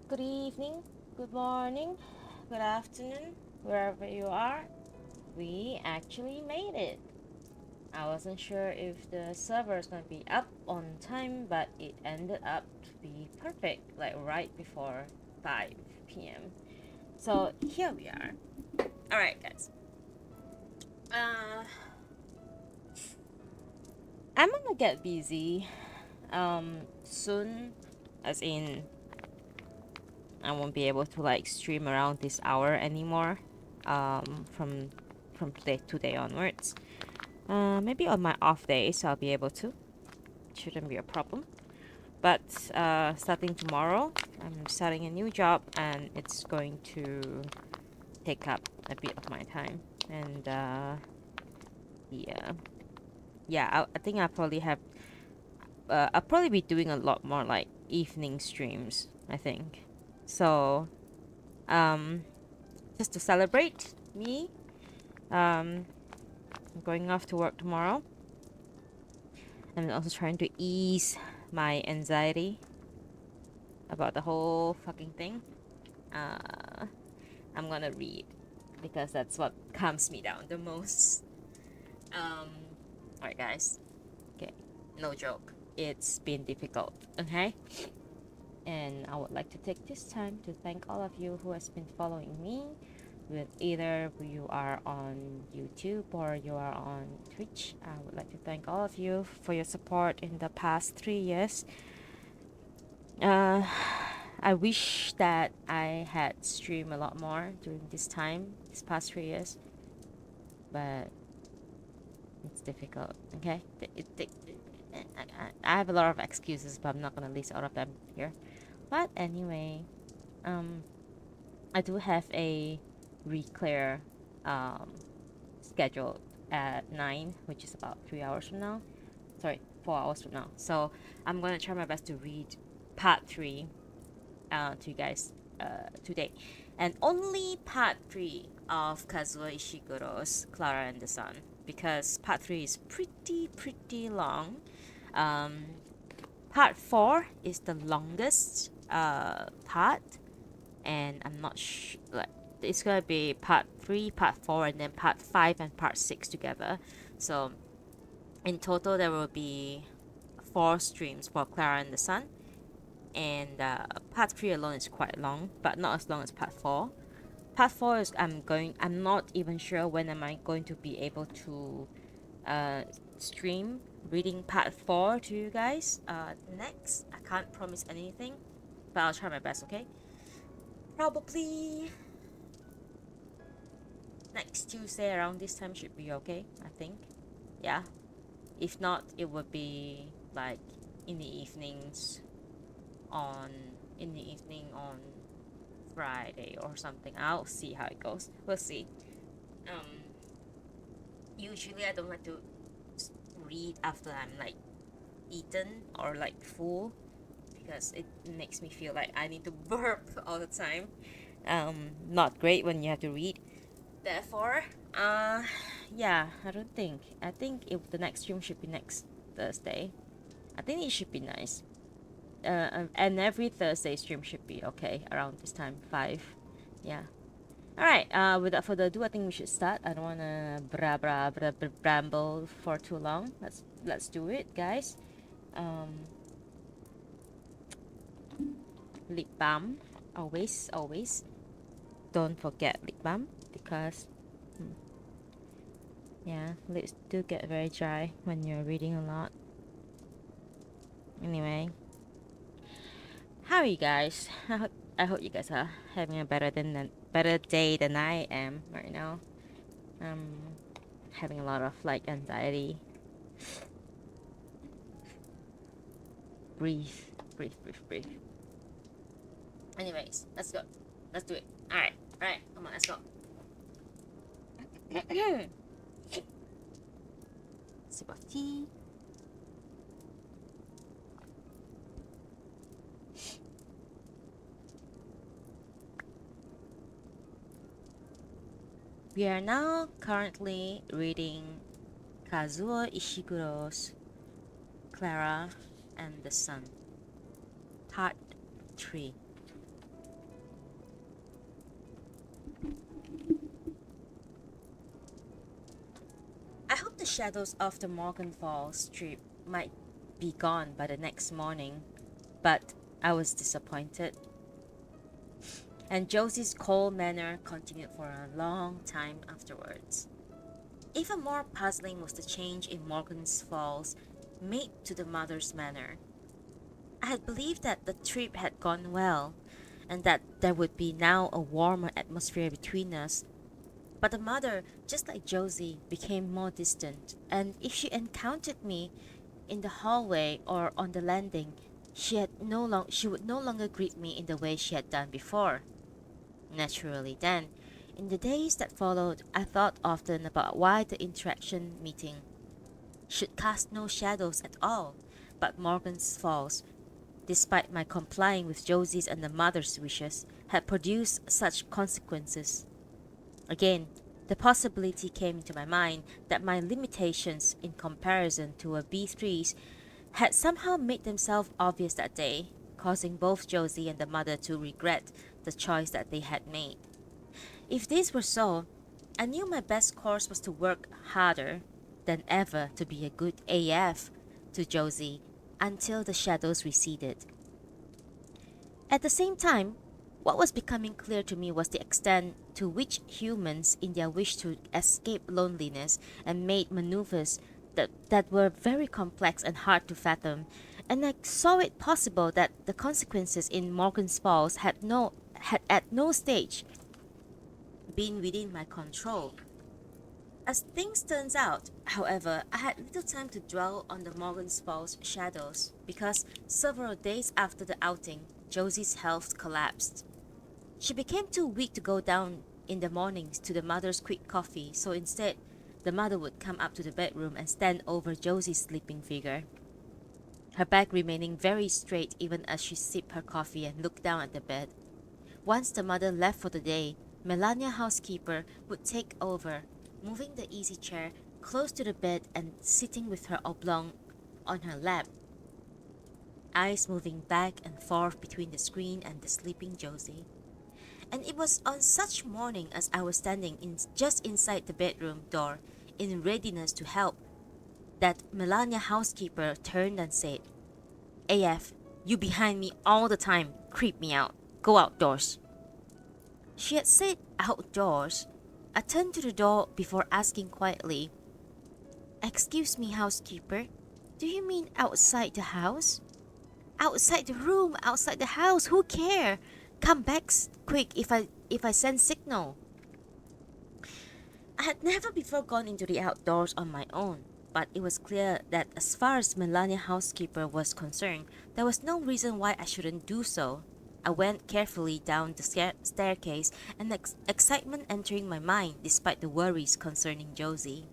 good evening, good morning, good afternoon, wherever you are. We actually made it. I wasn't sure if the server is going to be up on time, but it ended up to be perfect, like right before 5 p.m. So here we are. Alright, guys. Uh, I'm gonna get busy soon, as in I won't be able to like stream around this hour anymore. From today onwards. Maybe on my off days I'll be able to. Shouldn't be a problem. But starting tomorrow, I'm starting a new job and it's going to take up a bit of my time. And yeah, I think I'll probably be doing a lot more like evening streams. I think so. Um, just to celebrate me. I'm going off to work tomorrow. I'm also trying to ease my anxiety about the whole fucking thing. Uh, I'm gonna read because that's what calms me down the most. Um, alright, guys. Okay, no joke. It's been difficult, okay? And I would like to take this time to thank all of you who has been following me, with either you are on YouTube or you are on Twitch. I would like to thank all of you for your support in the past 3 years. Uh, I wish that I had streamed a lot more during this time, this past 3 years, but it's difficult. Okay, I have a lot of excuses, but I'm not gonna list all of them here. But anyway, um, I do have a reclear um, scheduled at 9, which is about 3 hours from now. Sorry, 4 hours from now. So I'm gonna try my best to read part 3 to you guys today, and only part 3 of Kazuo Ishiguro's Klara and the Sun, because part 3 is pretty long. Um, Part 4 is the longest part, and I'm not sure, like, it's gonna be part 3, part 4, and then part 5 and part 6 together. So in total there will be 4 streams for Klara and the Sun, and part 3 alone is quite long, but not as long as part 4. Part 4 is I'm not even sure when am I going to be able to uh, stream reading part 4 to you guys next. I can't promise anything, but I'll try my best, okay? Probably next Tuesday around this time should be okay, I think. Yeah. If not, it would be like in the evenings on in the evening on Friday or something. I'll see how it goes. We'll see. Um, Usually I don't like to read after I'm like eaten or like full, because it makes me feel like I need to burp all the time. Not great when you have to read. Therefore, yeah, I don't think. I think if the next stream should be next Thursday. I think it should be nice. And every Thursday stream should be okay around this time, 5. Yeah. Alright, without further ado, I think we should start. I don't wanna bramble for too long. Let's do it, guys. Um, Lip balm, always. Don't forget lip balm, because yeah, lips do get very dry when you're reading a lot. Anyway, how are you guys? I hope you guys are having a better day than I am right now. I'm having a lot of like anxiety. Breathe, breathe. Anyways, let's go. Let's do it. Alright, come on, let's go. Sip of tea. We are now currently reading Kazuo Ishiguro's Klara and the Sun, Part 3. the shadows of the Morgan Falls strip might be gone by the next morning, but I was disappointed, and Josie's cold manner continued for a long time afterwards. Even more puzzling was the change in Morgan's Falls made to the mother's manner. I had believed that the trip had gone well, and that there would be now a warmer atmosphere between us. But the mother, just like Josie, became more distant, and if she encountered me in the hallway or on the landing, she would no longer greet me in the way she had done before. Naturally, then, in the days that followed, I thought often about why the interaction meeting should cast no shadows at all, but Morgan's Falls, despite my complying with Josie's and the mother's wishes, had produced such consequences. Again, the possibility came into my mind that my limitations in comparison to a B3's had somehow made themselves obvious that day, causing both Josie and the mother to regret the choice that they had made. If this were so, I knew my best course was to work harder than ever to be a good AF to Josie until the shadows receded. At the same time, what was becoming clear to me was the extent to which humans, in their wish to escape loneliness, and made maneuvers that were very complex and hard to fathom, and I saw it possible that the consequences in Morgan's Falls had at no stage been within my control. As things turns out, however, I had little time to dwell on the Morgan's Falls shadows because several days after the outing, Josie's health collapsed. She became too weak to go down in the mornings to the mother's quick coffee, so instead, the mother would come up to the bedroom and stand over Josie's sleeping figure, her back remaining very straight even as she sipped her coffee and looked down at the bed. Once the mother left for the day, Melania housekeeper would take over, moving the easy chair close to the bed and sitting with her oblong on her lap, eyes moving back and forth between the screen and the sleeping Josie. And it was on such morning as I was standing just inside the bedroom door in readiness to help that Melania housekeeper turned and said, AF, you behind me all the time, creep me out. Go outdoors. She had said outdoors. I turned to the door before asking quietly, Excuse me, housekeeper, do you mean outside the house? Outside the room, outside the house, who care? Come back quick if I send signal. I had never before gone into the outdoors on my own, but it was clear that as far as Melania housekeeper was concerned, there was no reason why I shouldn't do so. I went carefully down the staircase, and excitement entering my mind despite the worries concerning Josie.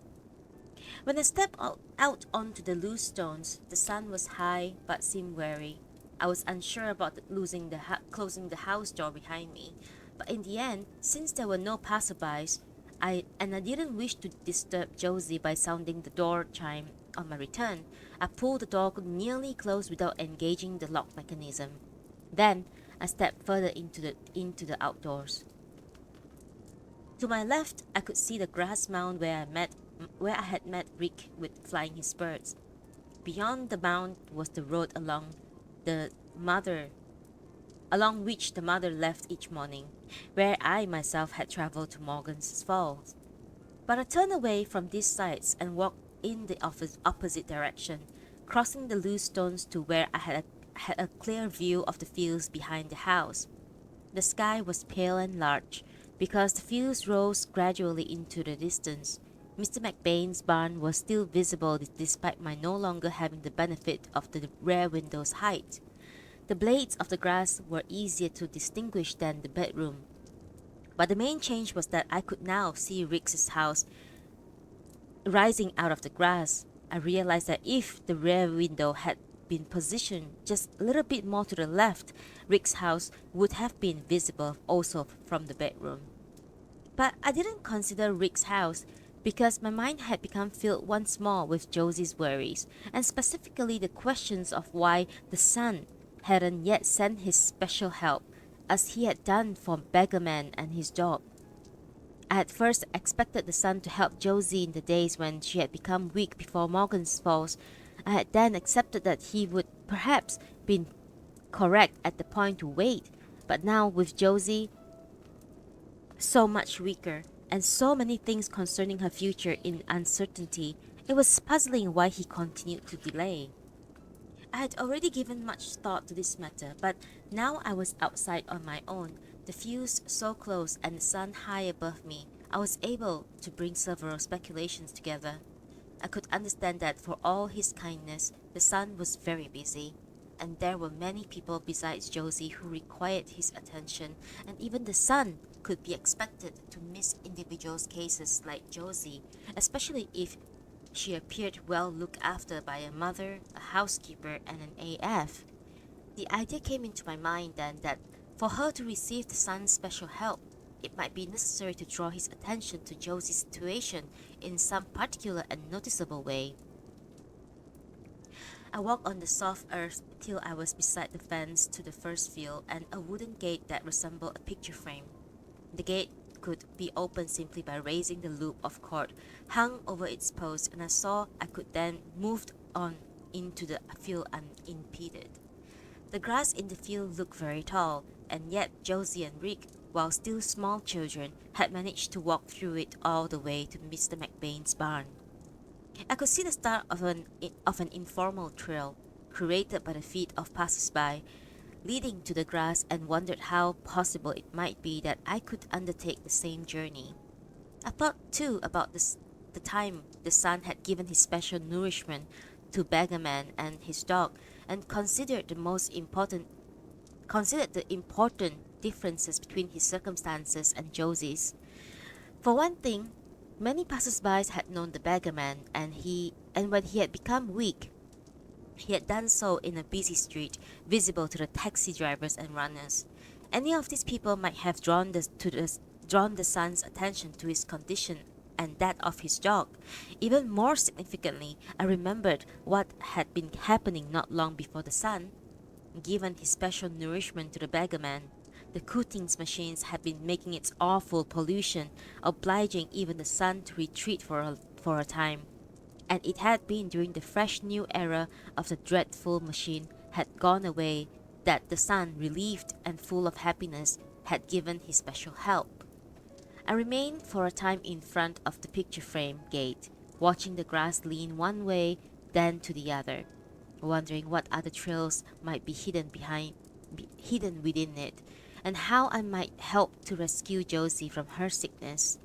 When I stepped out onto the loose stones, the sun was high but seemed weary. I was unsure about closing the house door behind me, but in the end, since there were no passerbys, I didn't wish to disturb Josie by sounding the door chime on my return, I pulled the door nearly closed without engaging the lock mechanism. Then I stepped further into the outdoors. To my left, I could see the grass mound where I had met Rick with flying his birds. Beyond the mound was the road the mother along which the mother left each morning, where I myself had traveled to Morgan's Falls. But I turned away from these sights and walked in the opposite direction, crossing the loose stones to where I had a clear view of the fields behind the house. The sky was pale and large, because the fields rose gradually into the distance. Mr. McBain's barn was still visible despite my no longer having the benefit of the rear window's height. The blades of the grass were easier to distinguish than the bedroom. But the main change was that I could now see Rick's house rising out of the grass. I realized that if the rear window had been positioned just a little bit more to the left, Rick's house would have been visible also from the bedroom. But I didn't consider Rick's house because my mind had become filled once more with Josie's worries, and specifically the questions of why the sun hadn't yet sent his special help, as he had done for Beggarman and his dog. I had first expected the sun to help Josie in the days when she had become weak before Morgan's falls. I had then accepted that he would perhaps been correct at the point to wait. But now, with Josie so much weaker and so many things concerning her future in uncertainty, it was puzzling why he continued to delay. I had already given much thought to this matter, but now I was outside on my own, the fuse so close and the sun high above me. I was able to bring several speculations together. I could understand that for all his kindness, the sun was very busy, and there were many people besides Josie who required his attention, and even the sun could be expected to miss individuals' cases like Josie, especially if she appeared well looked after by a mother, a housekeeper, and an AF. The idea came into my mind then that for her to receive the son's special help, it might be necessary to draw his attention to Josie's situation in some particular and noticeable way. I walked on the soft earth till I was beside the fence to the first field and a wooden gate that resembled a picture frame. The gate could be opened simply by raising the loop of cord hung over its post, and I saw I could then move on into the field unimpeded. The grass in the field looked very tall, and yet Josie and Rick, while still small children, had managed to walk through it all the way to Mr. McBain's barn. I could see the start of an informal trail, created by the feet of passers-by, leading to the grass, and wondered how possible it might be that I could undertake the same journey. I thought too about the time the sun had given his special nourishment to Beggarman and his dog, and considered the important differences between his circumstances and Josie's. For one thing, many passers-by had known the beggarman, and when he had become weak, he had done so in a busy street, visible to the taxi drivers and runners. Any of these people might have drawn the son's attention to his condition and that of his dog. Even more significantly, I remembered what had been happening not long before the son, given his special nourishment to the beggarman. The cootings machines had been making its awful pollution, obliging even the sun to retreat for a time. And it had been during the fresh new era of the dreadful machine had gone away that the sun, relieved and full of happiness, had given his special help. I remained for a time in front of the picture frame gate, watching the grass lean one way, then to the other, wondering what other trails might be hidden within it, and how I might help to rescue Josie from her sickness.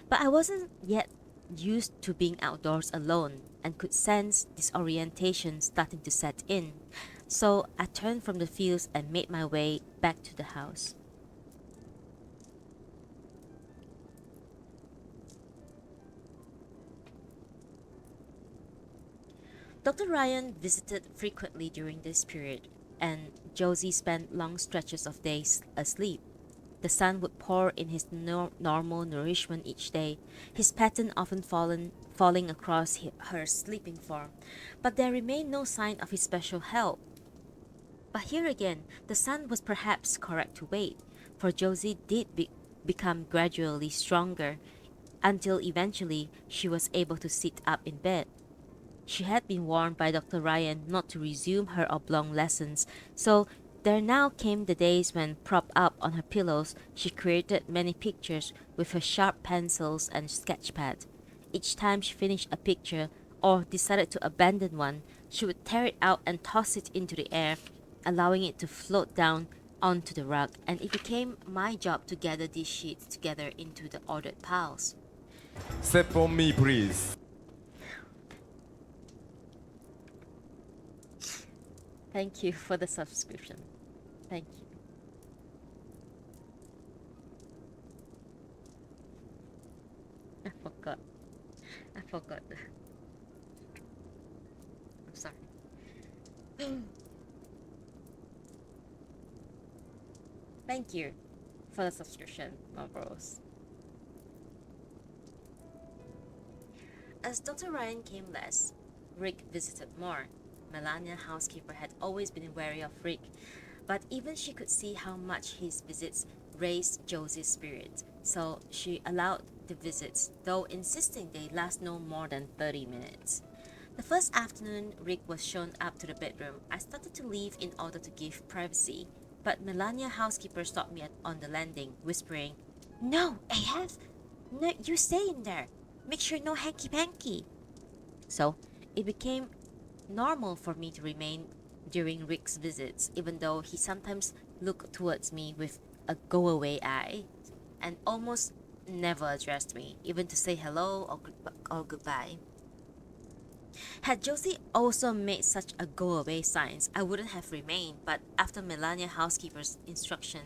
But I wasn't yet used to being outdoors alone and could sense disorientation starting to set in, so I turned from the fields and made my way back to the house. Dr. Ryan visited frequently during this period, and Josie spent long stretches of days asleep. The sun would pour in his normal nourishment each day, his pattern often falling across her sleeping form, but there remained no sign of his special help. But here again, the sun was perhaps correct to wait, for Josie did become gradually stronger until eventually she was able to sit up in bed. She had been warned by Dr. Ryan not to resume her oblong lessons, so there now came the days when, propped up on her pillows, she created many pictures with her sharp pencils and sketchpad. Each time she finished a picture or decided to abandon one, she would tear it out and toss it into the air, allowing it to float down onto the rug, and it became my job to gather these sheets together into the ordered piles. Step on me, please. Thank you for the subscription. Thank you. I forgot. I forgot. I'm sorry. Thank you for the subscription, my bros. As Dr. Ryan came less, Rick visited more. Melania, housekeeper, had always been wary of Rick, but even she could see how much his visits raised Josie's spirit. so she allowed the visits, though insisting they last no more than 30 minutes. The first afternoon Rick was shown up to the bedroom, I started to leave in order to give privacy, but Melania housekeeper stopped me on the landing, whispering, "No, AF! No, you stay in there. Make sure no hanky-panky." So, it became normal for me to remain during Rick's visits, even though he sometimes looked towards me with a go-away eye and almost never addressed me, even to say hello or goodbye. Had Josie also made such a go-away signs, I wouldn't have remained, but after Melania housekeeper's instruction.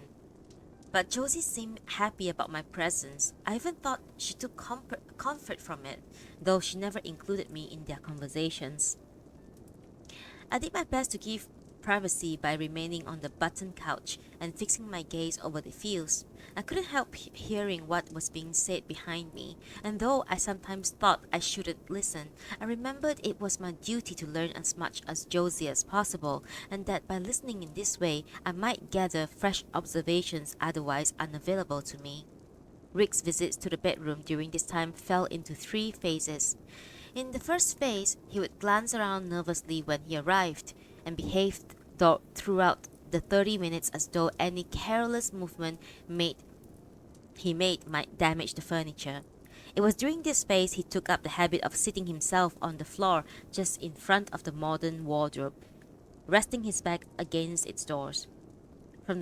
But Josie seemed happy about my presence. I even thought she took comfort from it, though she never included me in their conversations. I did my best to give privacy by remaining on the button couch and fixing my gaze over the fields. I couldn't help hearing what was being said behind me, and though I sometimes thought I shouldn't listen, I remembered it was my duty to learn as much as Josie as possible, and that by listening in this way, I might gather fresh observations otherwise unavailable to me. Rick's visits to the bedroom during this time fell into three phases. In the first phase, he would glance around nervously when he arrived, and behaved throughout the 30 minutes as though any careless movement he made might damage the furniture. It was during this phase he took up the habit of sitting himself on the floor just in front of the modern wardrobe, resting his back against its doors. From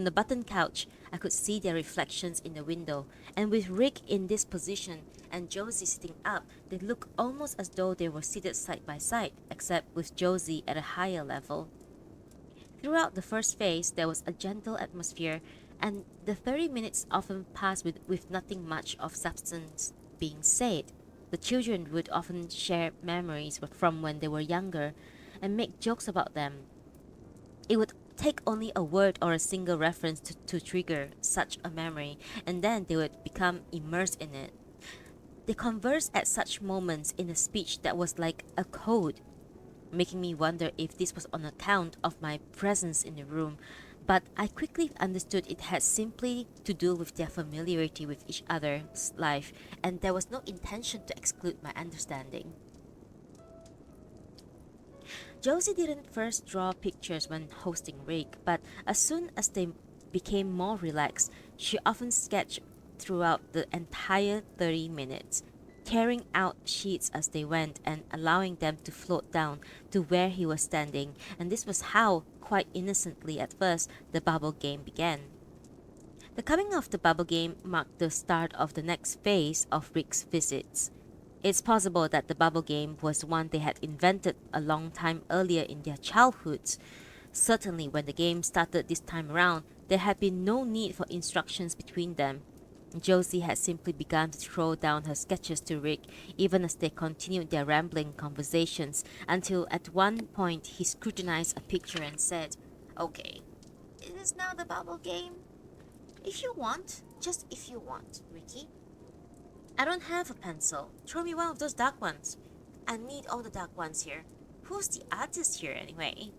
the button couch, I could see their reflections in the window, and with Rick in this position and Josie sitting up, they looked almost as though they were seated side by side, except with Josie at a higher level. Throughout the first phase, there was a gentle atmosphere, and the 30 minutes often passed with nothing much of substance being said. The children would often share memories from when they were younger and make jokes about them. It would take only a word or a single reference to trigger such a memory, and then they would become immersed in it. They conversed at such moments in a speech that was like a code, making me wonder if this was on account of my presence in the room, but I quickly understood it had simply to do with their familiarity with each other's life, and there was no intention to exclude my understanding. Josie didn't first draw pictures when hosting Rick, but as soon as they became more relaxed, she often sketched throughout the entire 30 minutes, tearing out sheets as they went and allowing them to float down to where he was standing, and this was how, quite innocently at first, the bubble game began. The coming of the bubble game marked the start of the next phase of Rick's visits. It's possible that the bubble game was one they had invented a long time earlier in their childhoods. Certainly, when the game started this time around, there had been no need for instructions between them. Josie had simply begun to throw down her sketches to Rick, even as they continued their rambling conversations, until at one point he scrutinized a picture and said, "Okay, it is now the bubble game. If you want, just if you want, Ricky. I don't have a pencil. Throw me one of those dark ones. I need all the dark ones here. Who's the artist here anyway?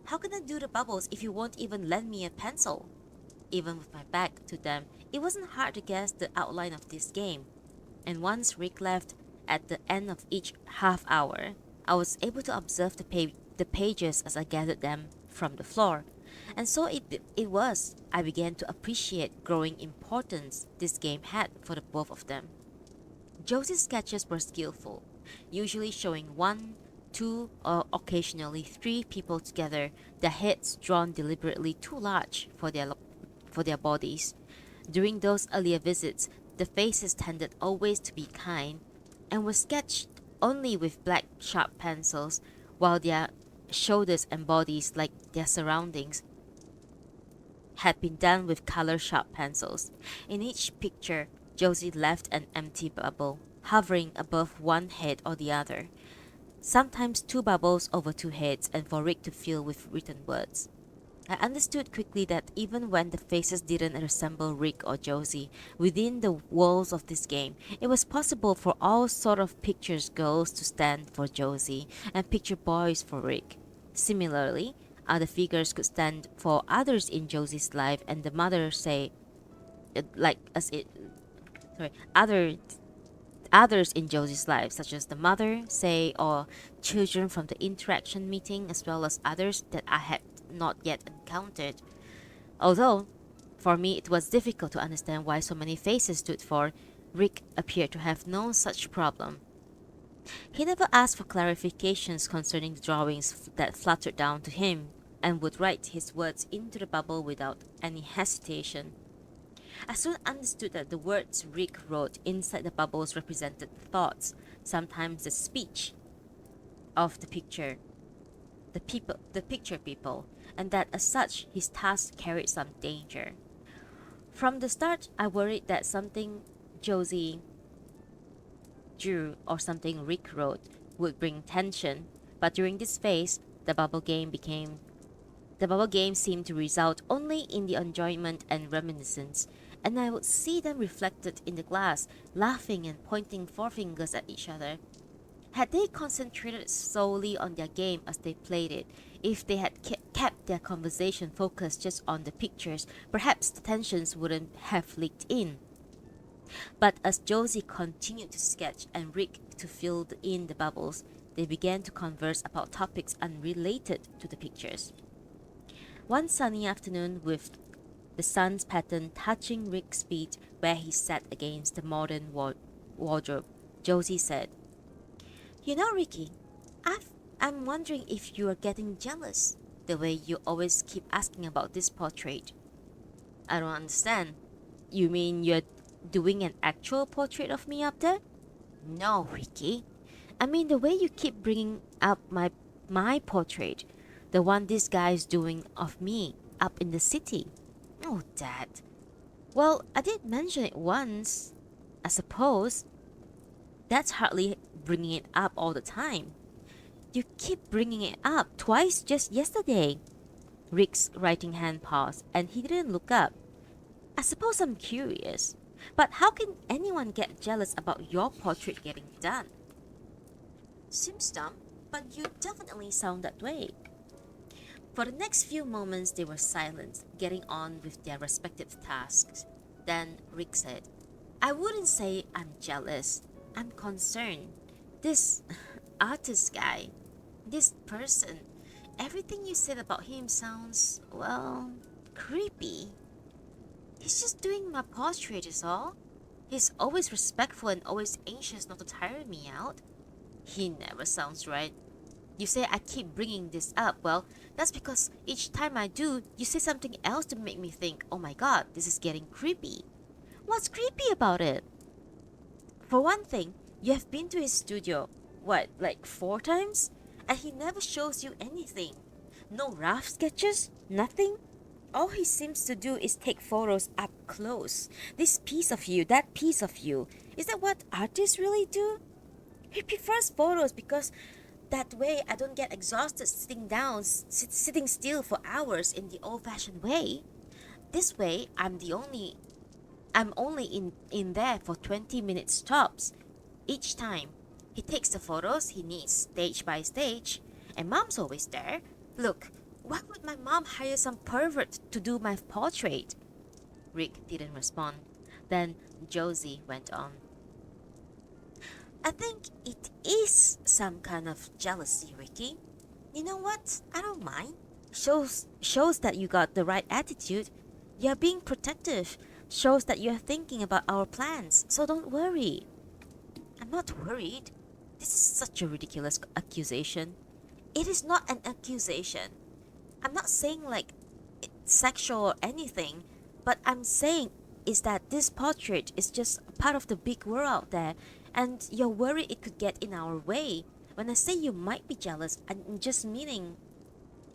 How can I do the bubbles if you won't even lend me a pencil?" Even with my back to them, it wasn't hard to guess the outline of this game. And once Rick left at the end of each half hour, I was able to observe the pages as I gathered them from the floor. And so it was. I began to appreciate growing importance this game had for the both of them. Josie's sketches were skillful, usually showing one, two, or occasionally three people together, their heads drawn deliberately too large for their bodies. During those earlier visits, the faces tended always to be kind and were sketched only with black sharp pencils, while their shoulders and bodies, like their surroundings, had been done with color sharp pencils. In each picture, Josie left an empty bubble, hovering above one head or the other, sometimes two bubbles over two heads, and for Rick to fill with written words. I understood quickly that even when the faces didn't resemble Rick or Josie, within the walls of this game, it was possible for all sort of pictures girls to stand for Josie and picture boys for Rick. Similarly, other figures could stand for others in Josie's life, and the mother say, like as it sorry others in Josie's life, such as the mother, say, or children from the interaction meeting, as well as others that I had not yet encountered. Although, for me, it was difficult to understand why so many faces stood for, Rick appeared to have no such problem. He never asked for clarifications concerning the drawings that fluttered down to him, and would write his words into the bubble without any hesitation. I soon understood that the words Rick wrote inside the bubbles represented thoughts, sometimes the speech of the picture people, and that as such his task carried some danger. From the start, I worried that something Josie drew or something Rick wrote would bring tension, but during this phase, the bubble game seemed to result only in the enjoyment and reminiscence, and I would see them reflected in the glass, laughing and pointing forefingers at each other. Had they concentrated solely on their game as they played it, if they had kept their conversation focused just on the pictures, perhaps the tensions wouldn't have leaked in. But as Josie continued to sketch and Rick to fill in the bubbles, they began to converse about topics unrelated to the pictures. One sunny afternoon, with the sun's pattern touching Rick's feet where he sat against the modern wardrobe, Josie said, "You know, Ricky, I'm wondering if you are getting jealous, the way you always keep asking about this portrait." "I don't understand. You mean you're doing an actual portrait of me up there?" "No, Ricky. I mean the way you keep bringing up my portrait, the one this guy's doing of me up in the city." "Oh, Dad." "Well, I did mention it once, I suppose. That's hardly bringing it up all the time." "You keep bringing it up twice just yesterday." Rick's writing hand paused, and he didn't look up. "I suppose I'm curious, but how can anyone get jealous about your portrait getting done?" "Seems dumb, but you definitely sound that way." For the next few moments, they were silent, getting on with their respective tasks. Then Rick said, "I wouldn't say I'm jealous. I'm concerned. This artist guy, this person, everything you said about him sounds, well, creepy. He's just doing my portrait, is all. He's always respectful and always anxious not to tire me out. He never sounds right. You say I keep bringing this up. Well, that's because each time I do, you say something else to make me think, oh my god, this is getting creepy." "What's creepy about it?" "For one thing, you have been to his studio, what, like 4 times? And he never shows you anything. No rough sketches? Nothing? All he seems to do is take photos up close. This piece of you, that piece of you. Is that what artists really do? He prefers photos because that way I don't get exhausted sitting down, sitting still for hours in the old-fashioned way. This way, I'm only in there for 20 minutes tops. Each time, he takes the photos he needs stage by stage, and Mom's always there. Look, why would my mom hire some pervert to do my portrait?" Rick didn't respond. Then Josie went on. "I think it is some kind of jealousy, Ricky. You know what? I don't mind. Shows that you got the right attitude. You're being protective. Shows that you're thinking about our plans. So don't worry." "I'm not worried. This is such a ridiculous accusation." "It is not an accusation. I'm not saying like it's sexual or anything, but I'm saying is that this portrait is just a part of the big world out there, and you're worried it could get in our way. When I say you might be jealous, I'm just meaning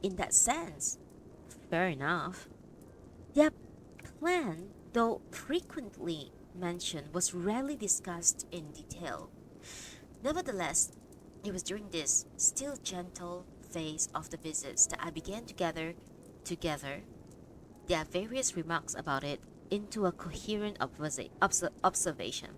in that sense." "Fair enough." Their plan, though frequently mentioned, was rarely discussed in detail. Nevertheless, it was during this still gentle phase of the visits that I began to gather together their various remarks about it into a coherent observation.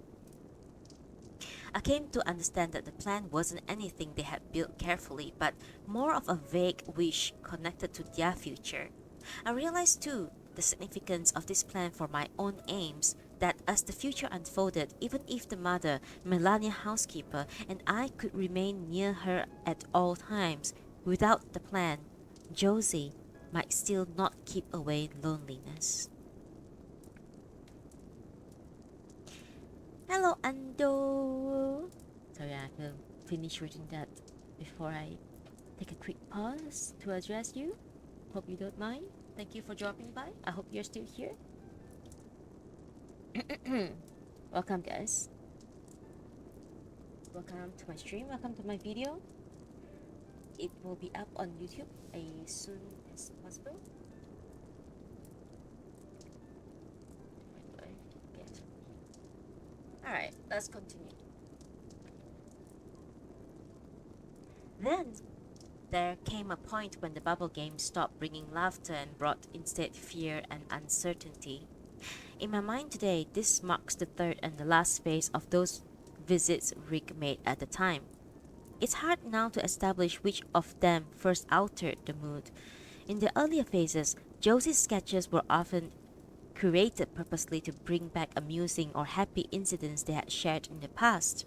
I came to understand that the plan wasn't anything they had built carefully, but more of a vague wish connected to their future. I realized too the significance of this plan for my own aims, that as the future unfolded, even if the mother, Melania housekeeper, and I could remain near her at all times, without the plan, Josie might still not keep away loneliness. Hello, Ando! Sorry, I will finish reading that before I take a quick pause to address you. Hope you don't mind. Thank you for dropping by. I hope you're still here. Welcome, guys. Welcome to my stream. Welcome to my video. It will be up on YouTube as soon as possible. Where do I get? Alright, let's continue. Then there came a point when the bubble game stopped bringing laughter and brought instead fear and uncertainty. In my mind today, this marks the third and the last phase of those visits Rick made at the time. It's hard now to establish which of them first altered the mood. In the earlier phases, Josie's sketches were often created purposely to bring back amusing or happy incidents they had shared in the past.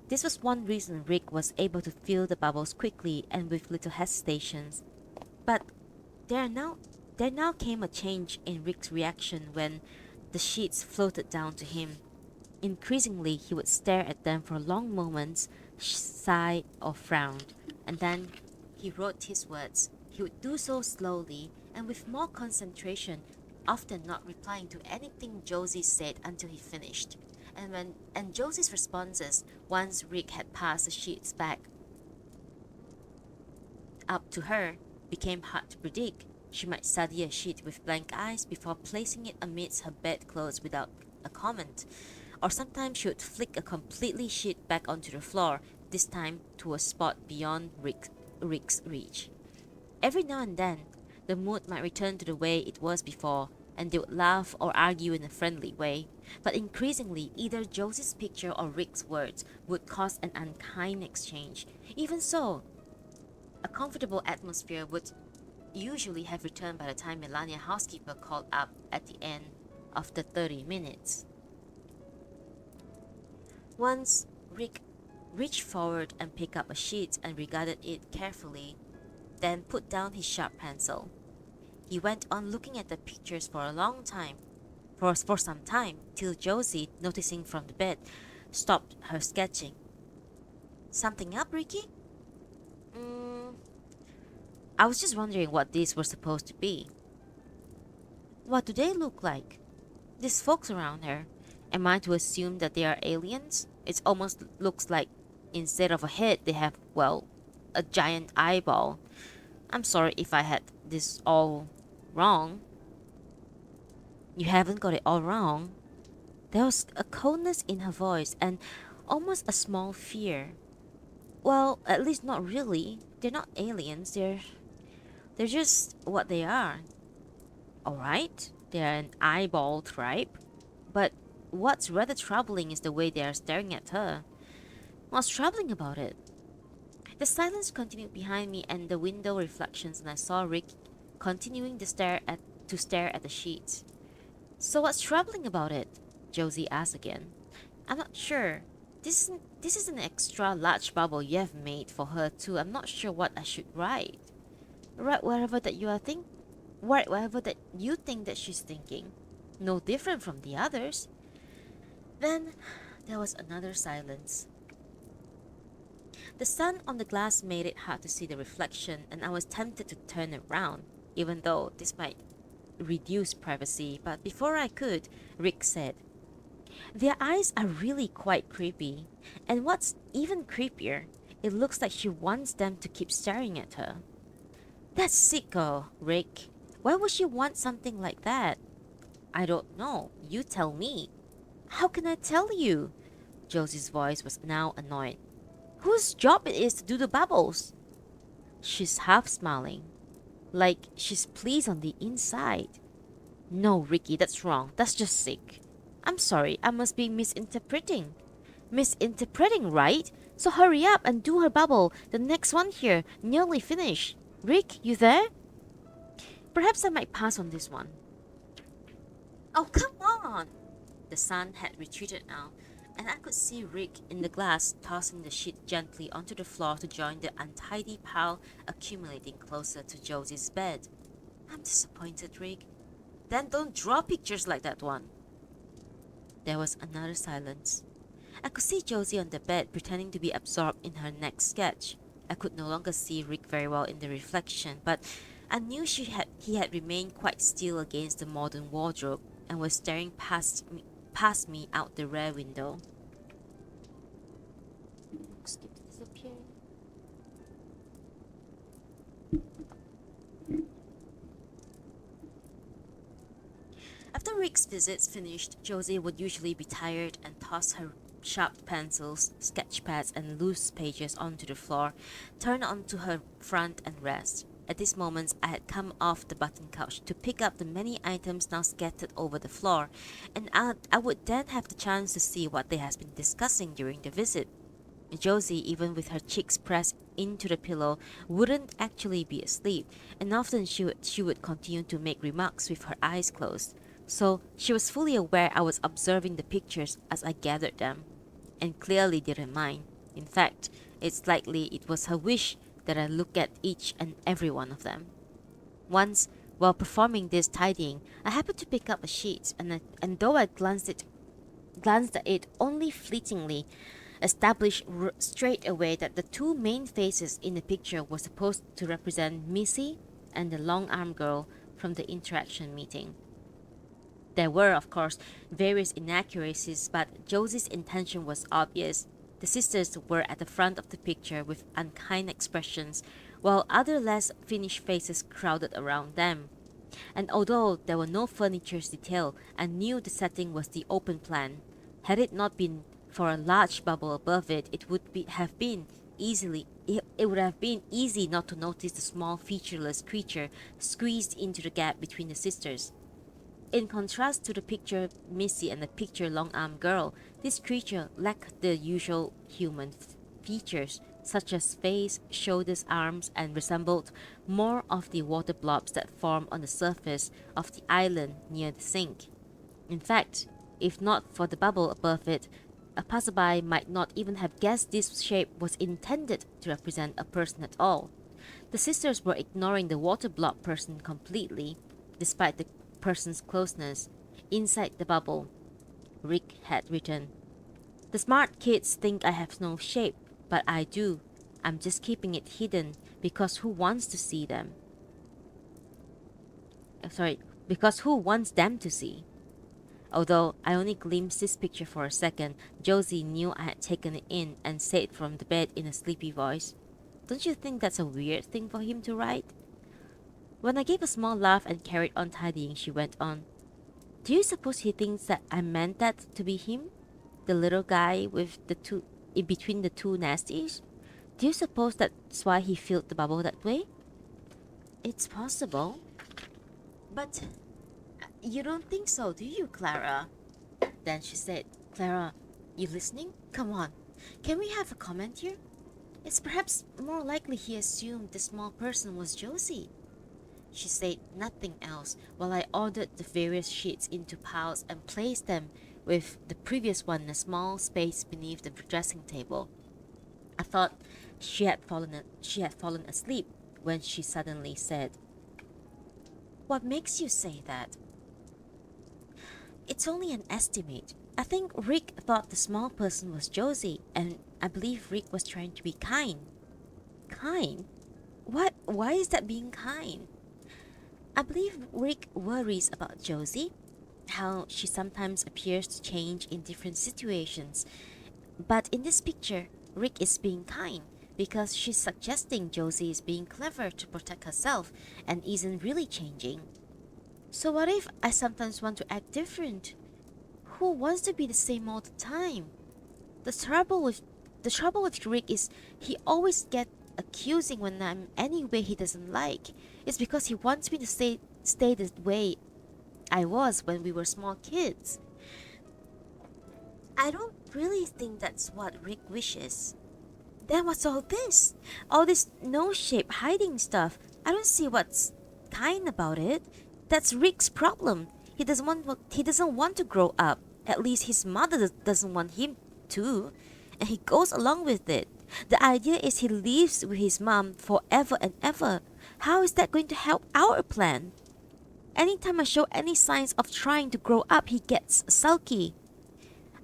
This was one reason Rick was able to fill the bubbles quickly and with little hesitations. But there now came a change in Rick's reaction when the sheets floated down to him. Increasingly, he would stare at them for long moments, sigh or frown, and then he wrote his words. He would do so slowly and with more concentration, often not replying to anything Josie said until he finished. And Josie's responses, once Rick had passed the sheets back up to her, became hard to predict. She might study a sheet with blank eyes before placing it amidst her bedclothes without a comment. Or sometimes she would flick a completely sheet back onto the floor, this time to a spot beyond Rick's reach. Every now and then, the mood might return to the way it was before, and they would laugh or argue in a friendly way. But increasingly, either Josie's picture or Rick's words would cause an unkind exchange. Even so, a comfortable atmosphere would usually have returned by the time Melania housekeeper called up at the end of the 30 minutes. Once, Rick reached forward and picked up a sheet and regarded it carefully, then put down his sharp pencil. He went on looking at the pictures for a long time, for some time, till Josie, noticing from the bed, stopped her sketching. Something up, Ricky? I was just wondering what these were supposed to be. What do they look like? These folks around her. Am I to assume that they are aliens? It almost looks like instead of a head, they have, well, a giant eyeball. I'm sorry if I had this all wrong. You haven't got it all wrong. There was a coldness in her voice and almost a small fear. Well, at least not really. They're not aliens. They're just what they are. Alright, they're an eyeball tribe. But what's rather troubling is the way they are staring at her. What's troubling about it? The silence continued behind me and the window reflections, and I saw Rick continuing to stare at the sheets. So what's troubling about it? Josie asked again. I'm not sure. This is an extra large bubble you have made for her too. I'm not sure what I should write. Write whatever that you think that she's thinking. No different from the others. Then there was another silence. The sun on the glass made it hard to see the reflection, and I was tempted to turn around, even though this might reduce privacy. But before I could, Rick said, "Their eyes are really quite creepy. And what's even creepier, it looks like she wants them to keep staring at her." That's sicko, Rick. Why would she want something like that? I don't know. You tell me. How can I tell you? Josie's voice was now annoyed. Whose job it is to do the bubbles? She's half smiling, like she's pleased on the inside. No, Ricky, that's wrong. That's just sick. I'm sorry, I must be misinterpreting. Misinterpreting, right? So hurry up and do her bubble. The next one here, nearly finished. Rick, you there? Perhaps I might pass on this one. Oh, come on! The sun had retreated now, and I could see Rick in the glass tossing the sheet gently onto the floor to join the untidy pile accumulating closer to Josie's bed. I'm disappointed, Rick. Then don't draw pictures like that one. There was another silence. I could see Josie on the bed pretending to be absorbed in her next sketch. I could no longer see Rick very well in the reflection, but I knew he had remained quite still against the modern wardrobe and was staring past me out the rear window. Skip disappearing. After Rick's visits finished, Josie would usually be tired and toss her sharp pencils, sketch pads, and loose pages onto the floor, turn onto her front and rest. At these moments, I had come off the button couch to pick up the many items now scattered over the floor, and I would then have the chance to see what they had been discussing during the visit. Josie, even with her cheeks pressed into the pillow, wouldn't actually be asleep, and often she would continue to make remarks with her eyes closed. So she was fully aware I was observing the pictures as I gathered them, and clearly didn't mind. In fact, it's likely it was her wish that I look at each and every one of them. Once, while performing this tidying, I happened to pick up a sheet, and though I glanced at it only fleetingly, established straight away that the two main faces in the picture were supposed to represent Missy and the long-armed girl from the interaction meeting. There were, of course, various inaccuracies, but Josie's intention was obvious. The sisters were at the front of the picture with unkind expressions, while other less finished faces crowded around them. And although there were no furniture detail, I knew the setting was the open plan. Had it not been for a large bubble above it, it would have been easy not to notice the small featureless creature squeezed into the gap between the sisters. In contrast to the picture Missy and the picture long-armed girl, this creature lacked the usual human features, such as face, shoulders, arms, and resembled more of the water blobs that form on the surface of the island near the sink. In fact, if not for the bubble above it, a passerby might not even have guessed this shape was intended to represent a person at all. The sisters were ignoring the water blob person completely, despite the person's closeness. Inside the bubble, Rick had written, "The smart kids think I have no shape, but I do. I'm just keeping it hidden because who wants to see them? Because who wants them to see?" Although I only glimpsed this picture for a second, Josie knew I had taken it in and said from the bed in a sleepy voice, "Don't you think that's a weird thing for him to write?" When I gave a small laugh and carried on tidying, she went on, "Do you suppose he thinks that I meant that to be him? The little guy with the two in between the two nasties? Do you suppose that's why he filled the bubble that way?" "It's possible. But you don't think so, do you, Klara?" Then she said, "Klara, you listening? Come on. Can we have a comment here? It's perhaps more likely he assumed the small person was Josie." She said nothing else while I ordered the various sheets into piles and placed them with the previous one in a small space beneath the dressing table. I thought she had fallen asleep when she suddenly said, "What makes you say that?" "It's only an estimate. I think Rick thought the small person was Josie, and I believe Rick was trying to be kind." "Kind? What? Why is that being kind?" "I believe Rick worries about Josie, how she sometimes appears to change in different situations. But in this picture, Rick is being kind because she's suggesting Josie is being clever to protect herself and isn't really changing. So what if I sometimes want to act different? Who wants to be the same all the time? The trouble with Rick is he always gets accusing when I'm any way he doesn't like. It's because he wants me to stay the way I was when we were small kids. I don't really think that's what Rick wishes." "Then what's all this? All this no shape hiding stuff? I don't see what's kind about it. That's Rick's problem. He doesn't want to grow up. At least his mother doesn't want him to, and he goes along with it. The idea is he lives with his mom forever and ever. How is that going to help our plan? Anytime I show any signs of trying to grow up, he gets sulky.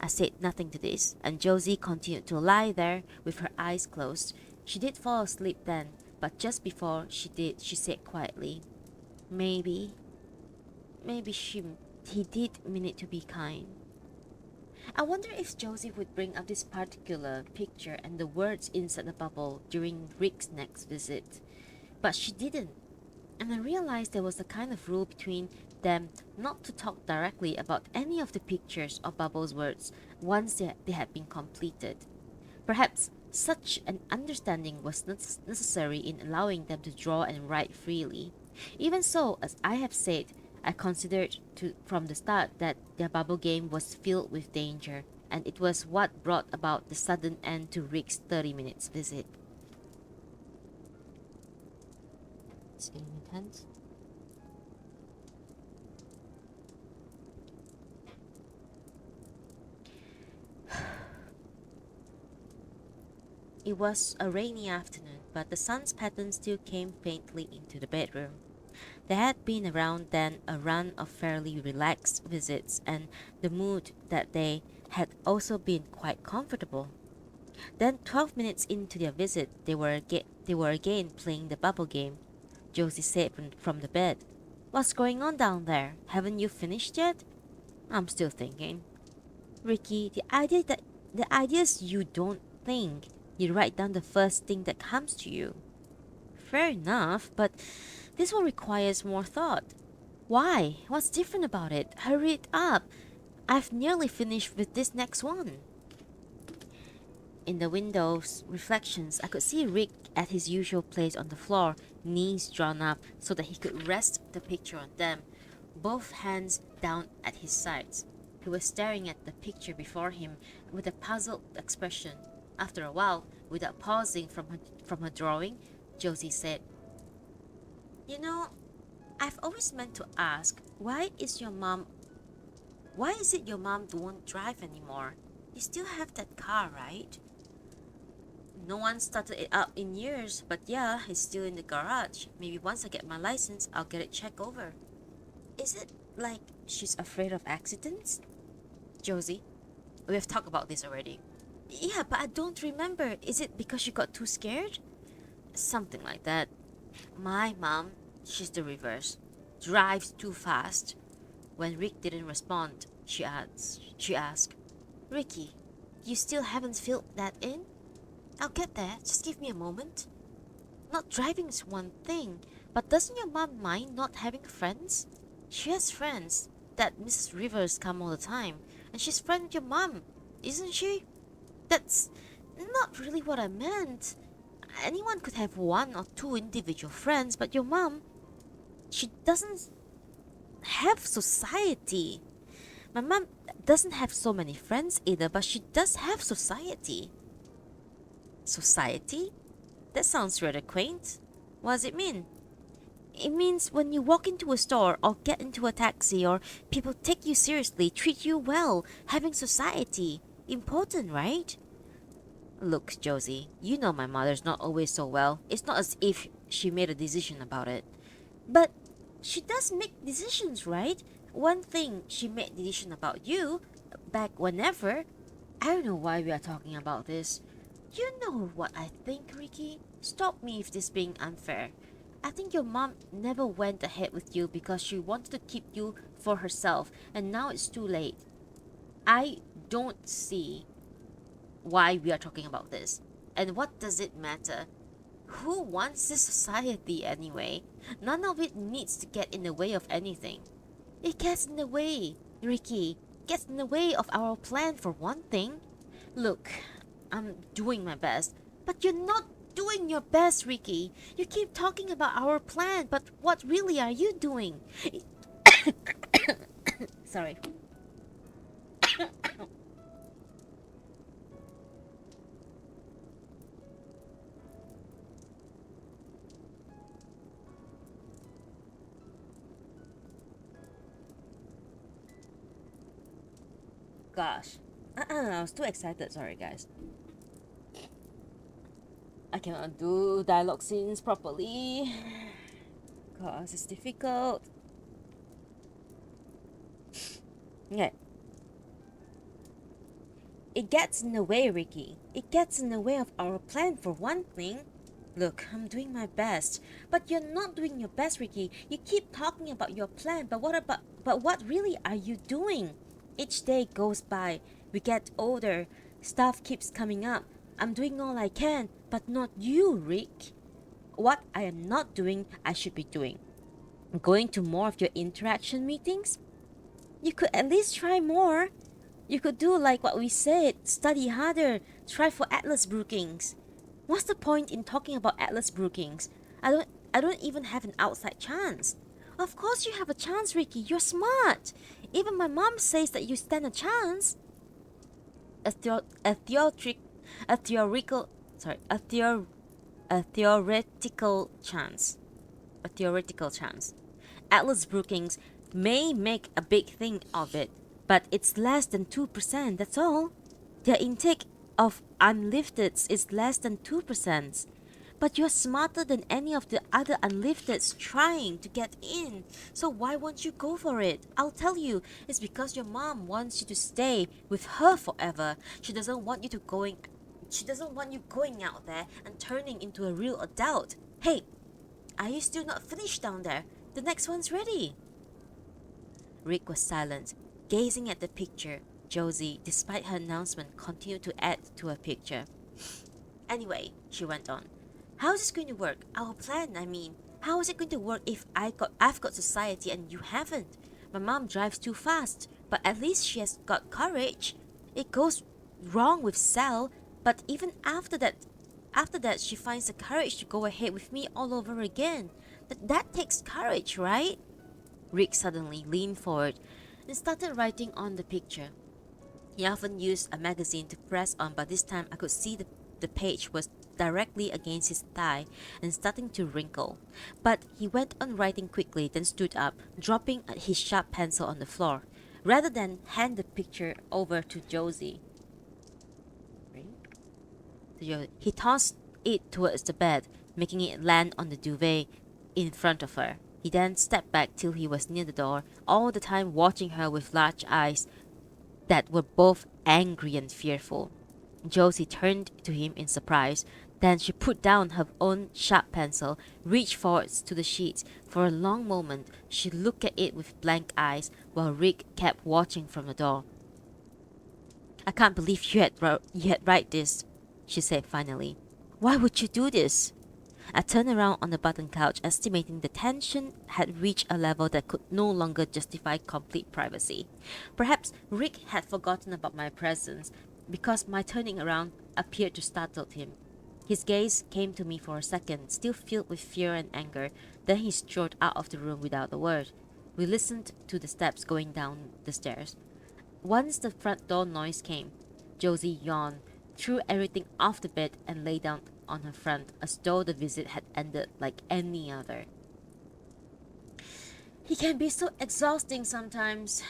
I said nothing to this, and Josie continued to lie there with her eyes closed. She did fall asleep then, but just before she did, she said quietly, Maybe, maybe he did mean it to be kind. I wonder if Josie would bring up this particular picture and the words inside the bubble during Rick's next visit. But she didn't, and I realized there was a kind of rule between them not to talk directly about any of the pictures or bubbles words once they had been completed. Perhaps such an understanding was necessary in allowing them to draw and write freely. Even so, as I have said, I considered from the start that their bubble game was filled with danger, and it was what brought about the sudden end to Rick's 30 minutes visit. It's getting intense. It was a rainy afternoon, but the sun's pattern still came faintly into the bedroom. There had been around then a run of fairly relaxed visits, and the mood that day had also been quite comfortable. Then, 12 minutes into their visit, they were again playing the bubble game. Josie said from the bed, What's going on down there? Haven't you finished yet? I'm still thinking. Ricky, the idea is you don't think. You write down the first thing that comes to you. Fair enough, but this one requires more thought. Why? What's different about it? Hurry it up. I've nearly finished with this next one. In the window's reflections, I could see Rick at his usual place on the floor, knees drawn up so that he could rest the picture on them, both hands down at his sides. He was staring at the picture before him with a puzzled expression. After a while, without pausing from her drawing, Josie said, You know, I've always meant to ask, why is it your mom won't drive anymore? You still have that car, right? No one started it up in years, but yeah, it's still in the garage. Maybe once I get my license, I'll get it checked over. Is it like she's afraid of accidents? Josie, we have talked about this already. Yeah, but I don't remember. Is it because she got too scared? Something like that. My mom, she's the reverse. Drives too fast. When Rick didn't respond, she asked, Ricky, you still haven't filled that in? I'll get there, just give me a moment. Not driving is one thing, but doesn't your mom mind not having friends? She has friends. That Mrs. Rivers come all the time, and she's friends with your mom, isn't she? That's not really what I meant. Anyone could have one or two individual friends, but your mom, she doesn't have society. My mom doesn't have so many friends either, but she does have society. Society? That sounds rather quaint. What does it mean? It means when you walk into a store or get into a taxi or people take you seriously, treat you well, having society. Important, right? Look, Josie, you know my mother's not always so well. It's not as if she made a decision about it. But she does make decisions, right? One thing she made decision about you, back whenever. I don't know why we are talking about this. You know what I think, Ricky? Stop me if this is being unfair. I think your mom never went ahead with you because she wanted to keep you for herself, and now it's too late. I don't see why we are talking about this. And what does it matter? Who wants this society anyway? None of it needs to get in the way of anything. It gets in the way, Ricky. Gets in the way of our plan for one thing. Look, I'm doing my best, but you're not doing your best, Ricky. You keep talking about our plan, but what really are you doing? Sorry. gosh. I was too excited. Sorry, guys. I cannot do dialogue scenes properly because it's difficult. Okay. It gets in the way, Ricky. It gets in the way of our plan for one thing. Look, I'm doing my best, but you're not doing your best, Ricky. You keep talking about your plan, but what really are you doing? Each day goes by. We get older. Stuff keeps coming up. I'm doing all I can, but not you, Rick. What I am not doing, I should be doing. Going to more of your interaction meetings? You could at least try more. You could do like what we said, study harder, try for Atlas Brookings. What's the point in talking about Atlas Brookings? I don't even have an outside chance. Of course you have a chance, Ricky. You're smart. Even my mom says that you stand a chance. A theoretical sorry, a theoretical chance. A theoretical chance. Atlas Brookings may make a big thing of it, but it's less than 2%, that's all. Their intake of unlifteds is less than 2%. But you're smarter than any of the other unlifteds trying to get in. So why won't you go for it? I'll tell you, it's because your mom wants you to stay with her forever. She doesn't want you going out there and turning into a real adult. Hey, are you still not finished down there? The next one's ready. Rick was silent, gazing at the picture. Josie, despite her announcement, continued to add to her picture. Anyway, she went on. How is this going to work? Our plan, I mean. How is it going to work if I've got society and you haven't? My mom drives too fast, but at least she has got courage. It goes wrong with Sal, but even after that she finds the courage to go ahead with me all over again. That takes courage, right? Rick suddenly leaned forward and started writing on the picture. He often used a magazine to press on, but this time I could see the page was directly against his thigh and starting to wrinkle. But he went on writing quickly, then stood up, dropping his sharp pencil on the floor. Rather than hand the picture over to Josie, he tossed it towards the bed, making it land on the duvet in front of her. He then stepped back till he was near the door, all the time watching her with large eyes that were both angry and fearful. Josie turned to him in surprise. Then she put down her own sharp pencil, reached forwards to the sheet. For a long moment, she looked at it with blank eyes, while Rick kept watching from the door. I can't believe you had write this, she said finally. Why would you do this? I turned around on the button couch, estimating the tension had reached a level that could no longer justify complete privacy. Perhaps Rick had forgotten about my presence, because my turning around appeared to startle him. His gaze came to me for a second, still filled with fear and anger. Then he strode out of the room without a word. We listened to the steps going down the stairs. Once the front door noise came, Josie yawned, threw everything off the bed, and lay down on her front as though the visit had ended like any other. He can be so exhausting sometimes,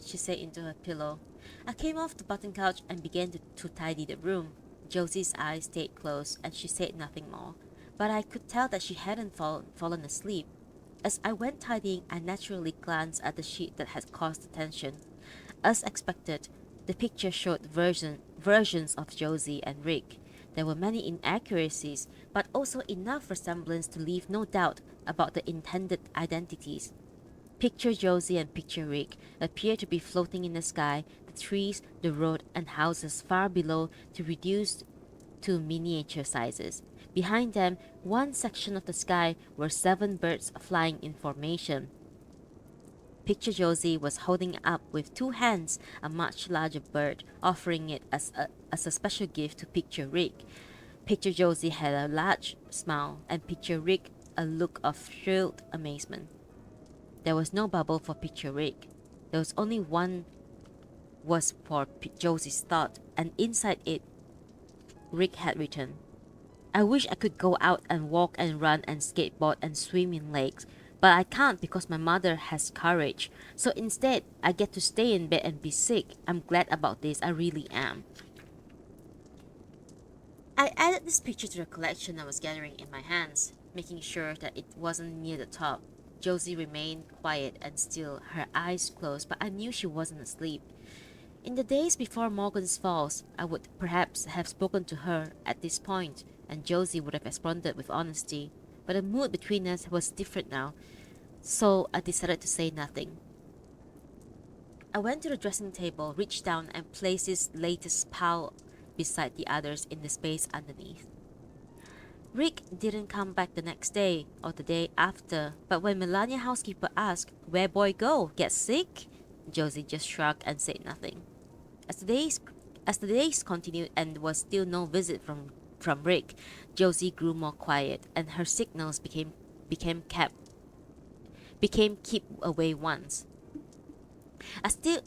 she said into her pillow. I came off the button couch and began to tidy the room. Josie's eyes stayed closed and she said nothing more, but I could tell that she hadn't fallen asleep. As I went tidying, I naturally glanced at the sheet that had caused the tension. As expected, the picture showed versions of Josie and Rick. There were many inaccuracies, but also enough resemblance to leave no doubt about the intended identities. Picture Josie and picture Rick appear to be floating in the sky, the trees, the road, and houses far below to reduce to miniature sizes. Behind them, one section of the sky were 7 birds flying in formation. Picture Josie was holding up with 2 hands a much larger bird, offering it as a special gift to Picture Rick. Picture Josie had a large smile, and Picture Rick a look of thrilled amazement. There was no bubble for Picture Rick. There was only one was for Josie's thought, and inside it, Rick had written, I wish I could go out and walk and run and skateboard and swim in lakes, But I can't because my mother has courage. So instead, I get to stay in bed and be sick. I'm glad about this, I really am. I added this picture to the collection I was gathering in my hands, making sure that it wasn't near the top. Josie remained quiet and still, her eyes closed, but I knew she wasn't asleep. In the days before Morgan's falls, I would perhaps have spoken to her at this point, and Josie would have responded with honesty. But the mood between us was different now, so I decided to say nothing. I went to the dressing table, reached down, and placed his latest pile beside the others in the space underneath. Rick didn't come back the next day or the day after, but when Melania housekeeper asked, "Where boy go? Get sick?" Josie just shrugged and said nothing. As the days continued and was still no visit from Rick, Josie grew more quiet, and her signals became keep away once.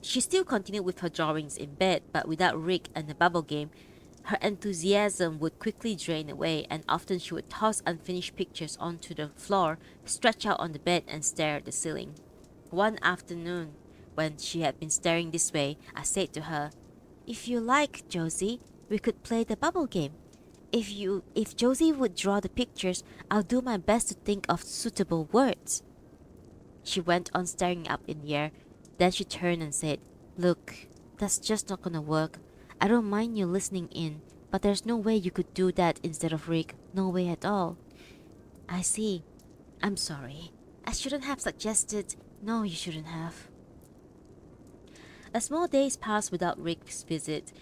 She still continued with her drawings in bed, but without Rick and the bubble game, her enthusiasm would quickly drain away, and often she would toss unfinished pictures onto the floor, stretch out on the bed, and stare at the ceiling. One afternoon, when she had been staring this way, I said to her, "If you like, Josie, we could play the bubble game. If Josie would draw the pictures, I'll do my best to think of suitable words." She went on staring up in the air. Then she turned and said, "Look, that's just not gonna work. I don't mind you listening in, but there's no way you could do that instead of Rick. No way at all." "I see. I'm sorry. I shouldn't have suggested." "No, you shouldn't have." As more days passed without Rick's visit,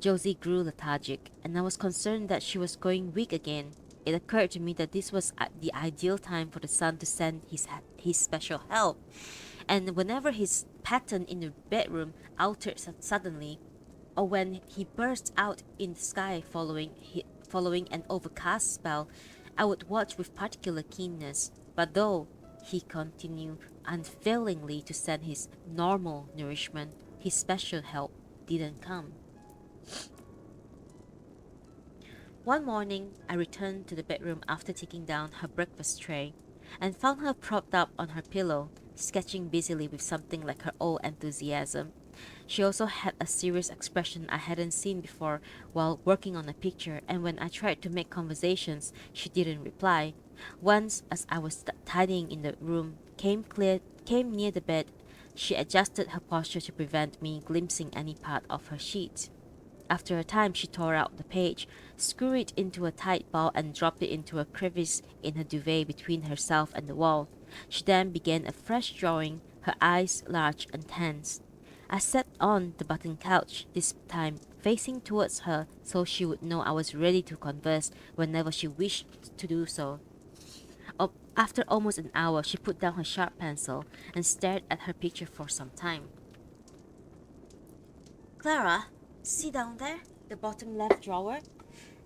Josie grew lethargic, and I was concerned that she was going weak again. It occurred to me that this was the ideal time for the son to send his special help. And whenever his pattern in the bedroom altered suddenly, or when he burst out in the sky following an overcast spell, I would watch with particular keenness. But though he continued unfailingly to send his normal nourishment, his special help didn't come. One morning, I returned to the bedroom after taking down her breakfast tray, and found her propped up on her pillow, sketching busily with something like her old enthusiasm. She also had a serious expression I hadn't seen before while working on a picture, and when I tried to make conversations, she didn't reply. Once, as I was tidying in the room, came near the bed, she adjusted her posture to prevent me glimpsing any part of her sheet. After a time, she tore out the page, screwed it into a tight ball, and dropped it into a crevice in her duvet between herself and the wall. She then began a fresh drawing, her eyes large and tense. I sat on the button couch, this time facing towards her so she would know I was ready to converse whenever she wished to do so. After almost an hour, she put down her sharp pencil and stared at her picture for some time. "Klara, see down there, the bottom left drawer?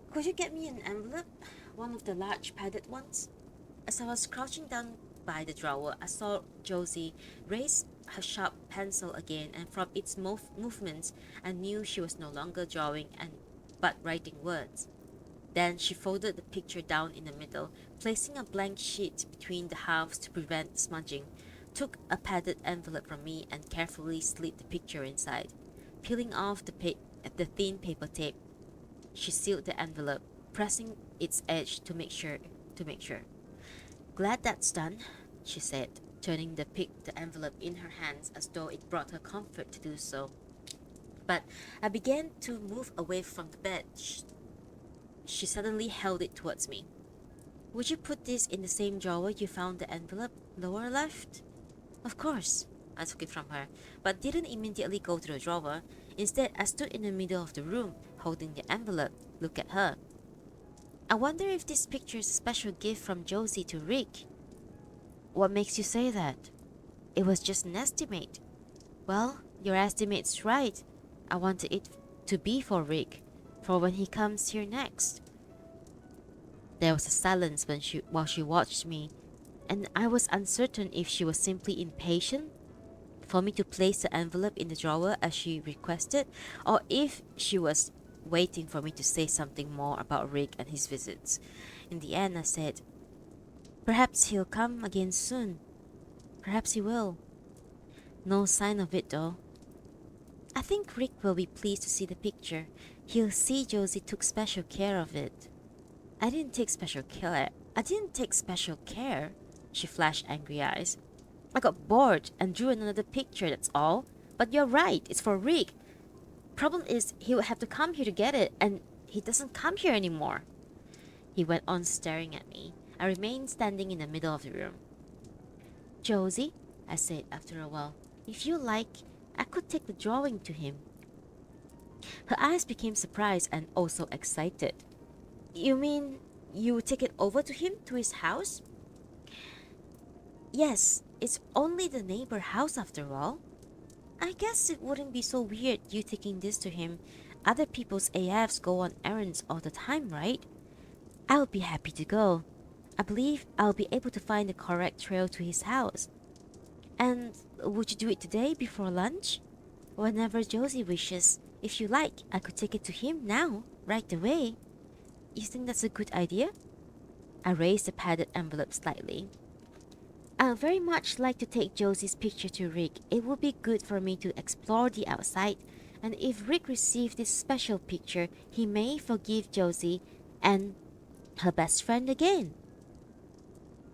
Could you get me an envelope? One of the large padded ones?" As I was crouching down by the drawer, I saw Josie raise her sharp pencil again, and from its movements, I knew she was no longer drawing but writing words. Then she folded the picture down in the middle, placing a blank sheet between the halves to prevent smudging, took a padded envelope from me, and carefully slid the picture inside. Peeling off the thin paper tape, she sealed the envelope, pressing its edge to make sure. "Glad that's done," she said, turning the envelope in her hands as though it brought her comfort to do so. But I began to move away from the bed. She suddenly held it towards me. "Would you put this in the same drawer you found the envelope, lower left?" "Of course." I took it from her, but didn't immediately go to the drawer. Instead, I stood in the middle of the room, holding the envelope. Look at her. "I wonder if this picture is a special gift from Josie to Rick." "What makes you say that?" "It was just an estimate." "Well, your estimate's right. I wanted it to be for Rick, for when he comes here next." There was a silence while she watched me, and I was uncertain if she was simply impatient for me to place the envelope in the drawer as she requested, or if she was waiting for me to say something more about Rick and his visits. In the end, I said, Perhaps he'll come again soon. Perhaps he will. No sign of it though. I think Rick will be pleased to see the picture. He'll see Josie took special care of it. I didn't take special care. I didn't take special care. She flashed angry eyes. I got bored and drew another picture, that's all. But you're right, it's for Rick. Problem is, he will have to come here to get it, and he doesn't come here anymore. He went on staring at me. I remained standing in the middle of the room. Josie, I said after a while, if you like, I could take the drawing to him. Her eyes became surprised and also excited. You mean you take it over to him, to his house? Yes, it's only the neighbor house after all. I guess it wouldn't be so weird you taking this to him. Other people's AFs go on errands all the time, right? I'll be happy to go. I believe I'll be able to find the correct trail to his house. And would you do it today before lunch? Whenever Josie wishes. If you like, I could take it to him now, right away. You think that's a good idea? I raised the padded envelope slightly. I'd very much like to take Josie's picture to Rick. It would be good for me to explore the outside. And if Rick receives this special picture, he may forgive Josie and her best friend again.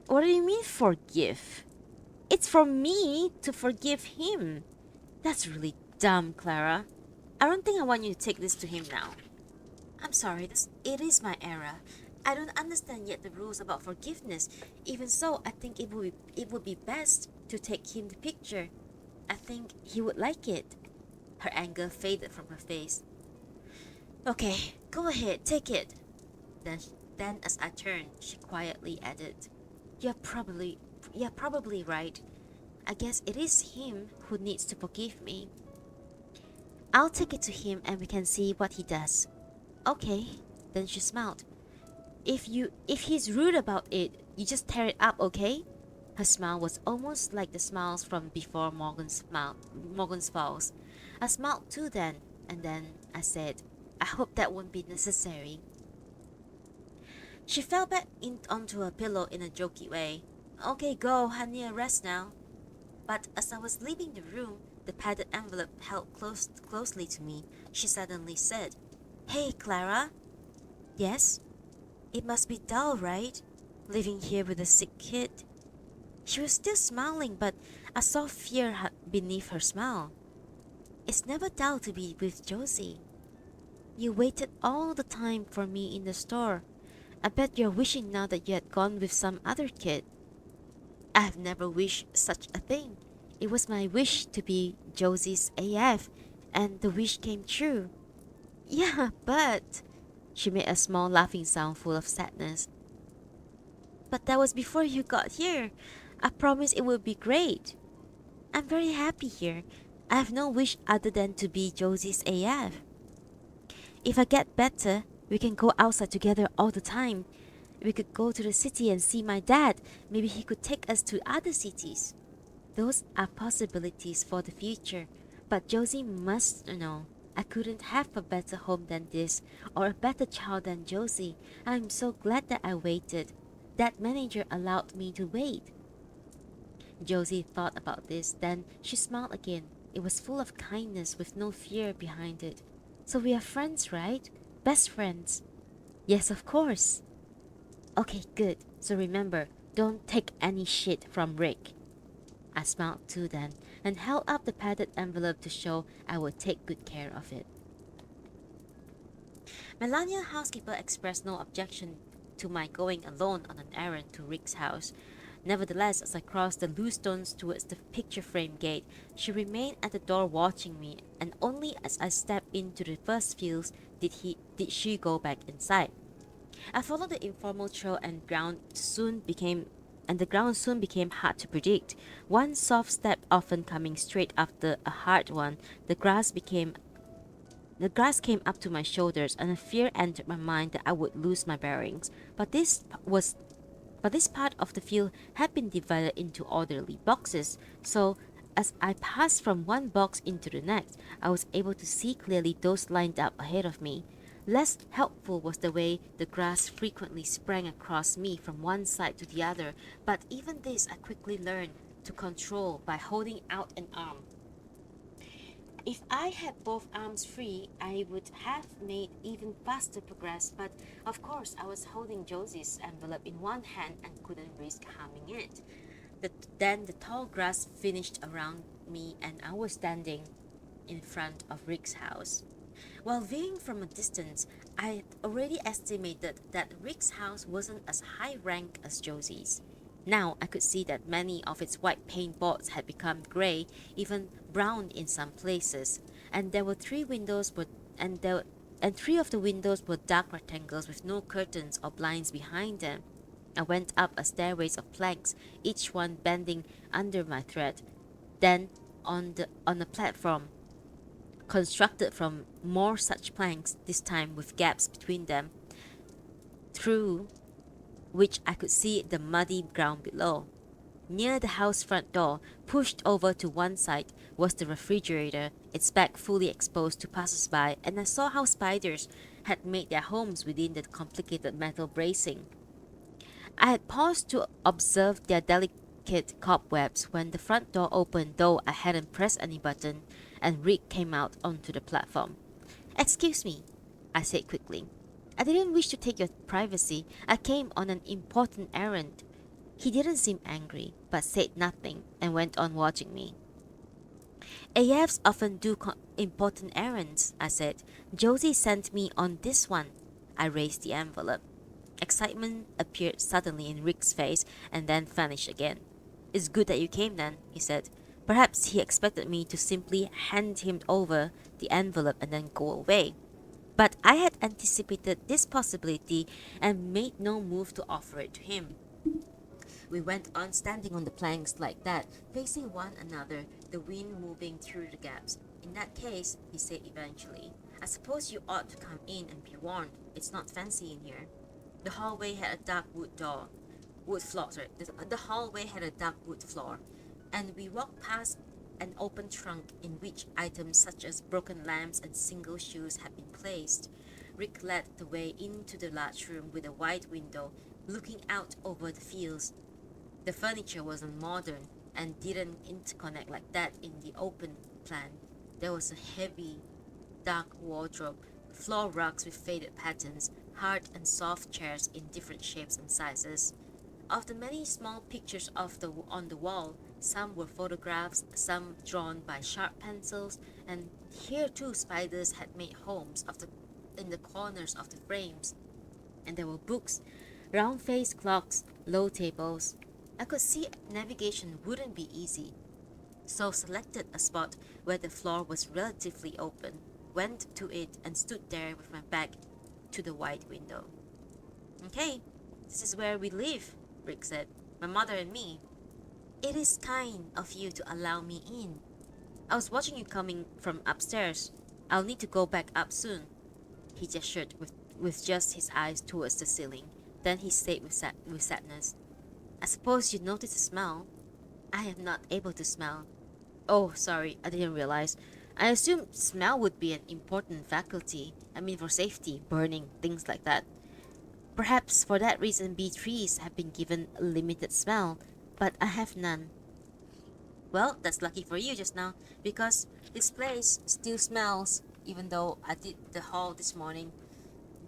What do you mean forgive? It's for me to forgive him. That's really dumb, Klara. I don't think I want you to take this to him now. I'm sorry, it is my error. I don't understand yet the rules about forgiveness. Even so, I think it would be best to take him the picture. I think he would like it. Her anger faded from her face. Okay, go ahead, take it. Then as I turned, she quietly added, You're probably right. I guess it is him who needs to forgive me. I'll take it to him and we can see what he does. Okay, then she smiled. If he's rude about it, you just tear it up, okay? Her smile was almost like the smiles from before Morgan's falls. I smiled too then, and then I said, I hope that won't be necessary. She fell back onto her pillow in a jokey way. Okay, go, honey, rest now. But as I was leaving the room, the padded envelope held closely to me, she suddenly said, Hey, Klara. Yes? It must be dull, right? Living here with a sick kid. She was still smiling, but I saw fear beneath her smile. It's never dull to be with Josie. You waited all the time for me in the store. I bet you're wishing now that you had gone with some other kid. I've never wished such a thing. It was my wish to be Josie's AF, and the wish came true. Yeah, but... She made a small laughing sound full of sadness. But that was before you got here. I promised it would be great. I'm very happy here. I have no wish other than to be Josie's AF. If I get better, we can go outside together all the time. We could go to the city and see my dad. Maybe he could take us to other cities. Those are possibilities for the future. But Josie must know I couldn't have a better home than this, or a better child than Josie. I'm so glad that I waited. That manager allowed me to wait. Josie thought about this, then she smiled again. It was full of kindness with no fear behind it. So we are friends, right? Best friends. Yes, of course. Okay, good. So remember, don't take any shit from Rick. I smiled too then, and held up the padded envelope to show I would take good care of it. Melania's housekeeper expressed no objection to my going alone on an errand to Rick's house. Nevertheless, as I crossed the loose stones towards the picture frame gate, she remained at the door watching me, and only as I stepped into the first fields did she go back inside. I followed the informal trail and the ground soon became hard to predict. One soft step often coming straight after a hard one, the grass came up to my shoulders, and a fear entered my mind that I would lose my bearings. But this part of the field had been divided into orderly boxes, so as I passed from one box into the next, I was able to see clearly those lined up ahead of me. Less helpful was the way the grass frequently sprang across me from one side to the other, but even this I quickly learned to control by holding out an arm. If I had both arms free, I would have made even faster progress, but of course I was holding Josie's envelope in one hand and couldn't risk harming it. Then the tall grass finished around me and I was standing in front of Rick's house. While viewing from a distance, I had already estimated that Rick's house wasn't as high rank as Josie's. Now I could see that many of its white paint boards had become gray, even brown in some places, and there were three windows were and there and three of the windows were dark rectangles with no curtains or blinds behind them. I went up a stairways of planks, each one bending under my tread. Then on a platform constructed from more such planks, this time with gaps between them, through which I could see the muddy ground below. Near the house front door, pushed over to one side, was the refrigerator, its back fully exposed to passers-by, and I saw how spiders had made their homes within the complicated metal bracing. I had paused to observe their delicate cobwebs when the front door opened, though I hadn't pressed any button, and Rick came out onto the platform. "Excuse me," I said quickly. "I didn't wish to take your privacy. I came on an important errand." He didn't seem angry, but said nothing and went on watching me. "AFs often do important errands," I said. "Josie sent me on this one." I raised the envelope. Excitement appeared suddenly in Rick's face and then vanished again. "It's good that you came then," he said. Perhaps he expected me to simply hand him over the envelope and then go away. But I had anticipated this possibility and made no move to offer it to him. We went on standing on the planks like that, facing one another, the wind moving through the gaps. "In that case," he said eventually, "I suppose you ought to come in and be warned. It's not fancy in here." The hallway had a dark wood floor. The hallway had a dark wood floor, and we walked past an open trunk in which items such as broken lamps and single shoes had been placed. Rick led the way into the large room with a wide window looking out over the fields. The furniture wasn't modern and didn't interconnect like that in the open plan. There was a heavy, dark wardrobe, floor rugs with faded patterns, hard and soft chairs in different shapes and sizes. Of the many small pictures on the wall, some were photographs, some drawn by sharp pencils, and here too spiders had made homes in the corners of the frames. And there were books, round-faced clocks, low tables. I could see navigation wouldn't be easy, so selected a spot where the floor was relatively open, went to it, and stood there with my back to the wide window. "Okay, this is where we live," Rick said. "My mother and me." "It is kind of you to allow me in. I was watching you coming from upstairs. I'll need to go back up soon." He gestured with just his eyes towards the ceiling. Then he said with sadness, "I suppose you noticed the smell." "I am not able to smell." "Oh, sorry, I didn't realize. I assumed smell would be an important faculty. I mean for safety, burning, things like that. Perhaps for that reason B3s have been given a limited smell, but I have none." "Well, that's lucky for you just now, because this place still smells, even though I did the hall this morning.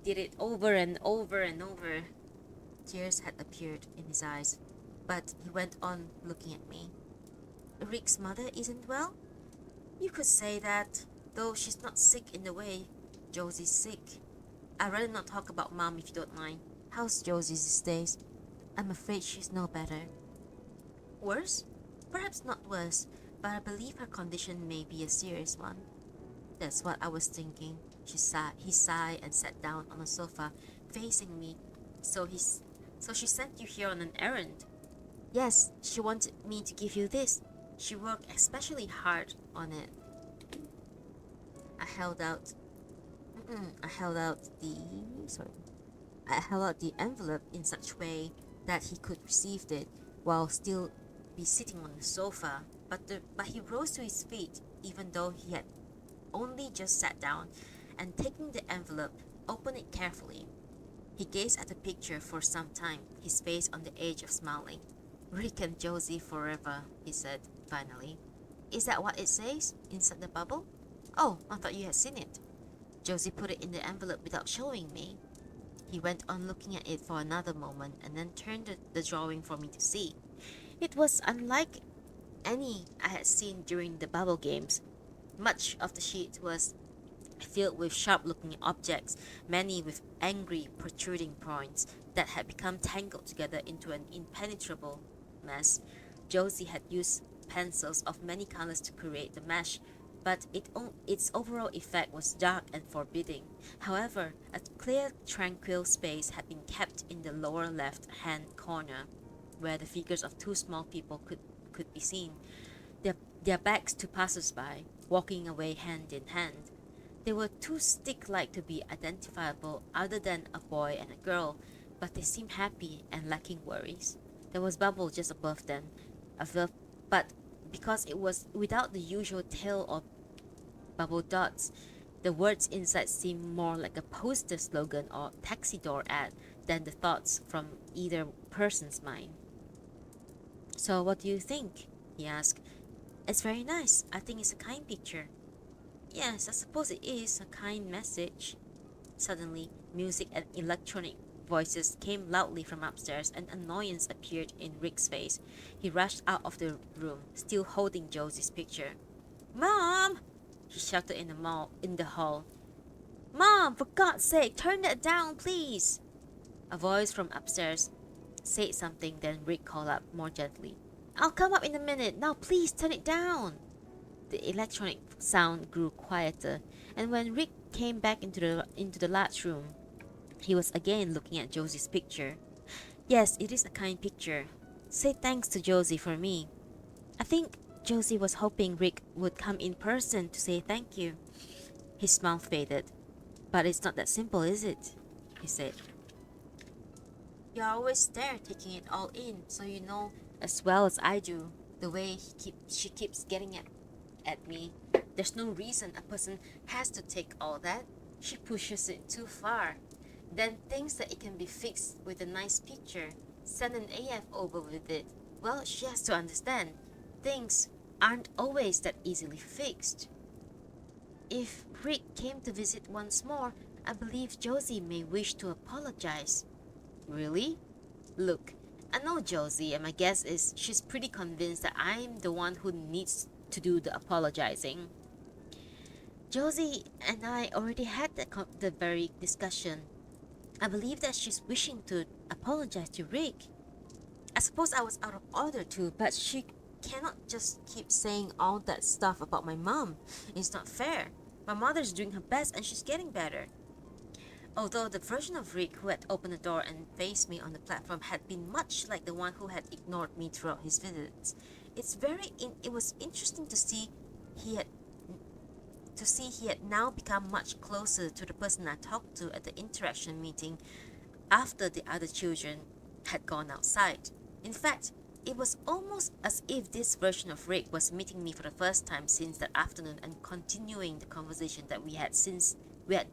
Did it over and over and over." Tears had appeared in his eyes, but he went on looking at me. "Rick's mother isn't well? You could say that, though she's not sick in the way Josie's sick. I'd rather not talk about Mom if you don't mind. How's Josie these days?" "I'm afraid she's no better." "Worse?" "Perhaps not worse, but I believe her condition may be a serious one." "That's what I was thinking." He sighed and sat down on a sofa, facing me. So she sent you here on an errand?" "Yes, she wanted me to give you this. She worked especially hard on it." I held out. I held out the sorry. I held out the envelope in such a way that he could receive it while still be sitting on the sofa. But he rose to his feet, even though he had only just sat down, and taking the envelope, opened it carefully. He gazed at the picture for some time, his face on the edge of smiling. Rick and Josie forever, he said, finally. Is that what it says inside the bubble? Oh, I thought you had seen it. Josie put it in the envelope without showing me. He went on looking at it for another moment and then turned the drawing for me to see. It was unlike any I had seen during the bubble games. Much of the sheet was filled with sharp-looking objects, many with angry, protruding points that had become tangled together into an impenetrable mess. Josie had used pencils of many colors to create the mesh, but its overall effect was dark and forbidding. However, a clear, tranquil space had been kept in the lower left-hand corner, where the figures of two small people could be seen, their backs to passers-by, walking away hand in hand. They were too stick-like to be identifiable other than a boy and a girl, but they seemed happy and lacking worries. There was bubble just above them, but because it was without the usual tail or bubble dots, the words inside seemed more like a poster slogan or taxi door ad than the thoughts from either person's mind. So what do you think? He asked. It's very nice. I think it's a kind picture. Yes, I suppose it is a kind message. Suddenly, music and electronic voices came loudly from upstairs, and annoyance appeared in Rick's face. He rushed out of the room, still holding Josie's picture. Mom! He shouted in the hall. Mom, for God's sake, turn that down, please! A voice from upstairs said something, then Rick called up more gently. I'll come up in a minute. Now please turn it down. The electronic sound grew quieter, and when Rick came back into the large room, he was again looking at Josie's picture. Yes, it is a kind picture. Say thanks to Josie for me. I think Josie was hoping Rick would come in person to say thank you. His smile faded. But it's not that simple, is it? He said. You're always there taking it all in, so you know as well as I do the way she keeps getting at me. There's no reason a person has to take all that. She pushes it too far. Then thinks that it can be fixed with a nice picture. Send an AF over with it. Well, she has to understand. Things aren't always that easily fixed. If Rick came to visit once more, I believe Josie may wish to apologize. Really? Look, I know Josie, and my guess is she's pretty convinced that I'm the one who needs to do the apologizing. Josie and I already had the very discussion. I believe that she's wishing to apologize to Rick. I suppose I was out of order too, but she cannot just keep saying all that stuff about my mom. It's not fair. My mother's doing her best and she's getting better. Although the version of Rick who had opened the door and faced me on the platform had been much like the one who had ignored me throughout his visits, it was interesting to see he had now become much closer to the person I talked to at the interaction meeting after the other children had gone outside. In fact, it was almost as if this version of Rick was meeting me for the first time since that afternoon and continuing the conversation that we had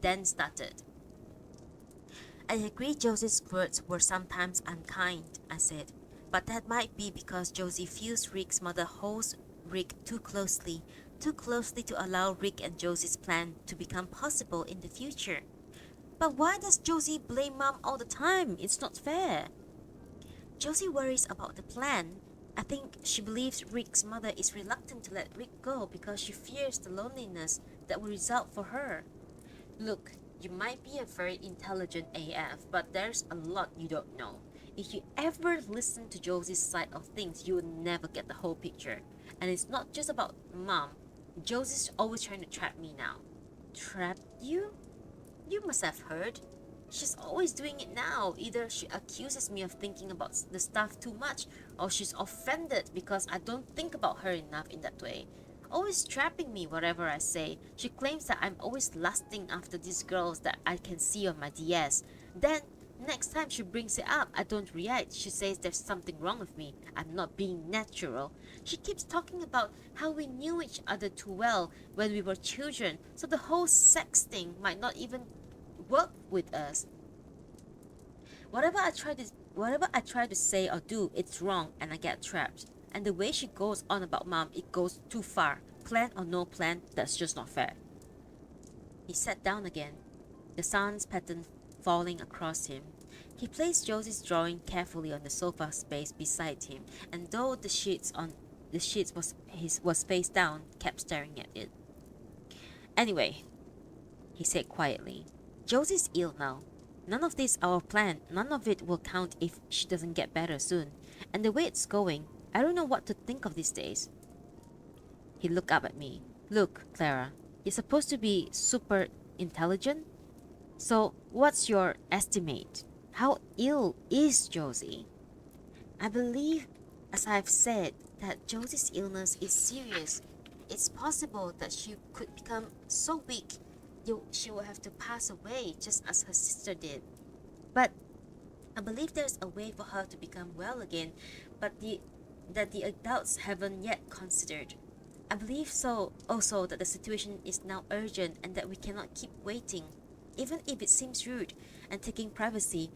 then started. I agree Josie's words were sometimes unkind, I said, but that might be because Josie feels Rick's mother holds Rick too closely to allow Rick and Josie's plan to become possible in the future. But why does Josie blame Mom all the time? It's not fair. Josie worries about the plan. I think she believes Rick's mother is reluctant to let Rick go because she fears the loneliness that will result for her. Look, you might be a very intelligent AF, but there's a lot you don't know. If you ever listen to Josie's side of things, you will never get the whole picture. And it's not just about Mom. Josie's always trying to trap me now. Trap you? You must have heard. She's always doing it now. Either she accuses me of thinking about the stuff too much, or she's offended because I don't think about her enough in that way. Always trapping me whatever I say. She claims that I'm always lusting after these girls that I can see on my DS. Then, next time she brings it up, I don't react. She says there's something wrong with me. I'm not being natural. She keeps talking about how we knew each other too well when we were children, so the whole sex thing might not even work with us. Whatever I try to say or do, it's wrong and I get trapped. And the way she goes on about mom, it goes too far. Plan or no plan, that's just not fair. He sat down again, the sun's pattern falling across him. He placed Josie's drawing carefully on the sofa space beside him, and though the sheets was face down, kept staring at it. Anyway, he said quietly, Josie's ill now. None of this our plan. None of it will count if she doesn't get better soon. And the way it's going, I don't know what to think of these days. He looked up at me. Look, Klara, you're supposed to be super intelligent. So, what's your estimate? How ill is Josie? I believe, as I've said, that Josie's illness is serious. It's possible that she could become so weak she will have to pass away just as her sister did. But I believe there's a way for her to become well again, but the adults haven't yet considered. I believe so also that the situation is now urgent and that we cannot keep waiting. Even if it seems rude and taking privacy,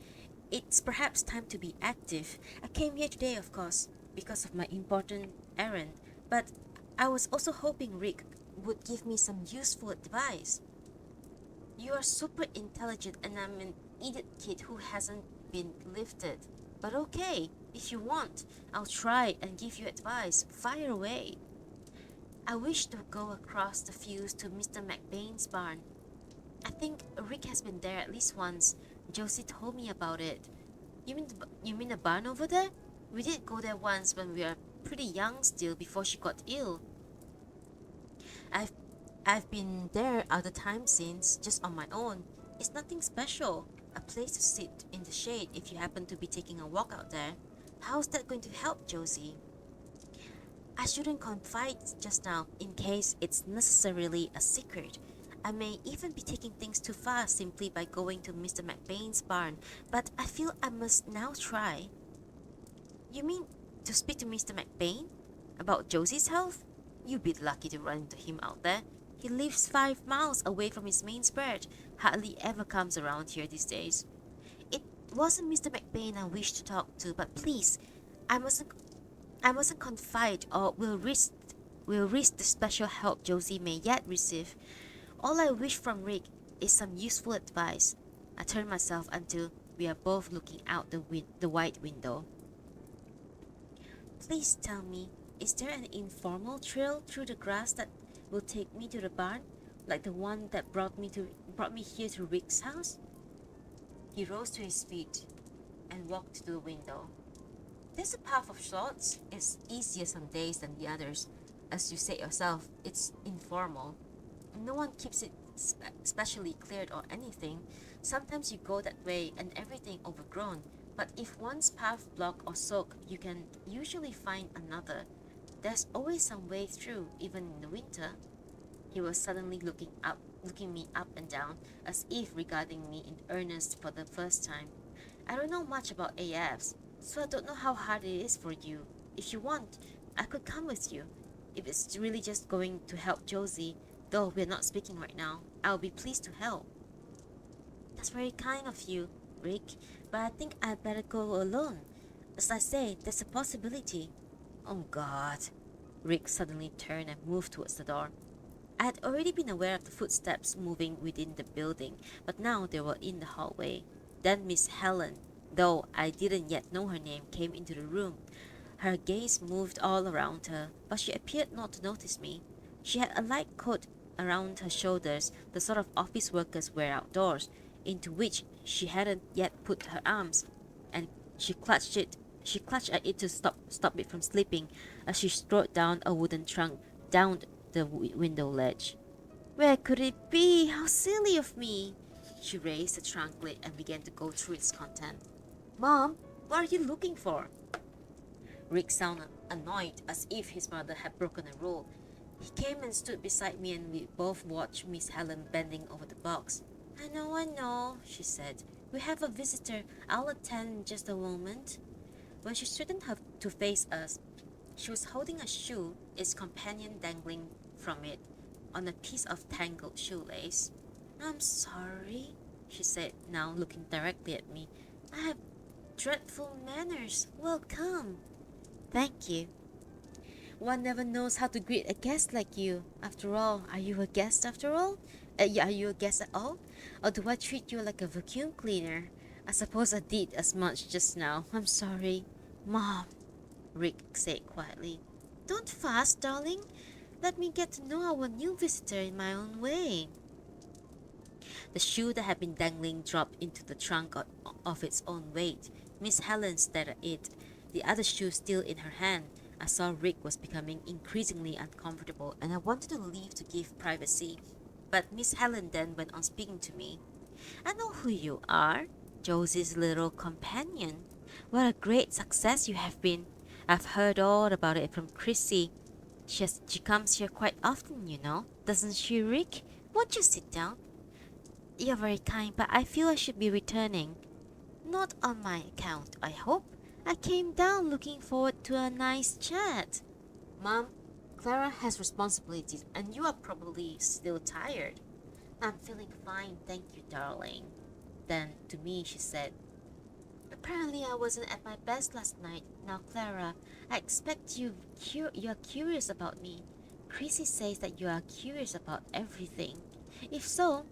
it's perhaps time to be active. I came here today, of course, because of my important errand, but I was also hoping Rick would give me some useful advice. You are super intelligent and I'm an idiot kid who hasn't been lifted. But okay, if you want, I'll try and give you advice. Fire away. I wish to go across the fields to Mr. McBain's barn. I think Rick has been there at least once. Josie told me about it. You mean the barn over there? We did go there once when we were pretty young still before she got ill. I've I've been there other times since, just on my own. It's nothing special. A place to sit in the shade if you happen to be taking a walk out there. How's that going to help, Josie? I shouldn't confide just now in case it's necessarily a secret. I may even be taking things too far simply by going to Mr. McBain's barn, but I feel I must now try. You mean to speak to Mr. McBain? About Josie's health? You'd be lucky to run into him out there. He lives 5 miles away from his main spread, hardly ever comes around here these days. It wasn't Mr. McBain I wished to talk to, but please, I mustn't confide or will risk the special help Josie may yet receive. All I wish from Rick is some useful advice. I turn myself until we are both looking out the wide window. Please tell me, is there an informal trail through the grass that will take me to the barn, like the one that brought me here to Rick's house? He rose to his feet and walked to the window. There's a path of sorts. It's easier some days than the others. As you said yourself, it's informal. No one keeps it specially cleared or anything. Sometimes you go that way and everything overgrown, but if one's path blocked or soaked, you can usually find another. There's always some way through, even in the winter. He was suddenly looking me up and down, as if regarding me in earnest for the first time. I don't know much about AFs, so I don't know how hard it is for you. If you want, I could come with you. If it's really just going to help Josie, though we're not speaking right now, I'll be pleased to help. That's very kind of you, Rick, but I think I'd better go alone. As I say, there's a possibility. Oh God. Rick suddenly turned and moved towards the door. I had already been aware of the footsteps moving within the building, but now they were in the hallway. Then Miss Helen, though I didn't yet know her name, came into the room. Her gaze moved all around her, but she appeared not to notice me. She had a light coat around her shoulders, the sort of office workers wear outdoors, into which she hadn't yet put her arms, and she clutched at it to stop it from slipping as she strode down a wooden trunk down the window ledge. Where could it be? How silly of me! She raised the trunk lid and began to go through its content. Mom, what are you looking for? Rick sounded annoyed, as if his mother had broken a rule. He came and stood beside me and we both watched Miss Helen bending over the box. I know, she said. We have a visitor. I'll attend in just a moment. When she straightened her to face us, she was holding a shoe, its companion dangling from it, on a piece of tangled shoelace. I'm sorry. she said, now looking directly at me. I have dreadful manners. Welcome. Thank you. One never knows how to greet a guest like you. After all, are you a guest after all? Yeah, are you a guest at all? Or do I treat you like a vacuum cleaner? I suppose I did as much just now. I'm sorry. Mom, Rick said quietly. Don't fuss, darling. Let me get to know our new visitor in my own way. The shoe that had been dangling dropped into the trunk of its own weight. Miss Helen stared at it, the other shoe still in her hand. I saw Rick was becoming increasingly uncomfortable, and I wanted to leave to give privacy. But Miss Helen then went on speaking to me. I know who you are, Josie's little companion. What a great success you have been. I've heard all about it from Chrissy. She comes here quite often, you know. Doesn't she, Rick? Won't you sit down? You're very kind, but I feel I should be returning. Not on my account, I hope. I came down looking forward to a nice chat. Mom, Klara has responsibilities, and you are probably still tired. I'm feeling fine, thank you, darling. Then, to me, she said, apparently I wasn't at my best last night. Now, Klara, I expect you're curious about me. Chrissy says that you are curious about everything. If so,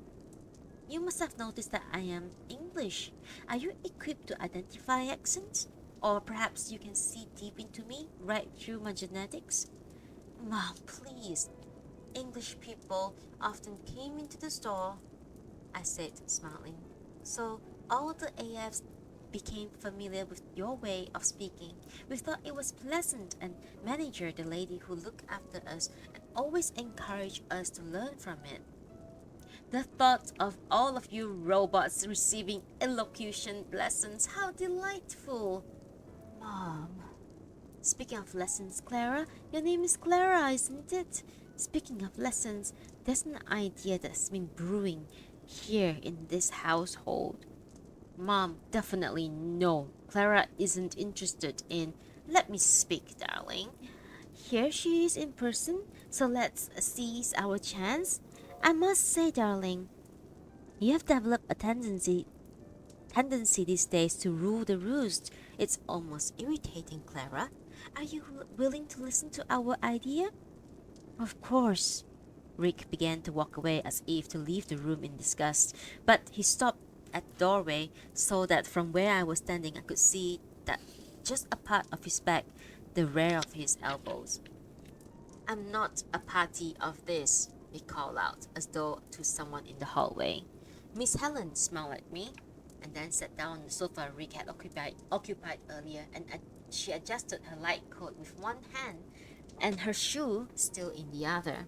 you must have noticed that I am English. Are you equipped to identify accents? Or perhaps you can see deep into me, right through my genetics? Mom, please. English people often came into the store, I said, smiling. So all the AFs became familiar with your way of speaking. We thought it was pleasant, and manager, the lady who looked after us, always encouraged us to learn from it. The thought of all of you robots receiving elocution lessons, how delightful! Mom. Speaking of lessons, Klara, your name is Klara, isn't it? Speaking of lessons, there's an idea that's been brewing here in this household. Mom, definitely no. Klara isn't interested in. Let me speak, darling. Here she is in person, so let's seize our chance. I must say, darling, you have developed a tendency these days to rule the roost. It's almost irritating, Klara. Are you willing to listen to our idea? Of course. Rick began to walk away as if to leave the room in disgust, but he stopped at the doorway so that from where I was standing I could see that just a part of his back, the rear of his elbows. I'm not a party of this, he called out, as though to someone in the hallway. Miss Helen smiled at me, and then sat down on the sofa Rick had occupied earlier, and she adjusted her light coat with one hand, and her shoe still in the other.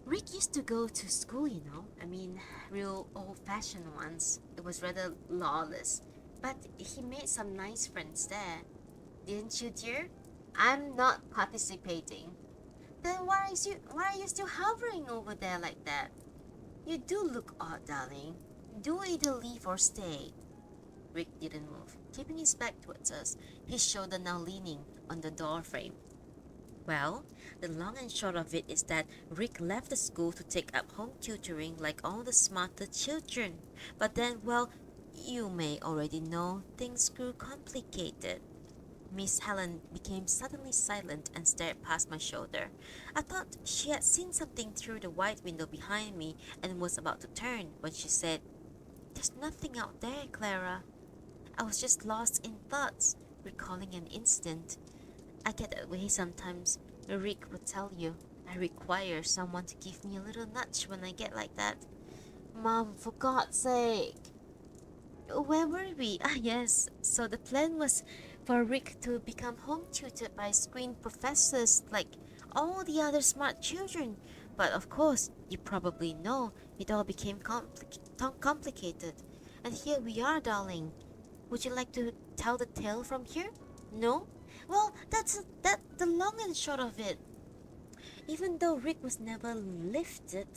Rick used to go to school, you know. I mean, real old-fashioned ones. It was rather lawless, but he made some nice friends there. Didn't you, dear? I'm not participating. Then why are you still hovering over there like that? You do look odd, darling. Do either leave or stay. Rick didn't move, keeping his back towards us, his shoulder now leaning on the door frame. Well, the long and short of it is that Rick left the school to take up home tutoring like all the smarter children. But then, well, you may already know, things grew complicated. Miss Helen became suddenly silent and stared past my shoulder. I thought she had seen something through the wide window behind me and was about to turn when she said, There's nothing out there, Klara. I was just lost in thoughts, recalling an incident. I get that way sometimes. Rick would tell you. I require someone to give me a little nudge when I get like that. Mom, for God's sake. Where were we? Ah, yes. So the plan was for Rick to become home tutored by screen professors like all the other smart children. But of course, you probably know, it all became complicated. And here we are, darling. Would you like to tell the tale from here? No? Well, that's the long and short of it. Even though Rick was never lifted,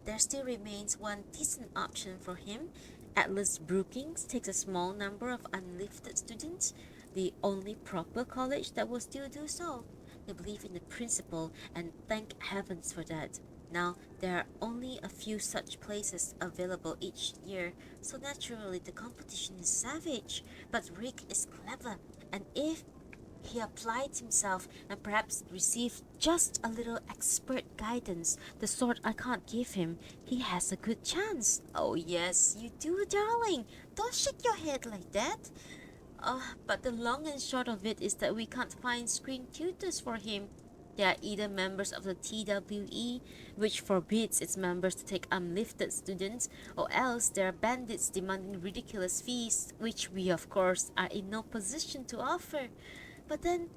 there still remains one decent option for him. Atlas Brookings takes a small number of unlifted students, the only proper college that will still do so. They believe in the principle, and thank heavens for that. Now, there are only a few such places available each year, so naturally the competition is savage. But Rick is clever, and if he applied himself and perhaps received just a little expert guidance, the sort I can't give him, he has a good chance. Oh, yes, you do, darling. Don't shake your head like that. But the long and short of it is that we can't find screen tutors for him. They are either members of the TWE, which forbids its members to take unlifted students, or else they are bandits demanding ridiculous fees, which we, of course, are in no position to offer. But then,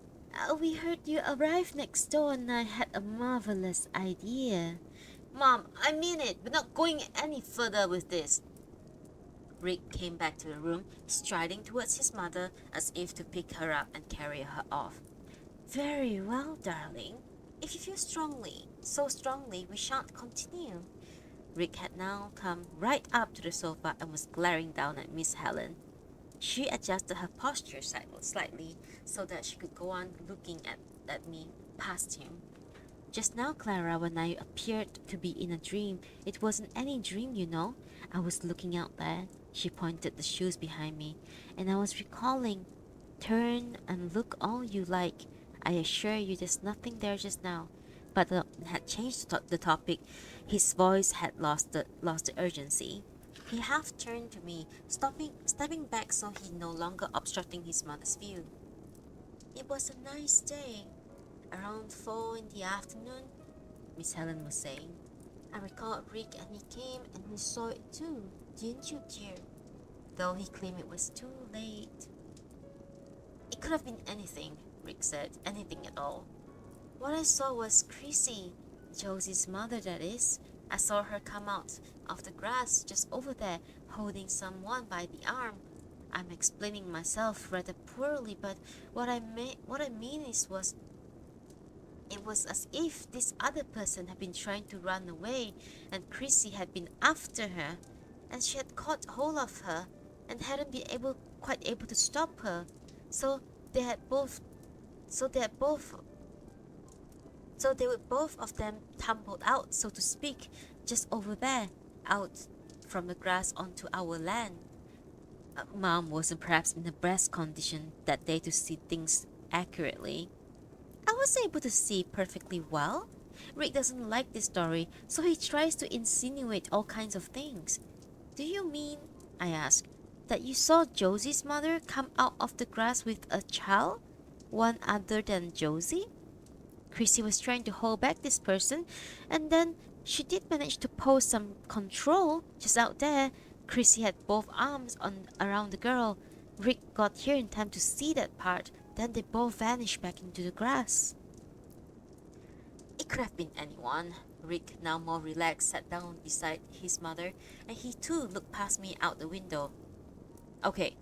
we heard you arrived next door, and I had a marvelous idea. Mom, I mean it. We're not going any further with this. Rick came back to the room, striding towards his mother as if to pick her up and carry her off. Very well, darling. If you feel strongly, so strongly, we shan't continue. Rick had now come right up to the sofa and was glaring down at Miss Helen. She adjusted her posture slightly so that she could go on looking at me past him. Just now, Klara, when I appeared to be in a dream, it wasn't any dream, you know. I was looking out there. She pointed the shoes behind me, and I was recalling. Turn and look all you like. I assure you there's nothing there just now. But had changed the topic. His voice had lost the urgency. He half turned to me, stepping back so he no longer obstructing his mother's view. It was a nice day. Around 4 in the afternoon, Miss Helen was saying. I recalled Rick and he came and he saw it too, didn't you, dear? Though he claimed it was too late. It could have been anything, Rick said, anything at all. What I saw was Chrissy, Josie's mother, that is. I saw her come out of the grass just over there, holding someone by the arm. I'm explaining myself rather poorly, but what I mean was it was as if this other person had been trying to run away, and Chrissy had been after her, and she had caught hold of her, and hadn't been quite able to stop her. So they would both of them tumbled out, so to speak, just over there, out from the grass onto our land. Mom wasn't perhaps in the best condition that day to see things accurately. I was able to see perfectly well. Rick doesn't like this story, so he tries to insinuate all kinds of things. Do you mean, I asked, that you saw Josie's mother come out of the grass with a child? One other than Josie? Chrissy was trying to hold back this person, and then she did manage to pose some control just out there. Chrissy had both arms around the girl. Rick got here in time to see that part. Then they both vanished back into the grass. It could have been anyone. Rick, now more relaxed, sat down beside his mother, and he too looked past me out the window. Okay,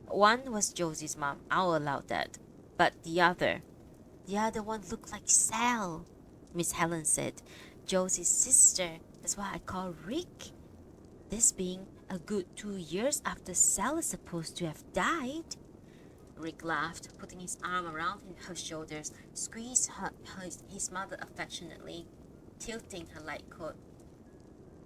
one was Josie's mom. I'll allow that. But the other one looked like Sal, Miss Helen said. Josie's sister. That's why I call Rick. This being a good 2 years after Sal is supposed to have died. Rick laughed, putting his arm around her shoulders, squeezed his mother affectionately, tilting her light coat.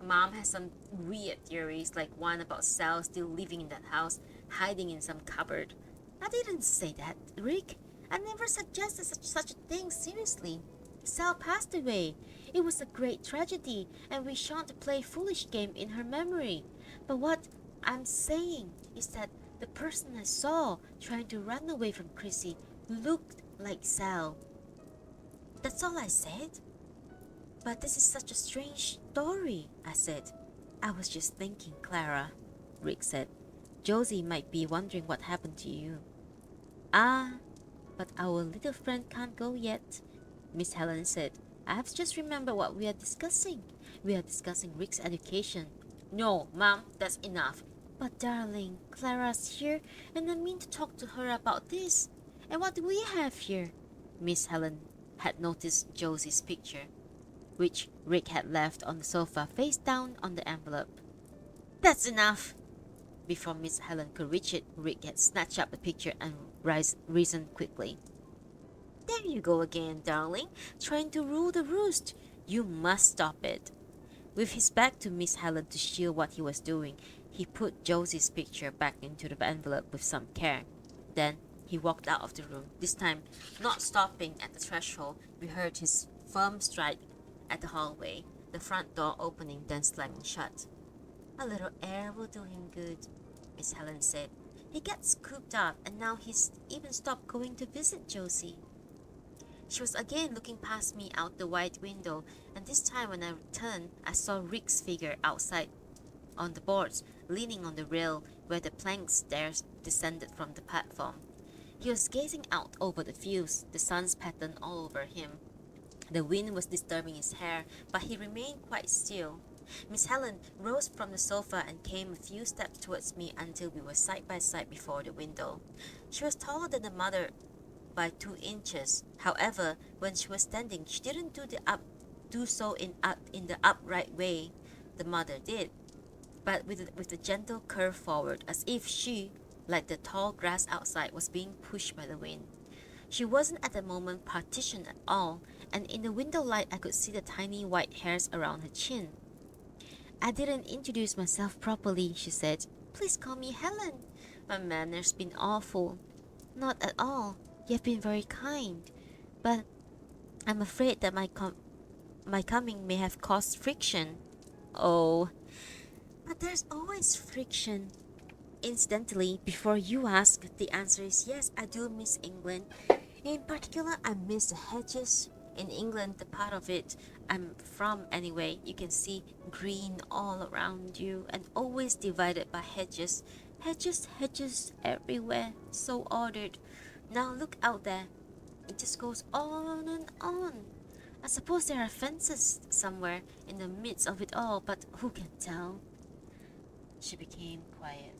Mom has some weird theories, like one about Sal still living in that house, hiding in some cupboard. I didn't say that, Rick. I never suggested such a thing, seriously. Sal passed away. It was a great tragedy, and we shan't play foolish game in her memory. But what I'm saying is that the person I saw trying to run away from Chrissy looked like Sal. That's all I said. But this is such a strange story, I said. I was just thinking, Klara, Rick said. Josie might be wondering what happened to you. Ah, but our little friend can't go yet, Miss Helen said. I have just remembered what we are discussing. We are discussing Rick's education. No, Mom, that's enough. But darling, Clara's here, and I mean to talk to her about this. And what do we have here? Miss Helen had noticed Josie's picture, which Rick had left on the sofa face down on the envelope. That's enough! Before Miss Helen could reach it, Rick had snatched up the picture and reasoned quickly. There you go again, darling, trying to rule the roost. You must stop it. With his back to Miss Helen to shield what he was doing, he put Josie's picture back into the envelope with some care. Then he walked out of the room. This time, not stopping at the threshold, we heard his firm stride at the hallway, the front door opening then slamming shut. A little air will do him good, Miss Helen said. He gets cooped up and now he's even stopped going to visit Josie. She was again looking past me out the wide window, and this time when I turned, I saw Rick's figure outside on the boards, leaning on the rail where the plank stairs descended from the platform. He was gazing out over the fields, the sun's pattern all over him. The wind was disturbing his hair, but he remained quite still. Miss Helen rose from the sofa and came a few steps towards me until we were side by side before the window. She was taller than the mother by 2 inches. However, when she was standing, she didn't do so in the upright way the mother did, but with a gentle curve forward, as if she, like the tall grass outside, was being pushed by the wind. She wasn't at the moment partitioned at all, and in the window light I could see the tiny white hairs around her chin. I didn't introduce myself properly, she said. Please call me Helen. My manners been awful. Not at all. You've been very kind. But I'm afraid that my coming may have caused friction. Oh, but there's always friction. Incidentally, before you ask, the answer is yes, I do miss England. In particular, I miss the hedges. In England, the part of it I'm from anyway, you can see green all around you and always divided by hedges. Hedges, hedges everywhere, so ordered. Now look out there. It just goes on and on. I suppose there are fences somewhere in the midst of it all, but who can tell? She became quiet.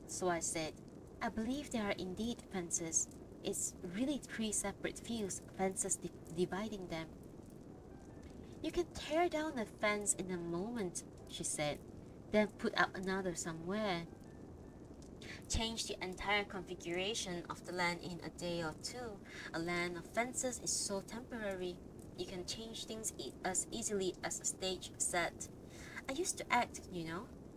So I said, I believe there are indeed fences. It's really 3 separate fields, fences dividing them. You can tear down a fence in a moment, she said, then put up another somewhere. Change the entire configuration of the land in a day or two. A land of fences is so temporary. You can change things as easily as a stage set. I used to act,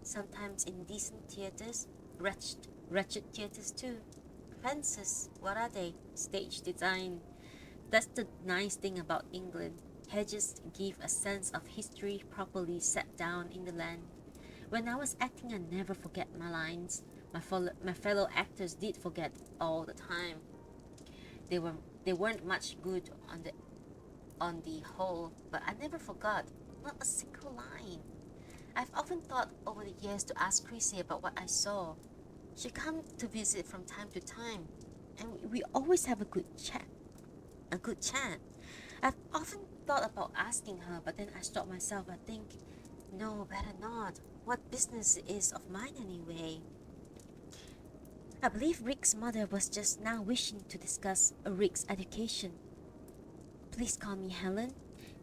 sometimes in decent theaters, wretched theaters too. Fences, what are they? Stage design. That's the nice thing about England. Hedges give a sense of history properly set down in the land. When I was acting, I never forget my lines. My fellow actors did forget all the time. They weren't much good on the whole, but I never forgot, not a single line. I've often thought over the years to ask Chrissy about what I saw. She comes to visit from time to time, and we always have a good chat. I've often thought about asking her, but then I stop myself. I think, no, better not. What business is of mine anyway? I believe Rick's mother was just now wishing to discuss Rick's education. Please call me Helen.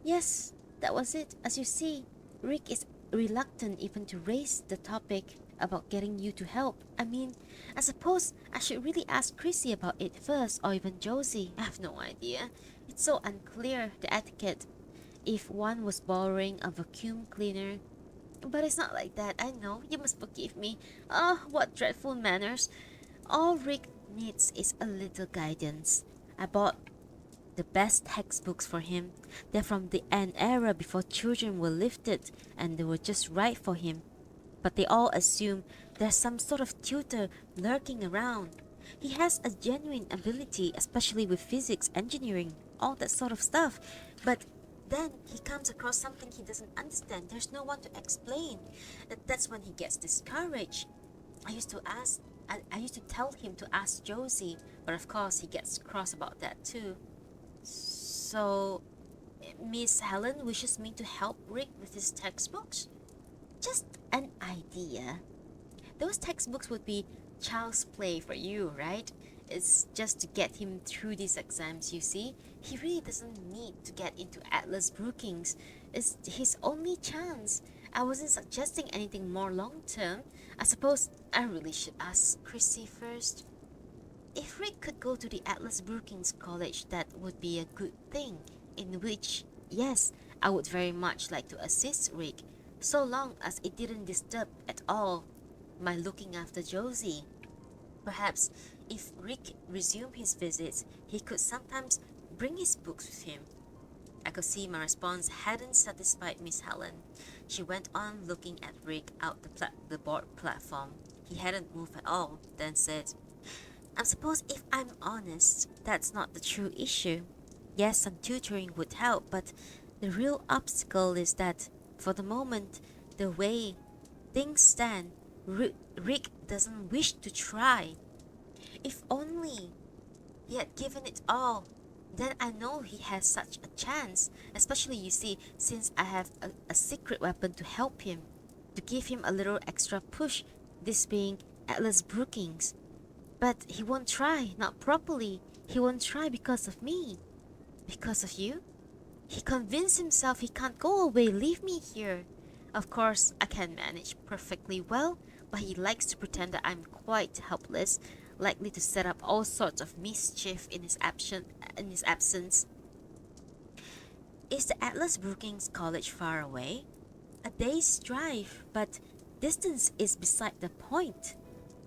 Yes, that was it. As you see, Rick is reluctant even to raise the topic about getting you to help. I suppose I should really ask Chrissy about it first, or even Josie. I have no idea. It's so unclear, the etiquette. If one was borrowing a vacuum cleaner. But it's not like that, I know. You must forgive me. Oh, what dreadful manners. All Rick needs is a little guidance. I bought the best textbooks for him. They're from an era before children were lifted, and they were just right for him. But they all assume there's some sort of tutor lurking around. He has a genuine ability, especially with physics, engineering, all that sort of stuff. But then he comes across something he doesn't understand. There's no one to explain. That's when he gets discouraged. I used to tell him to ask Josie, but of course he gets cross about that too. So, Miss Helen wishes me to help Rick with his textbooks? Just an idea. Those textbooks would be child's play for you, right? It's just to get him through these exams, you see. He really doesn't need to get into Atlas Brookings. It's his only chance. I wasn't suggesting anything more long term. I suppose I really should ask Chrissy first. If Rick could go to the Atlas Brookings College, that would be a good thing. In which, yes, I would very much like to assist Rick, so long as it didn't disturb at all my looking after Josie. Perhaps if Rick resumed his visits, he could sometimes bring his books with him. I could see my response hadn't satisfied Miss Helen. She went on looking at Rick out the board platform. He hadn't moved at all, then said, I suppose if I'm honest, that's not the true issue. Yes, some tutoring would help, but the real obstacle is that, for the moment, the way things stand, Rick doesn't wish to try. If only he had given it all, then I know he has such a chance, especially you see, since I have a secret weapon to help him, to give him a little extra push, this being Atlas Brookings. But he won't try, not properly. He won't try because of me. Because of you? He convinced himself he can't go away, leave me here. Of course, I can manage perfectly well, but he likes to pretend that I'm quite helpless, likely to set up all sorts of mischief in his absence. Is the Atlas Brookings College far away? A day's drive, but distance is beside the point.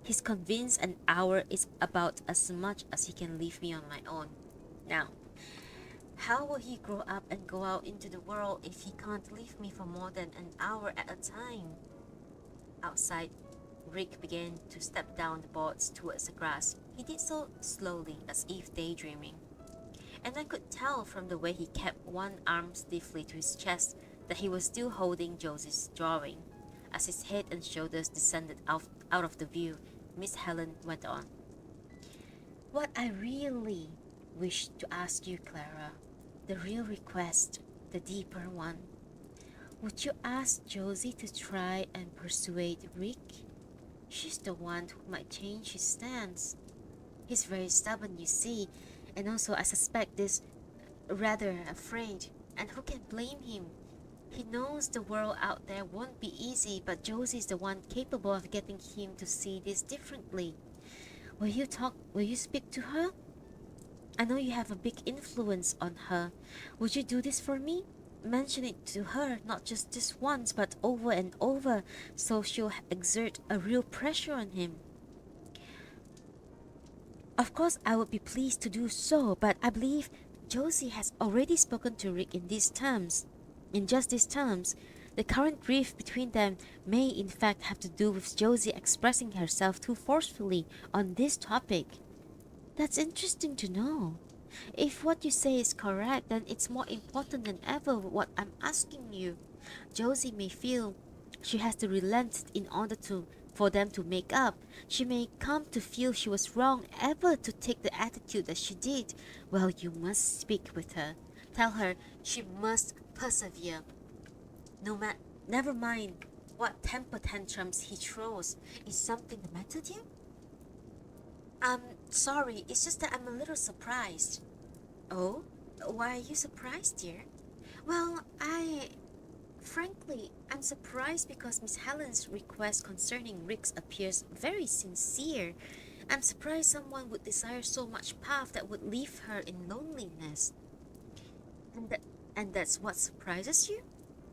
He's convinced an hour is about as much as he can leave me on my own. Now, how will he grow up and go out into the world if he can't leave me for more than an hour at a time? Outside, Rick began to step down the boards towards the grass. He did so slowly, as if daydreaming. And I could tell from the way he kept one arm stiffly to his chest that he was still holding Josie's drawing. As his head and shoulders descended out of the view, Miss Helen went on. What I really wish to ask you, Klara, the real request, the deeper one. Would you ask Josie to try and persuade Rick? She's the one who might change his stance. He's very stubborn, you see, and also I suspect this rather afraid. And who can blame him? He knows the world out there won't be easy, but Josie's the one capable of getting him to see this differently. Will you speak to her? I know you have a big influence on her. Would you do this for me? Mention it to her, not just this once, but over and over, so she'll exert a real pressure on him. Of course, I would be pleased to do so, but I believe Josie has already spoken to Rick in these terms. In just these terms, the current rift between them may in fact have to do with Josie expressing herself too forcefully on this topic. That's interesting to know. If what you say is correct, then it's more important than ever what I'm asking you. Josie may feel she has to relent in order for them to make up. She may come to feel she was wrong ever to take the attitude that she did. Well, you must speak with her. Tell her she must persevere. Never mind what temper tantrums he throws. Is something the matter, dear? Sorry, it's just that I'm a little surprised. Oh? Why are you surprised, dear? Well, frankly, I'm surprised because Miss Helen's request concerning Rick's appears very sincere. I'm surprised someone would desire so much path that would leave her in loneliness. And that's what surprises you?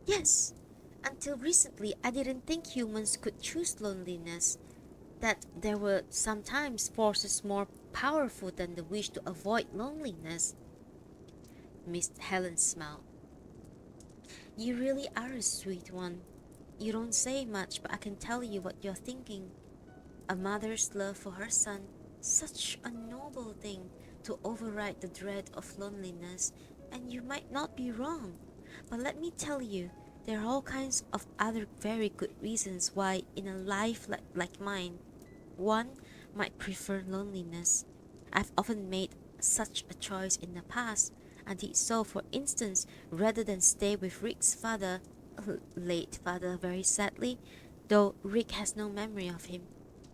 Yes. Until recently, I didn't think humans could choose loneliness. That there were sometimes forces more powerful than the wish to avoid loneliness. Miss Helen smiled. You really are a sweet one. You don't say much, but I can tell you what you're thinking. A mother's love for her son, such a noble thing to override the dread of loneliness, and you might not be wrong. But let me tell you, there are all kinds of other very good reasons why in a life like mine, one might prefer loneliness. I've often made such a choice in the past, and did so, for instance, rather than stay with Rick's father, late father very sadly, though Rick has no memory of him.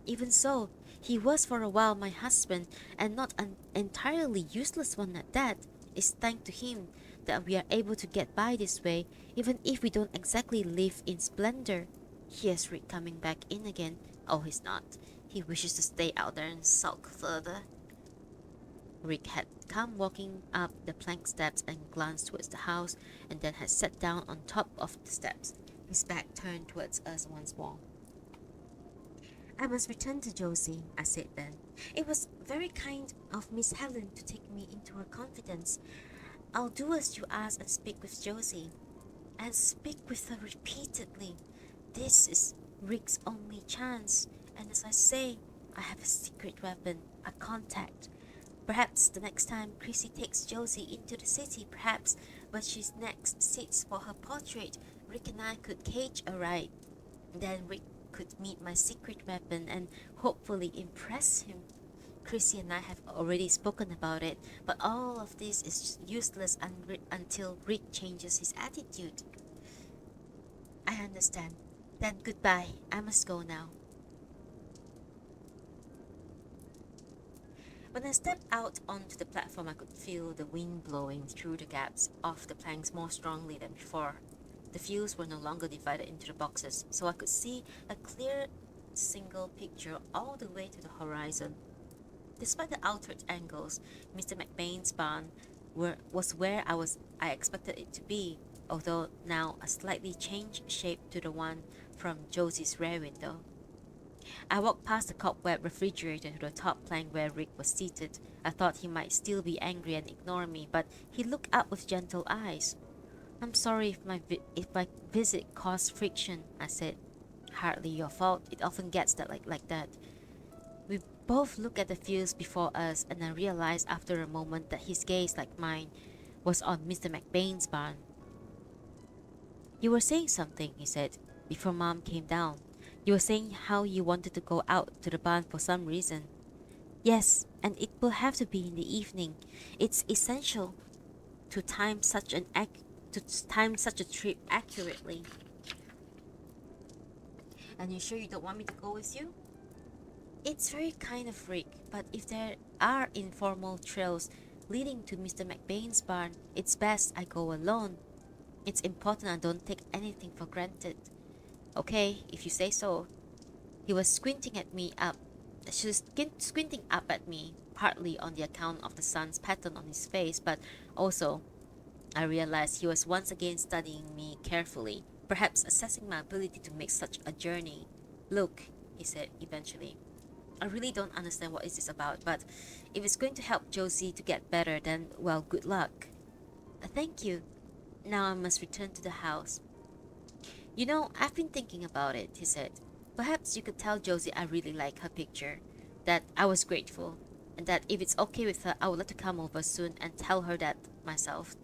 Even so, he was for a while my husband, and not an entirely useless one at that. It's thanks to him that we are able to get by this way, even if we don't exactly live in splendor. Here's Rick coming back in again. Oh, he's not. He wishes to stay out there and sulk further. Rick had come walking up the plank steps and glanced towards the house, and then had sat down on top of the steps, his back turned towards us once more. I must return to Josie, I said then. It was very kind of Miss Helen to take me into her confidence. I'll do as you ask and speak with Josie. And speak with her repeatedly. This is Rick's only chance, and as I say, I have a secret weapon, a contact. Perhaps the next time Chrissy takes Josie into the city, perhaps when she next sits for her portrait, Rick and I could cage a ride. Then Rick could meet my secret weapon and hopefully impress him. Chrissy and I have already spoken about it, but all of this is useless until Rick changes his attitude. I understand. Then goodbye. I must go now. When I stepped out onto the platform, I could feel the wind blowing through the gaps of the planks more strongly than before. The fields were no longer divided into the boxes, so I could see a clear single picture all the way to the horizon. Despite the altered angles, Mr. McBain's barn was where I expected it to be, although now a slightly changed shape to the one from Josie's rear window. I walked past the cobweb refrigerator to the top plank where Rick was seated. I thought he might still be angry and ignore me, but he looked up with gentle eyes. I'm sorry if my visit caused friction, I said. Hardly your fault. It often gets like that. We both looked at the fields before us, and I realized after a moment that his gaze, like mine, was on Mr. McBain's barn. You were saying something, he said, before Mom came down. You were saying how you wanted to go out to the barn for some reason. Yes, and it will have to be in the evening. It's essential to time such a trip accurately. And you sure you don't want me to go with you? It's very kind of Rick, but if there are informal trails leading to Mr. McBain's barn, it's best I go alone. It's important I don't take anything for granted. Okay, if you say so. He was squinting at me up. She was squinting up at me, partly on the account of the sun's pattern on his face, but also I realized he was once again studying me carefully, perhaps assessing my ability to make such a journey. Look, he said eventually. I really don't understand what is this about, but if it's going to help Josie to get better, then, well, good luck. Thank you. Now I must return to the house. You know, I've been thinking about it, he said. Perhaps you could tell Josie I really like her picture, that I was grateful, and that if it's okay with her, I would like to come over soon and tell her that myself.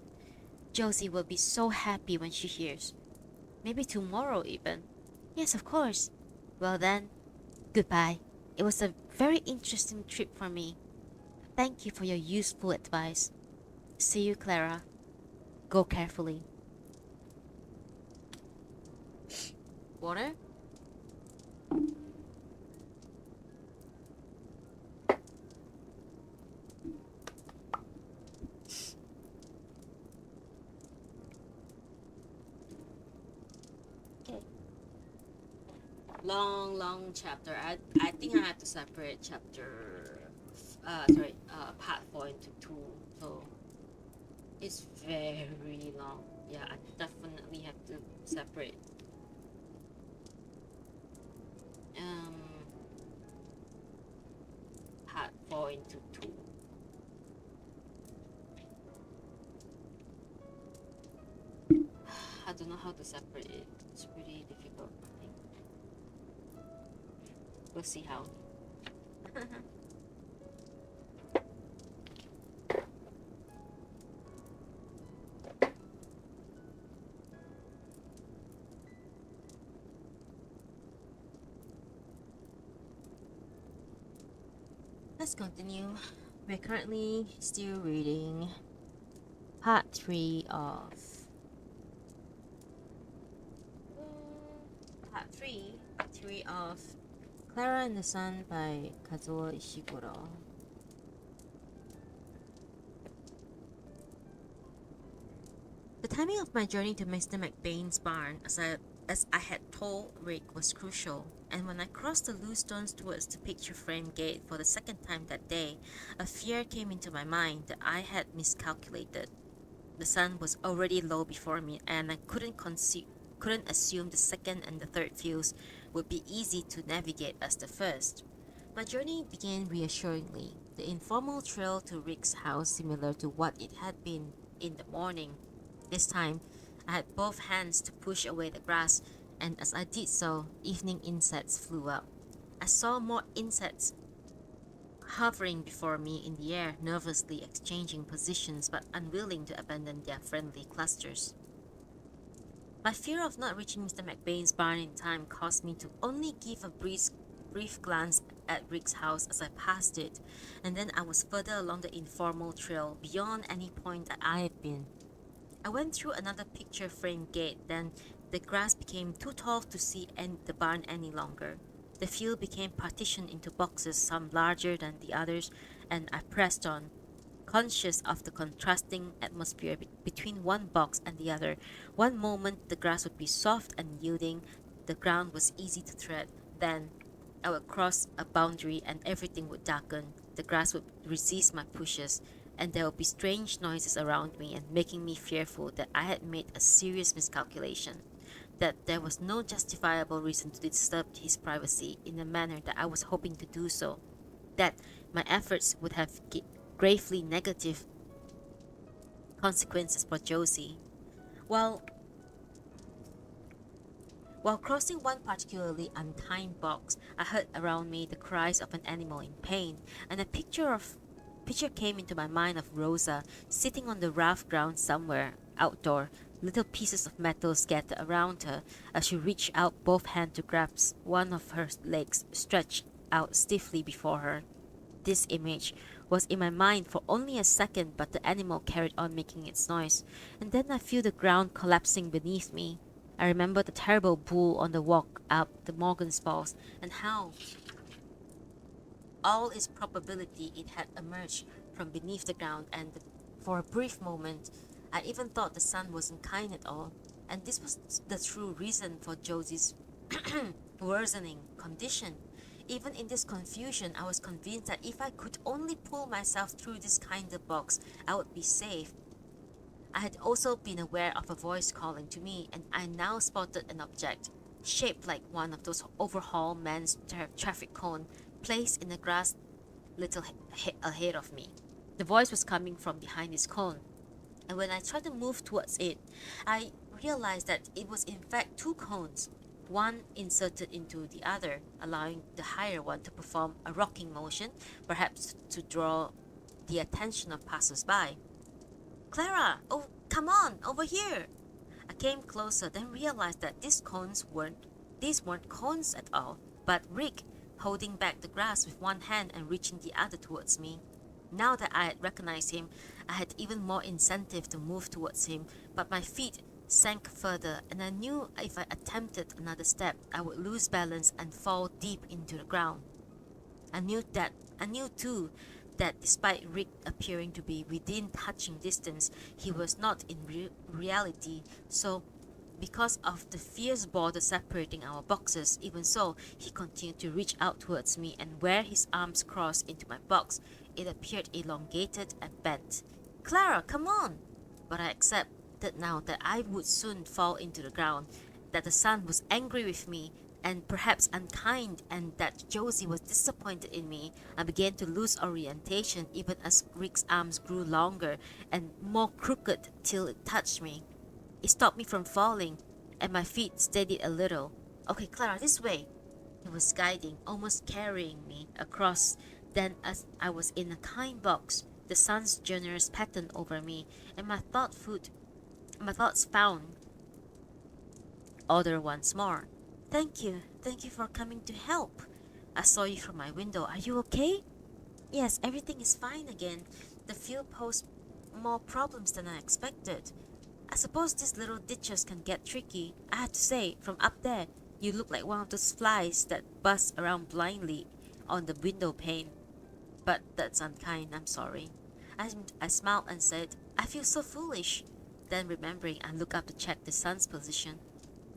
Josie will be so happy when she hears. Maybe tomorrow even. Yes, of course. Well then, goodbye. It was a very interesting trip for me. Thank you for your useful advice. See you, Klara. Go carefully. Water? Okay. Long chapter. I think I have to separate part 4 into 2. So it's very long. Yeah, I definitely have to separate. Part 4 into 2. I don't know how to separate it. It's pretty difficult, I think. We'll see how. Let's continue. We're currently still reading part 3 of Theory of Klara and the Sun by Kazuo Ishiguro. The timing of my journey to Mr. McBain's barn, as I as I had told Rick was crucial, and when I crossed the loose stones towards the picture frame gate for the second time that day, a fear came into my mind that I had miscalculated. The sun was already low before me, and I couldn't assume the second and the third fields would be easy to navigate as the first. My journey began reassuringly, the informal trail to Rick's house similar to what it had been in the morning. This time, I had both hands to push away the grass, and as I did so, evening insects flew up. I saw more insects hovering before me in the air, nervously exchanging positions but unwilling to abandon their friendly clusters. My fear of not reaching Mr. McBain's barn in time caused me to only give a brief glance at Rick's house as I passed it, and then I was further along the informal trail beyond any point that I had been. I went through another picture frame gate, then the grass became too tall to see the barn any longer. The field became partitioned into boxes, some larger than the others, and I pressed on, conscious of the contrasting atmosphere between one box and the other. One moment the grass would be soft and yielding, the ground was easy to tread. Then I would cross a boundary and everything would darken. The grass would resist my pushes, and there would be strange noises around me and making me fearful that I had made a serious miscalculation, that there was no justifiable reason to disturb his privacy in the manner that I was hoping to do so, that my efforts would have gravely negative consequences for Josie. While while crossing one particularly untimed box, I heard around me the cries of an animal in pain, and a picture came into my mind of Rosa sitting on the rough ground somewhere outdoor, little pieces of metal scattered around her as she reached out both hands to grasp one of her legs stretched out stiffly before her. This image was in my mind for only a second, but the animal carried on making its noise, and then I feel the ground collapsing beneath me. I remember the terrible bull on the walk up the Morgan's Falls, and how, all its probability, it had emerged from beneath the ground, and for a brief moment, I even thought the sun wasn't kind at all, and this was the true reason for Josie's worsening condition. Even in this confusion, I was convinced that if I could only pull myself through this kind of box, I would be safe. I had also been aware of a voice calling to me, and I now spotted an object, shaped like one of those overhaul man's traffic cone, placed in the grass little ahead of me. The voice was coming from behind this cone, and when I tried to move towards it, I realized that it was in fact two cones, one inserted into the other, allowing the higher one to perform a rocking motion, perhaps to draw the attention of passers-by. Klara, oh, come on, over here! I came closer, then realized that these weren't cones at all, but Rick, holding back the grass with one hand and reaching the other towards me. Now that I had recognized him, I had even more incentive to move towards him, but my feet sank further, and I knew if I attempted another step, I would lose balance and fall deep into the ground. I knew too that despite Rick appearing to be within touching distance, he was not in reality. So, because of the fierce border separating our boxes, even so, he continued to reach out towards me, and where his arms crossed into my box, it appeared elongated and bent. Klara, come on! But I accepted now that I would soon fall into the ground, that the sun was angry with me, and perhaps unkind, and that Josie was disappointed in me. I began to lose orientation even as Rick's arms grew longer and more crooked till it touched me. It stopped me from falling, and my feet steadied a little. Okay, Klara, this way. He was guiding, almost carrying me across. Then, as I was in a kind box, the sun's generous pattern over me, and my thoughts found order once more. Thank you for coming to help. I saw you from my window. Are you okay? Yes, everything is fine again. The field posed more problems than I expected. I suppose these little ditches can get tricky. I have to say, from up there, you look like one of those flies that buzz around blindly on the window pane. But that's unkind, I'm sorry. I smiled and said, I feel so foolish. Then remembering, I looked up to check the sun's position.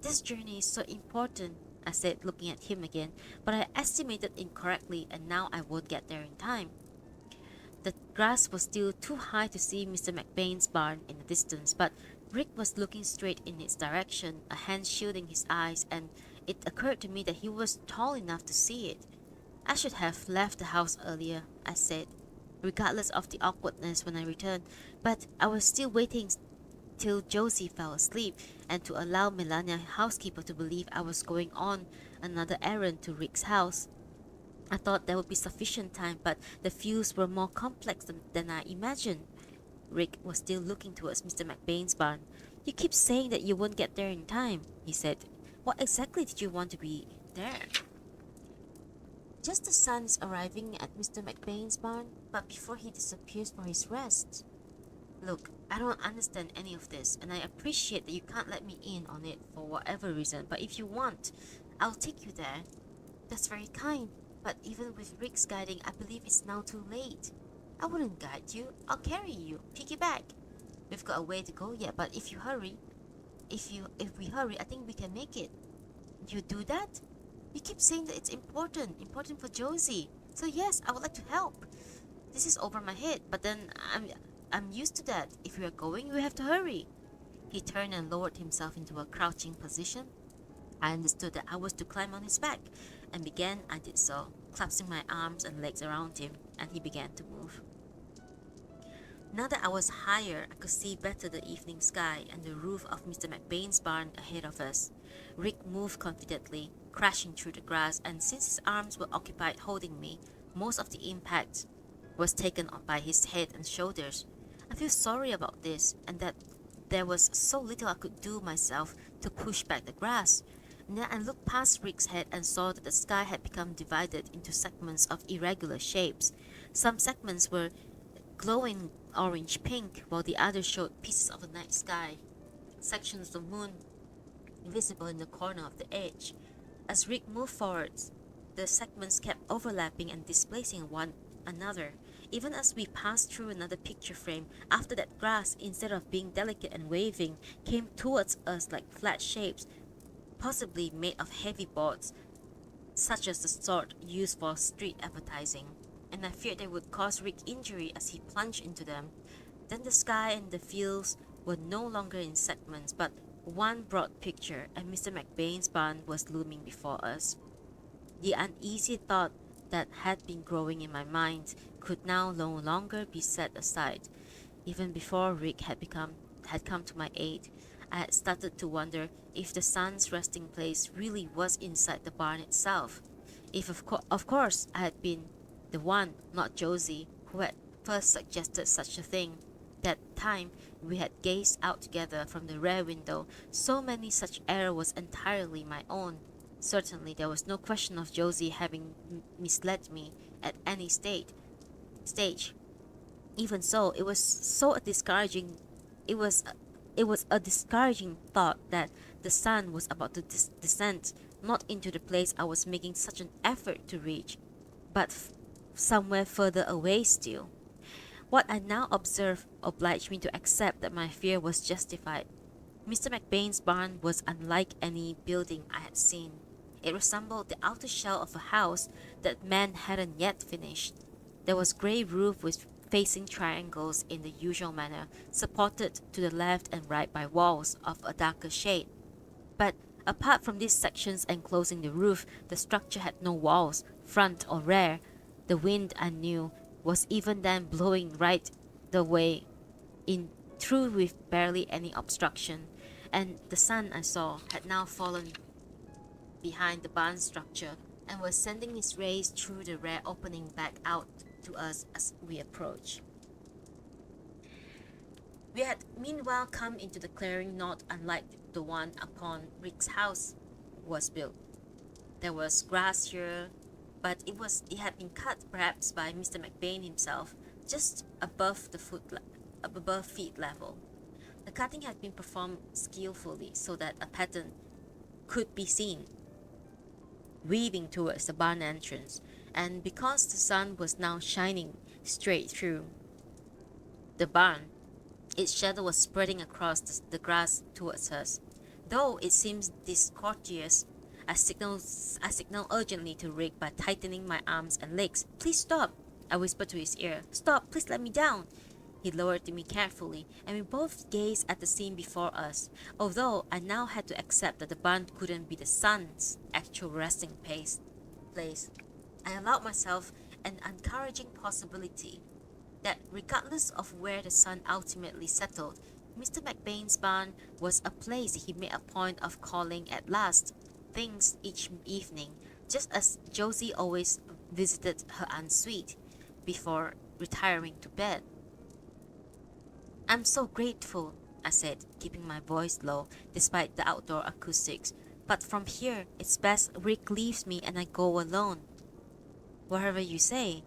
This journey is so important, I said, looking at him again, but I estimated incorrectly and now I won't get there in time. The grass was still too high to see Mr. McBain's barn in the distance, but Rick was looking straight in its direction, a hand shielding his eyes, and it occurred to me that he was tall enough to see it. I should have left the house earlier, I said, regardless of the awkwardness when I returned, but I was still waiting till Josie fell asleep and to allow Melania, housekeeper, to believe I was going on another errand to Rick's house. I thought there would be sufficient time, but the views were more complex than I imagined. Rick was still looking towards Mr. McBain's barn. You keep saying that you won't get there in time, he said. What exactly did you want to be there? Just the sun is arriving at Mr. McBain's barn, but before he disappears for his rest. Look, I don't understand any of this, and I appreciate that you can't let me in on it for whatever reason, but if you want, I'll take you there. That's very kind, but even with Rick's guiding, I believe it's now too late. I wouldn't guide you. I'll carry you. Piggyback. We've got a way to go yet, but if we hurry, I think we can make it. You do that? You keep saying that it's important for Josie. So yes, I would like to help. This is over my head, but then I'm used to that. If we are going, we have to hurry. He turned and lowered himself into a crouching position. I understood that I was to climb on his back, and I did so, clasping my arms and legs around him, and he began to move. Now that I was higher, I could see better the evening sky and the roof of Mr. McBain's barn ahead of us. Rick moved confidently, crashing through the grass, and since his arms were occupied holding me, most of the impact was taken up by his head and shoulders. I feel sorry about this, and that there was so little I could do myself to push back the grass. And then I looked past Rick's head and saw that the sky had become divided into segments of irregular shapes. Some segments were glowing orange-pink, while the others showed pieces of the night sky, sections of the moon visible in the corner of the edge. As Rick moved forwards, the segments kept overlapping and displacing one another. Even as we passed through another picture frame, after that grass, instead of being delicate and waving, came towards us like flat shapes, possibly made of heavy boards, such as the sort used for street advertising, and I feared they would cause Rick injury as he plunged into them. Then the sky and the fields were no longer in segments, but one broad picture, and Mr. McBain's barn was looming before us. The uneasy thought that had been growing in my mind could now no longer be set aside. Even before Rick had come to my aid, I had started to wonder if the sun's resting place really was inside the barn itself. If of course I had been the one, not Josie, who had first suggested such a thing. That time we had gazed out together from the rear window, so many such error was entirely my own. Certainly there was no question of Josie having misled me at any stage. Even so, it was so discouraging. It was a discouraging thought that the sun was about to descend not into the place I was making such an effort to reach, but somewhere further away still. What I now observed obliged me to accept that my fear was justified. Mr. McBain's barn was unlike any building I had seen. It resembled the outer shell of a house that man hadn't yet finished. There was grey roof with facing triangles in the usual manner, supported to the left and right by walls of a darker shade. But apart from these sections enclosing the roof, the structure had no walls, front or rear. The wind, I knew, was even then blowing right the way in through with barely any obstruction, and the sun, I saw, had now fallen behind the barn structure and was sending its rays through the rare opening back out to us as we approached. We had meanwhile come into the clearing not unlike the one upon Rick's house was built. There was grass here, but it had been cut perhaps by Mr. McBain himself, just above above feet level. The cutting had been performed skillfully so that a pattern could be seen, weaving towards the barn entrance, and because the sun was now shining straight through the barn, its shadow was spreading across the grass towards us. Though it seems discourteous, I signal urgently to Rick by tightening my arms and legs. Please stop, I whispered to his ear. Stop, please let me down. He lowered me carefully, and we both gazed at the scene before us, although I now had to accept that the barn couldn't be the sun's actual resting place. I allowed myself an encouraging possibility that regardless of where the sun ultimately settled, Mr. McBain's barn was a place he made a point of calling at last things each evening, just as Josie always visited her ensuite before retiring to bed. I'm so grateful, I said, keeping my voice low despite the outdoor acoustics. But from here, it's best Rick leaves me and I go alone. Wherever you say.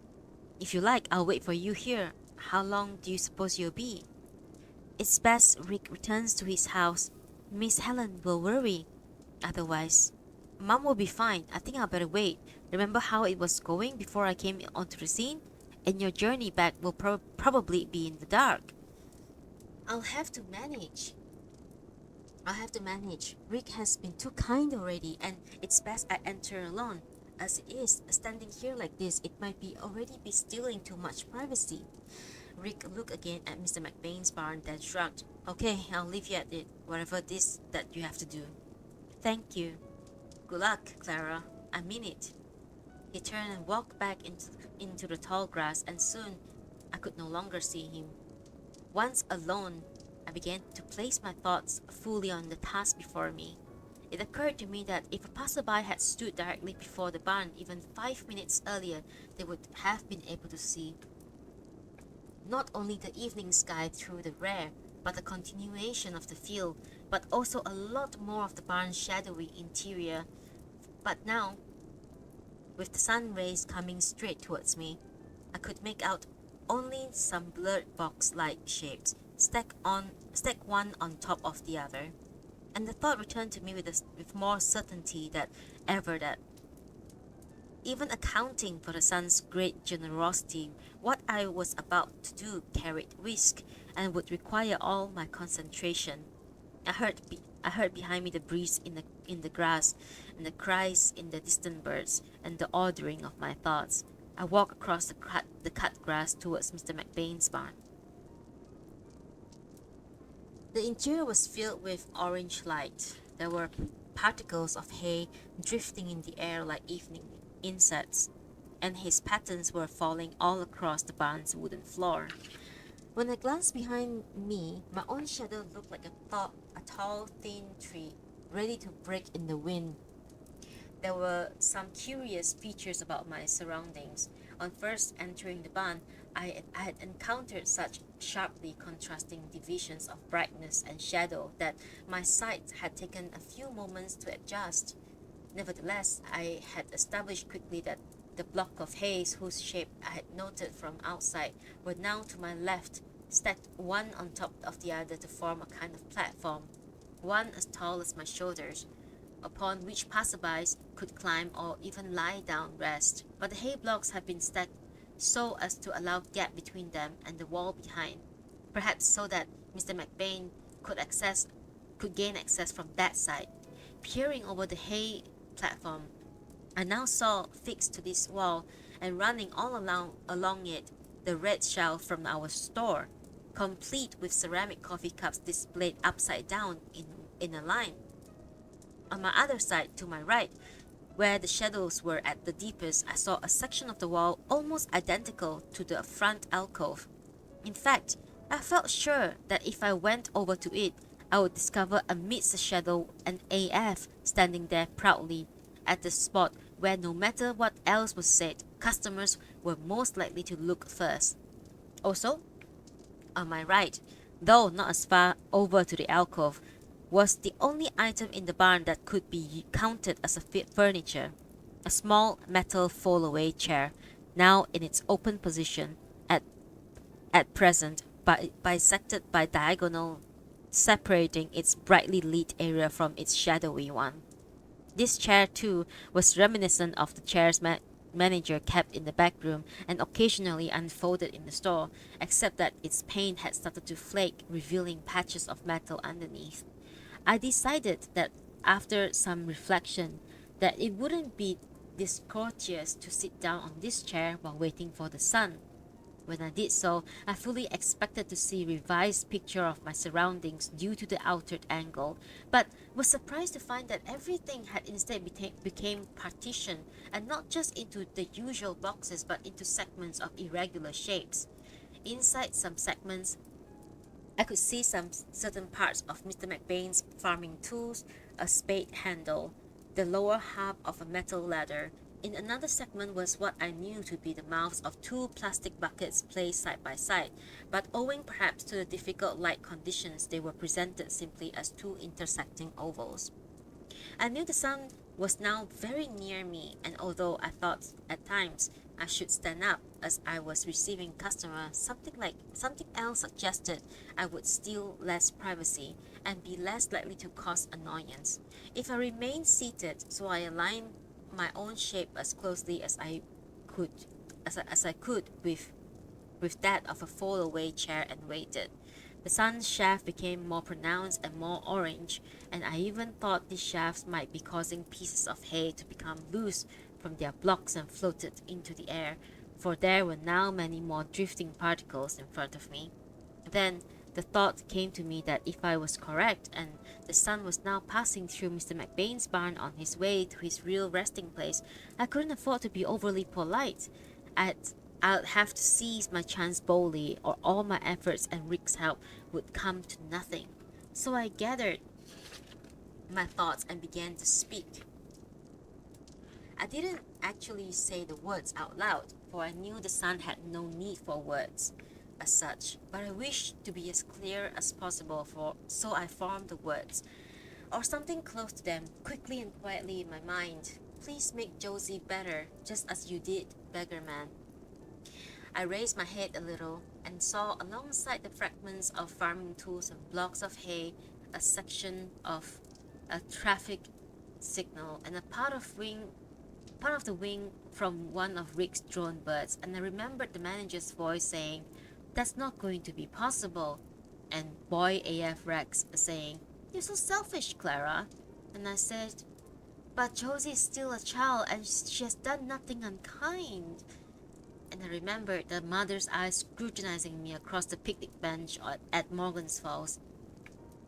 If you like, I'll wait for you here. How long do you suppose you'll be? It's best Rick returns to his house. Miss Helen will worry. Otherwise, Mom will be fine. I think I'll better wait. Remember how it was going before I came onto the scene? And your journey back will probably be in the dark. I'll have to manage. I'll have to manage. Rick has been too kind already, and it's best I enter alone. As it is, standing here like this, it might be already be stealing too much privacy. Rick looked again at Mr. McBain's barn, then shrugged. Okay, I'll leave you at it, whatever it is that you have to do. Thank you. Good luck, Klara. I mean it. He turned and walked back into the tall grass, and soon I could no longer see him. Once alone, I began to place my thoughts fully on the task before me. It occurred to me that if a passerby had stood directly before the barn even 5 minutes earlier, they would have been able to see not only the evening sky through the rear, but the continuation of the field, but also a lot more of the barn's shadowy interior. But now, with the sun rays coming straight towards me, I could make out only some blurred box-like shapes, stacked one on top of the other. And the thought returned to me with more certainty than ever that, even accounting for the sun's great generosity, what I was about to do carried risk and would require all my concentration. I heard behind me the breeze in the grass, and the cries in the distant birds, and the ordering of my thoughts. I walked across the cut grass towards Mr. McBain's barn. The interior was filled with orange light. There were particles of hay drifting in the air like evening insects, and his patterns were falling all across the barn's wooden floor. When I glanced behind me, my own shadow looked like a tall, thin tree, ready to break in the wind. There were some curious features about my surroundings. On first entering the barn, I had encountered such sharply contrasting divisions of brightness and shadow that my sight had taken a few moments to adjust. Nevertheless, I had established quickly that the block of haze whose shape I had noted from outside were now to my left, stacked one on top of the other to form a kind of platform, one as tall as my shoulders, upon which passerbys could climb or even lie down rest. But the hay blocks had been stacked so as to allow gap between them and the wall behind, perhaps so that Mr. McBain could gain access from that side. Peering over the hay platform, I now saw fixed to this wall and running all along it the red shelf from our store, complete with ceramic coffee cups displayed upside down in a line. On my other side, to my right, where the shadows were at the deepest, I saw a section of the wall almost identical to the front alcove. In fact, I felt sure that if I went over to it, I would discover amidst the shadow an AF standing there proudly at the spot where, no matter what else was said, customers were most likely to look first. Also, on my right, though not as far over to the alcove, was the only item in the barn that could be counted as a furniture, a small metal fold-away chair, now in its open position, at present bisected by diagonal, separating its brightly lit area from its shadowy one. This chair, too, was reminiscent of the chairs manager kept in the back room and occasionally unfolded in the store, except that its paint had started to flake, revealing patches of metal underneath. I decided that after some reflection that it wouldn't be discourteous to sit down on this chair while waiting for the sun. When I did so, I fully expected to see a revised picture of my surroundings due to the altered angle, but was surprised to find that everything had instead became partitioned, and not just into the usual boxes but into segments of irregular shapes. Inside some segments, I could see some certain parts of Mr. McBain's farming tools, a spade handle, the lower half of a metal ladder. In another segment was what I knew to be the mouths of two plastic buckets placed side by side, but owing perhaps to the difficult light conditions, they were presented simply as two intersecting ovals. I knew the sun was now very near me, and although I thought at times I should stand up as I was receiving customers, something else suggested I would steal less privacy and be less likely to cause annoyance if I remained seated. So I aligned my own shape as closely could as I could with that of a fold-away chair and waited. The sun's shaft became more pronounced and more orange, and I even thought these shafts might be causing pieces of hay to become loose from their blocks and floated into the air, for there were now many more drifting particles in front of me. Then the thought came to me that if I was correct, and the sun was now passing through Mr. McBain's barn on his way to his real resting place, I couldn't afford to be overly polite. I'd, I'd have to seize my chance boldly, or all my efforts and Rick's help would come to nothing. So I gathered my thoughts and began to speak. I didn't actually say the words out loud, for I knew the sun had no need for words as such, but I wished to be as clear as possible, so I formed the words, or something close to them, quickly and quietly in my mind. Please make Josie better, just as you did, beggar man. I raised my head a little and saw alongside the fragments of farming tools and blocks of hay a section of a traffic signal and a part of the wing from one of Rick's drone birds, and I remembered the manager's voice saying, "That's not going to be possible," and Boy AF Rex saying, "You're so selfish, Klara." And I said, "But Josie is still a child and she has done nothing unkind." And I remembered the mother's eyes scrutinizing me across the picnic bench at Morgan's Falls,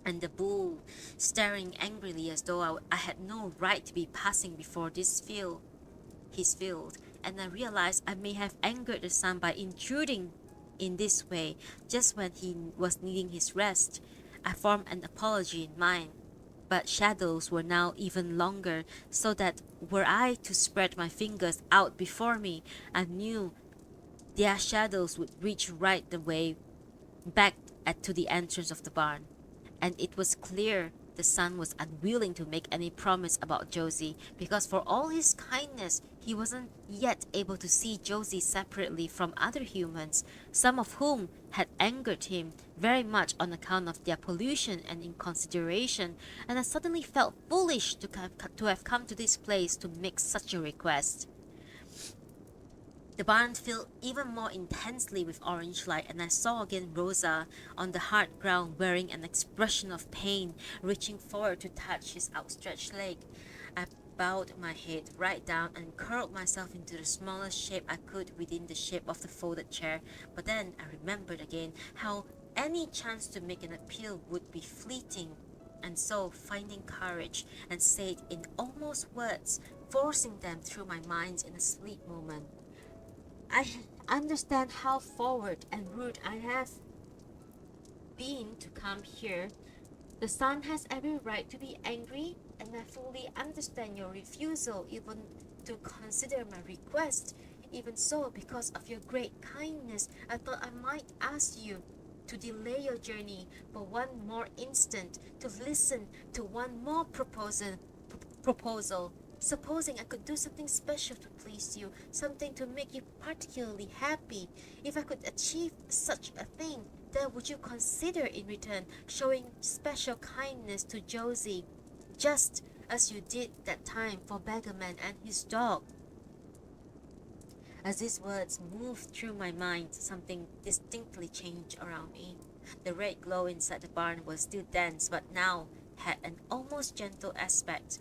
and the bull staring angrily as though I had no right to be passing before his field, and I realized I may have angered the sun by intruding in this way just when he was needing his rest. I formed an apology in mind, but shadows were now even longer, so that were I to spread my fingers out before me, I knew their shadows would reach right the way back to the entrance of the barn. And it was clear the son was unwilling to make any promise about Josie, because for all his kindness, he wasn't yet able to see Josie separately from other humans, some of whom had angered him very much on account of their pollution and inconsideration, and I suddenly felt foolish to have come to this place to make such a request. The barn filled even more intensely with orange light, and I saw again Rosa on the hard ground wearing an expression of pain, reaching forward to touch his outstretched leg. I bowed my head right down and curled myself into the smallest shape I could within the shape of the folded chair, but then I remembered again how any chance to make an appeal would be fleeting, and so, finding courage, and said in almost words, forcing them through my mind in a sleep moment, "I understand how forward and rude I have been to come here. The sun has every right to be angry, and I fully understand your refusal even to consider my request. Even so, because of your great kindness, I thought I might ask you to delay your journey for one more instant, to listen to one more proposal. Supposing I could do something special to please you, something to make you particularly happy. If I could achieve such a thing, then would you consider in return showing special kindness to Josie, just as you did that time for Beggarman and his dog?" As these words moved through my mind, something distinctly changed around me. The red glow inside the barn was still dense, but now had an almost gentle aspect,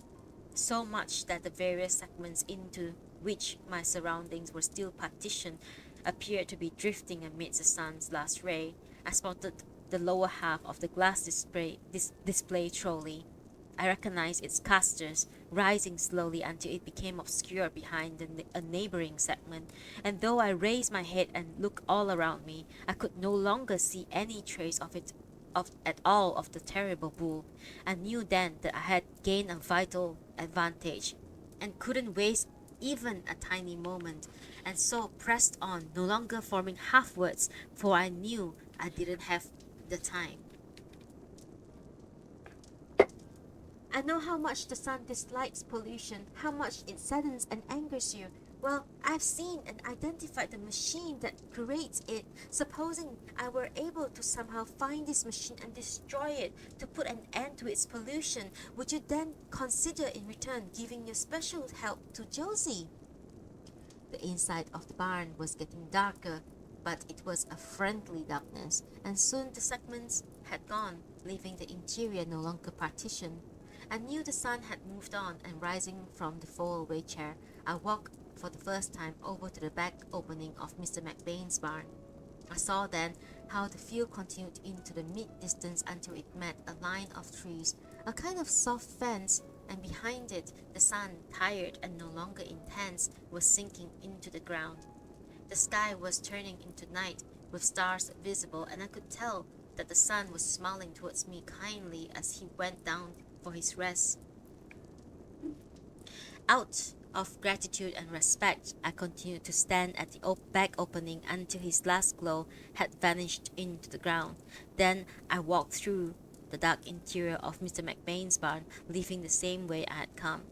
so much that the various segments into which my surroundings were still partitioned appeared to be drifting amidst the sun's last ray. I spotted the lower half of the glass display trolley. I recognized its casters, rising slowly until it became obscure behind a neighboring segment, and though I raised my head and looked all around me, I could no longer see any trace of it at all of the terrible bull. I knew then that I had gained a vital advantage, and couldn't waste even a tiny moment, and so pressed on, no longer forming half words, for I knew I didn't have the time. I know how much the sun dislikes pollution, how much it saddens and angers you. Well, I've seen and identified the machine that creates it. Supposing I were able to somehow find this machine and destroy it to put an end to its pollution, would you then consider in return giving your special help to Josie? The inside of the barn was getting darker, but it was a friendly darkness, and soon the segments had gone, leaving the interior no longer partitioned. I knew the sun had moved on, and rising from the fold-away chair, I walked for the first time over to the back opening of Mr. McBain's barn. I saw then how the field continued into the mid-distance until it met a line of trees, a kind of soft fence, and behind it the sun, tired and no longer intense, was sinking into the ground. The sky was turning into night, with stars visible, and I could tell that the sun was smiling towards me kindly as he went down for his rest. Out of gratitude and respect, I continued to stand at the back opening until his last glow had vanished into the ground. Then I walked through the dark interior of Mr. McBain's barn, leaving the same way I had come.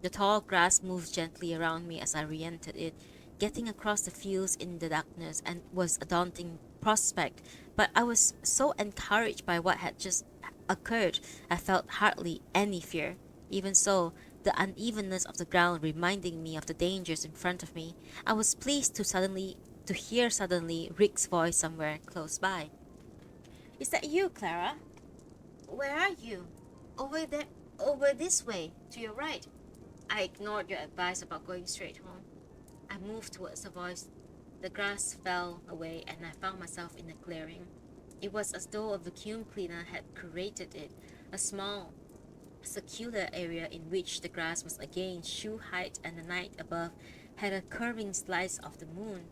The tall grass moved gently around me as I re-entered it. Getting across the fields in the darkness and was a daunting prospect, but I was so encouraged by what had just occurred, I felt hardly any fear. Even so, the unevenness of the ground reminding me of the dangers in front of me, I was pleased to hear suddenly Rick's voice somewhere close by. Is that you, Klara? Where are you? Over there, over this way, to your right. I ignored your advice about going straight home. I moved towards the voice. The grass fell away and I found myself in a clearing. It was as though a vacuum cleaner had created it, a small, circular area in which the grass was again shoe height and the night above had a curving slice of the moon.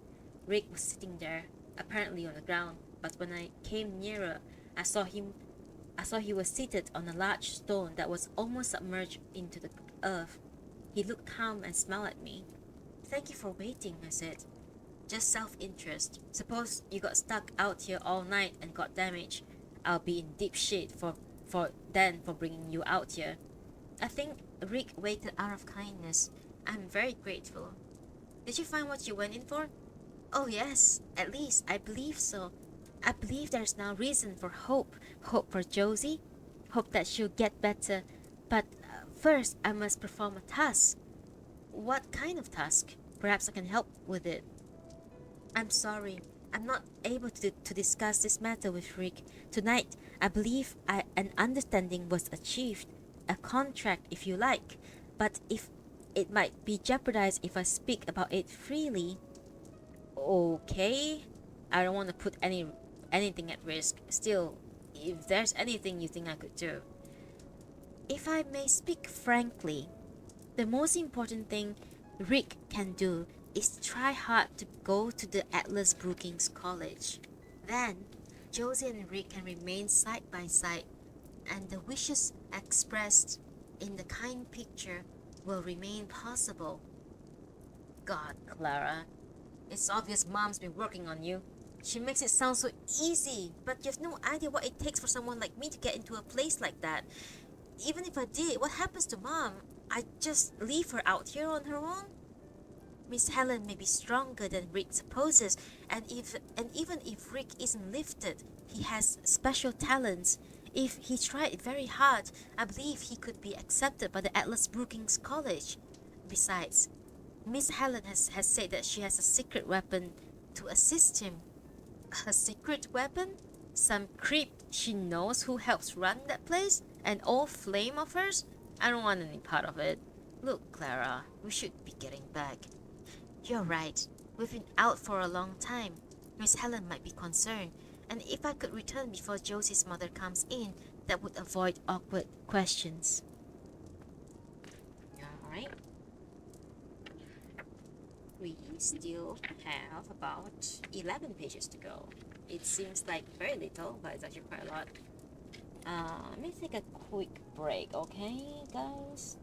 Rick was sitting there, apparently on the ground, but when I came nearer, I saw he was seated on a large stone that was almost submerged into the earth. He looked calm and smiled at me. Thank you for waiting, I said. Just self-interest. Suppose you got stuck out here all night and got damaged. I'll be in deep shit for bringing you out here. I think Rick waited out of kindness. I'm very grateful. Did you find what you went in for? Oh yes, at least I believe so. I believe there's now reason for hope. Hope for Josie. Hope that she'll get better. But first I must perform a task. What kind of task? Perhaps I can help with it. I'm sorry. I'm not able to discuss this matter with Rick. Tonight, I believe an understanding was achieved. A contract, if you like. But if it might be jeopardized if I speak about it freely. Okay. I don't want to put anything at risk. Still, if there's anything you think I could do. If I may speak frankly, the most important thing Rick can do is try hard to go to the Atlas Brookings College. Then, Josie and Rick can remain side by side, and the wishes expressed in the kind picture will remain possible. God, Klara, it's obvious Mom's been working on you. She makes it sound so easy, but you have no idea what it takes for someone like me to get into a place like that. Even if I did, what happens to Mom? I just leave her out here on her own? Miss Helen may be stronger than Rick supposes, and even if Rick isn't lifted, he has special talents. If he tried very hard, I believe he could be accepted by the Atlas Brookings College. Besides, Miss Helen has said that she has a secret weapon to assist him. A secret weapon? Some creep she knows who helps run that place? An old flame of hers? I don't want any part of it. Look, Klara, we should be getting back. You're right. We've been out for a long time. Miss Helen might be concerned, and if I could return before Josie's mother comes in, that would avoid awkward questions. Alright. We still have about 11 pages to go. It seems like very little, but it's actually quite a lot. Let me take a quick break, okay, guys?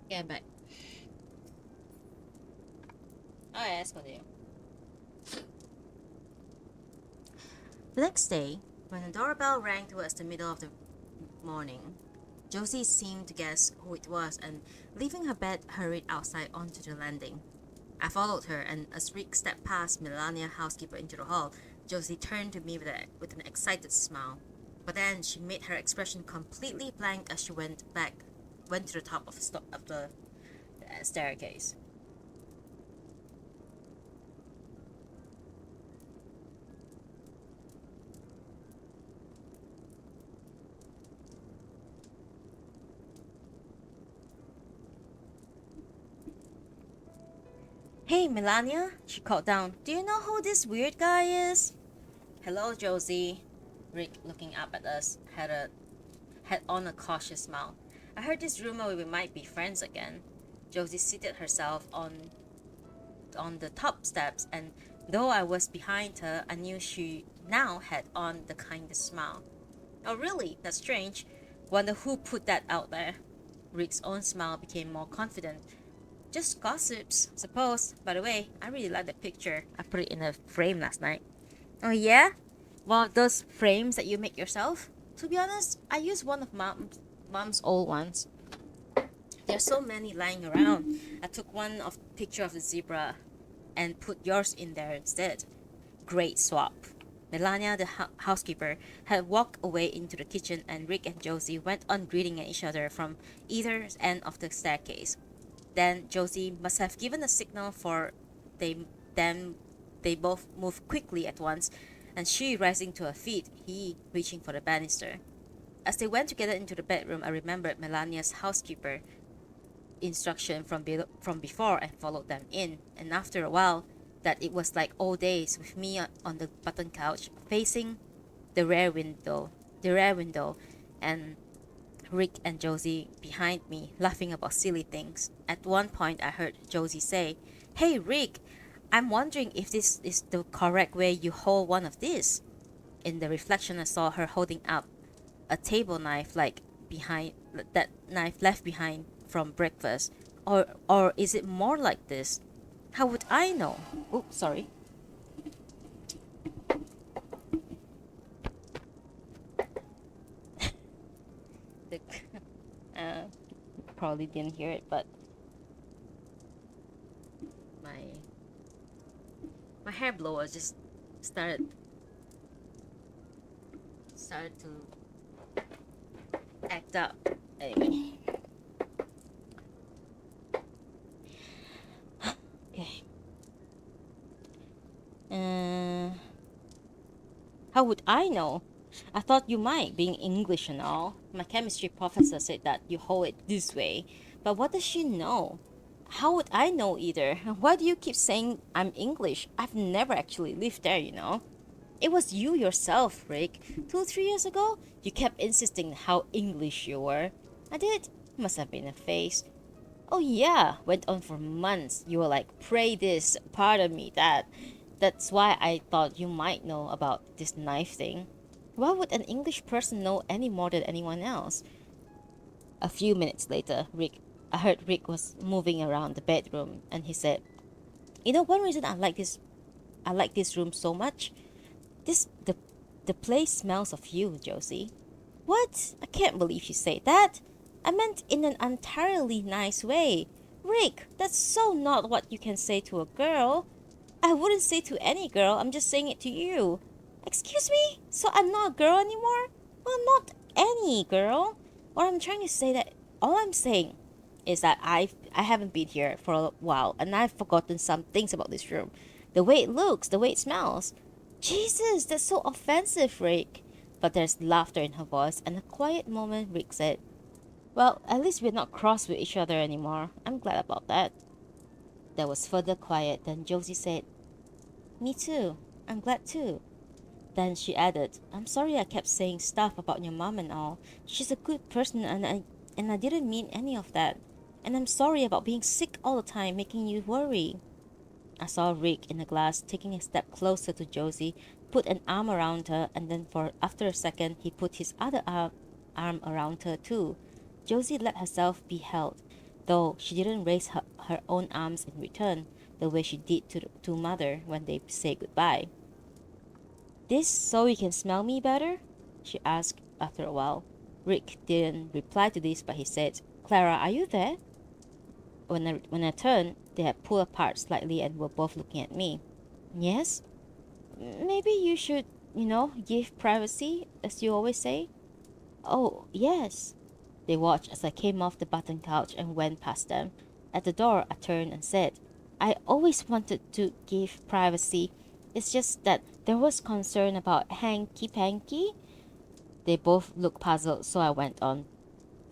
Yeah, back. Oh, yeah, let's continue. The next day, when the doorbell rang towards the middle of the morning, Josie seemed to guess who it was and, leaving her bed, hurried outside onto the landing. I followed her, and as Rick stepped past Melania, housekeeper, into the hall, Josie turned to me with an excited smile. But then she made her expression completely blank as she went to the top of the staircase. Hey, Melania, she called down. Do you know who this weird guy is? Hello, Josie. Rick, looking up at us, had on a cautious smile. I heard this rumor we might be friends again. Josie seated herself on the top steps, and though I was behind her, I knew she now had on the kindest smile. Oh, really? That's strange. Wonder who put that out there. Rick's own smile became more confident. Just gossips, suppose. By the way, I really like the picture. I put it in a frame last night. Oh, yeah? One of those frames that you make yourself? To be honest, I used one of mom's old ones. There's so many lying around. I took one of picture of the zebra and put yours in there instead. Great swap. Melania, the housekeeper, had walked away into the kitchen, and Rick and Josie went on greeting each other from either end of the staircase. Then Josie must have given a signal for they then they both moved quickly at once, and she rising to her feet, he reaching for the banister. As they went together into the bedroom, I remembered Melania's housekeeper instruction from before and followed them in. And after a while, that it was like old days with me on the button couch facing the rear window, and Rick and Josie behind me laughing about silly things. At one point, I heard Josie say, "Hey Rick, I'm wondering if this is the correct way you hold one of these." In the reflection, I saw her holding up a table knife like behind that knife left behind from breakfast. Or is it more like this? How would I know? Oh, sorry. The, uh, probably didn't hear it, but my my hair blower just started to act up. Anyway, okay. How would I know? I thought you might, being English and all. My chemistry professor said that you hold it this way. But what does she know? How would I know either? Why do you keep saying I'm English? I've never actually lived there, you know. It was you yourself, Rick. 2, 3 years ago, you kept insisting how English you were. I did. Must have been a phase. Oh yeah, went on for months. You were like, pray this, pardon me that. That's why I thought you might know about this knife thing. Why would an English person know any more than anyone else? A few minutes later, I heard Rick was moving around the bedroom, and he said, "You know, one reason I like this room so much. This the place smells of you, Josie." What? I can't believe you say that. I meant in an entirely nice way. Rick, that's so not what you can say to a girl. I wouldn't say to any girl, I'm just saying it to you. Excuse me? So I'm not a girl anymore? Well, not any girl. What I'm trying to say that all I'm saying is that I haven't been here for a while, and I've forgotten some things about this room. The way it looks, the way it smells. Jesus, that's so offensive, Rick. But there's laughter in her voice, and a quiet moment Rick said, "Well, at least we're not cross with each other anymore. I'm glad about that." There was further quiet, then Josie said, "Me too. I'm glad too." Then she added, "I'm sorry I kept saying stuff about your mom and all. She's a good person, and I didn't mean any of that. And I'm sorry about being sick all the time, making you worry." I saw Rick in the glass taking a step closer to Josie, put an arm around her, and then for after a second he put his other arm around her too. Josie let herself be held. though she didn't raise her own arms in return the way she did to Mother when they say goodbye. This so you can smell me better? She asked after a while. Rick didn't reply to this, but he said, Klara, are you there? When I turned, they had pulled apart slightly and were both looking at me. Yes? Maybe you should, give privacy, as you always say. Oh, yes. They watched as I came off the button couch and went past them. At the door, I turned and said, I always wanted to give privacy. It's just that there was concern about hanky-panky. They both looked puzzled, so I went on.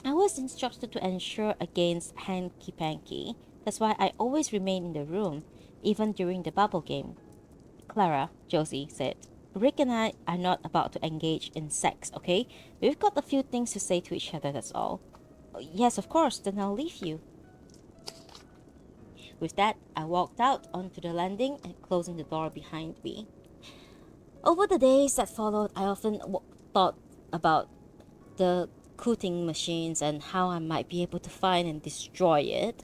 I was instructed to ensure against hanky-panky. That's why I always remain in the room, even during the bubble game. Klara, Josie said, Rick and I are not about to engage in sex, okay? We've got a few things to say to each other, that's all. Yes, of course, then I'll leave you. With that, I walked out onto the landing and closing the door behind me. Over the days that followed, I often thought about the cooting machines and how I might be able to find and destroy it.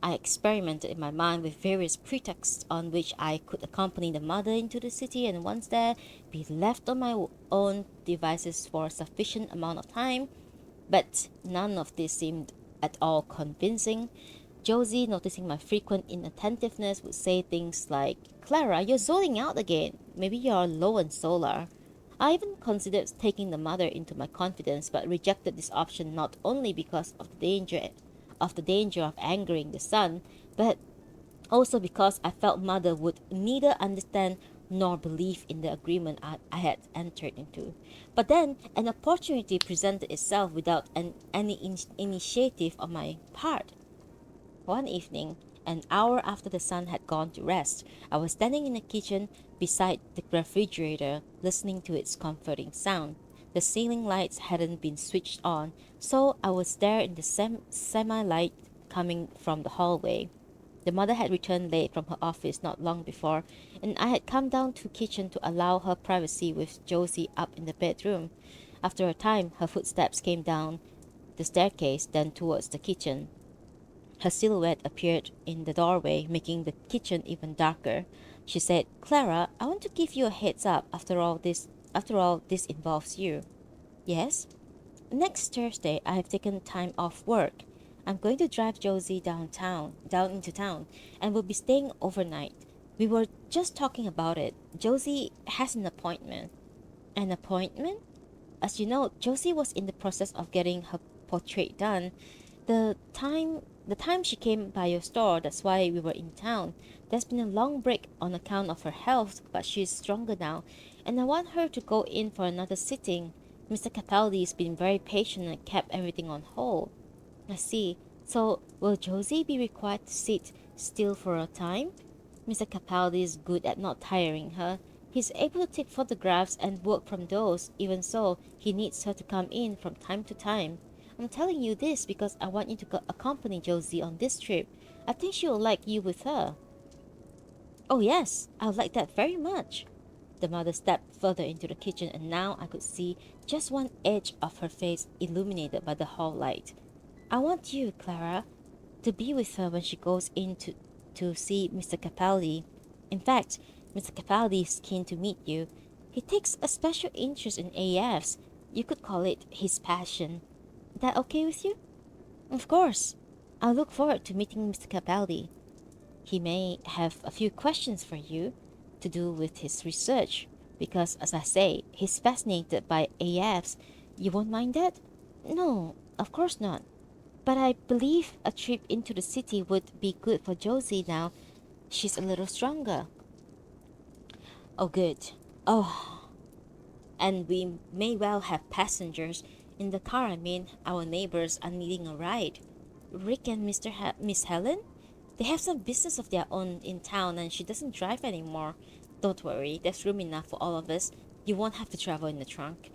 I experimented in my mind with various pretexts on which I could accompany the mother into the city and once there, be left on my own devices for a sufficient amount of time, but none of this seemed at all convincing. Josie, noticing my frequent inattentiveness, would say things like, Klara, you're zoning out again. Maybe you're low on solar. I even considered taking the mother into my confidence, but rejected this option not only because of the danger of angering the son, but also because I felt mother would neither understand nor believe in the agreement I had entered into. But then an opportunity presented itself without any initiative on my part. One evening, an hour after the son had gone to rest, I was standing in the kitchen beside the refrigerator, listening to its comforting sound. The ceiling lights hadn't been switched on, so I was there in the semi-light coming from the hallway. The mother had returned late from her office not long before, and I had come down to the kitchen to allow her privacy with Josie up in the bedroom. After a time, her footsteps came down the staircase, then towards the kitchen. Her silhouette appeared in the doorway, making the kitchen even darker. She said, Klara, I want to give you a heads up. After all, this involves you. Yes? Next Thursday, I have taken time off work. I'm going to drive Josie down into town, and we'll be staying overnight. We were just talking about it. Josie has an appointment. An appointment? As you know, Josie was in the process of getting her portrait done. The time the time she came by your store, that's why we were in town. There's been a long break on account of her health, but she's stronger now, and I want her to go in for another sitting. Mr. Capaldi's been very patient and kept everything on hold. I see. So, will Josie be required to sit still for a time? Mr. Capaldi is good at not tiring her. He's able to take photographs and work from those. Even so, he needs her to come in from time to time. I'm telling you this because I want you to accompany Josie on this trip. I think she will like you with her. Oh yes, I would like that very much. The mother stepped further into the kitchen and now I could see just one edge of her face illuminated by the hall light. I want you, Klara, to be with her when she goes in to see Mr. Capaldi. In fact, Mr. Capaldi is keen to meet you. He takes a special interest in AFs. You could call it his passion. That okay with you? Of course. I look forward to meeting Mr. Capaldi. He may have a few questions for you to do with his research, because, as I say, he's fascinated by AFs. You won't mind that? No, of course not. But I believe a trip into the city would be good for Josie now. She's a little stronger. Oh, good. Oh, and we may well have passengers in the car. I mean, our neighbors are needing a ride. Rick and Miss Helen? They have some business of their own in town and she doesn't drive anymore. Don't worry, there's room enough for all of us. You won't have to travel in the trunk.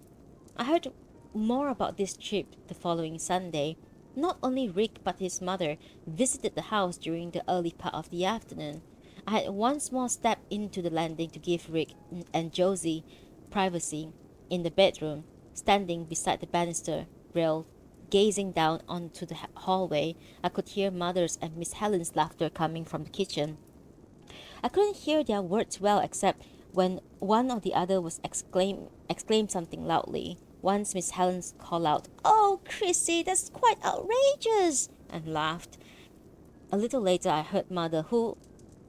I heard more about this trip the following Sunday. Not only Rick but his mother visited the house during the early part of the afternoon. I had once more stepped into the landing to give Rick and Josie privacy in the bedroom, standing beside the banister rail Gazing down onto the hallway, I could hear Mother's and Miss Helen's laughter coming from the kitchen. I couldn't hear their words well except when one or the other was exclaimed something loudly. Once Miss Helen called out, "Oh, Chrissy, that's quite outrageous!" and laughed. A little later, I heard Mother, who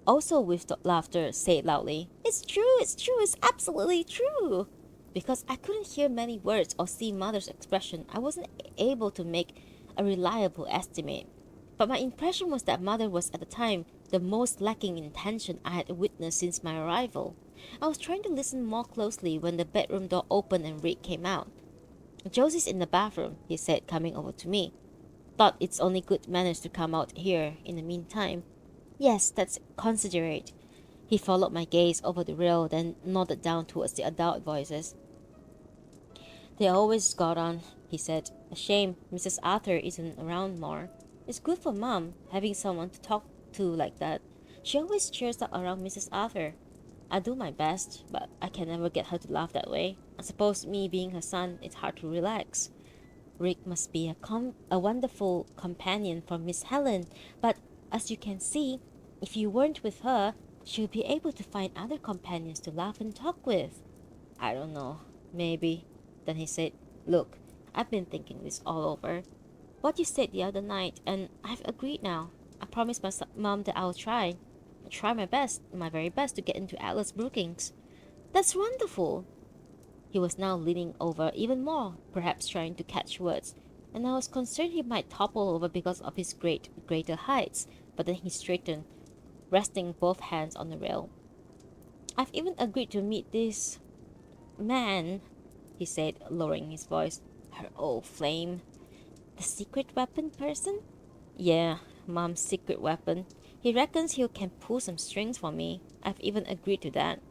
also with the laughter, say it loudly, it's true, it's absolutely true." Because I couldn't hear many words or see Mother's expression, I wasn't able to make a reliable estimate. But my impression was that Mother was at the time the most lacking in tension I had witnessed since my arrival. I was trying to listen more closely when the bedroom door opened and Rick came out. "Josie's in the bathroom," he said, coming over to me. "Thought it's only good manners to come out here in the meantime." "Yes, that's considerate." He followed my gaze over the rail, then nodded down towards the adult voices. "They always got on," he said. "A shame Mrs. Arthur isn't around more. It's good for Mom, having someone to talk to like that. She always cheers up around Mrs. Arthur. I do my best, but I can never get her to laugh that way. I suppose me being her son, it's hard to relax. Rick must be a wonderful companion for Miss Helen, but as you can see, if you weren't with her, she'll be able to find other companions to laugh and talk with." "I don't know. Maybe." Then he said, "Look, I've been thinking this all over. What you said the other night, and I've agreed now. I promised my mom that I'll try my very best to get into Atlas Brookings." "That's wonderful." He was now leaning over even more, perhaps trying to catch words, and I was concerned he might topple over because of his greater heights, but then he straightened, resting both hands on the rail. "I've even agreed to meet this man," he said, lowering his voice. "Her old flame." "The secret weapon person?" "Yeah, Mom's secret weapon. He reckons he can pull some strings for me. I've even agreed to that.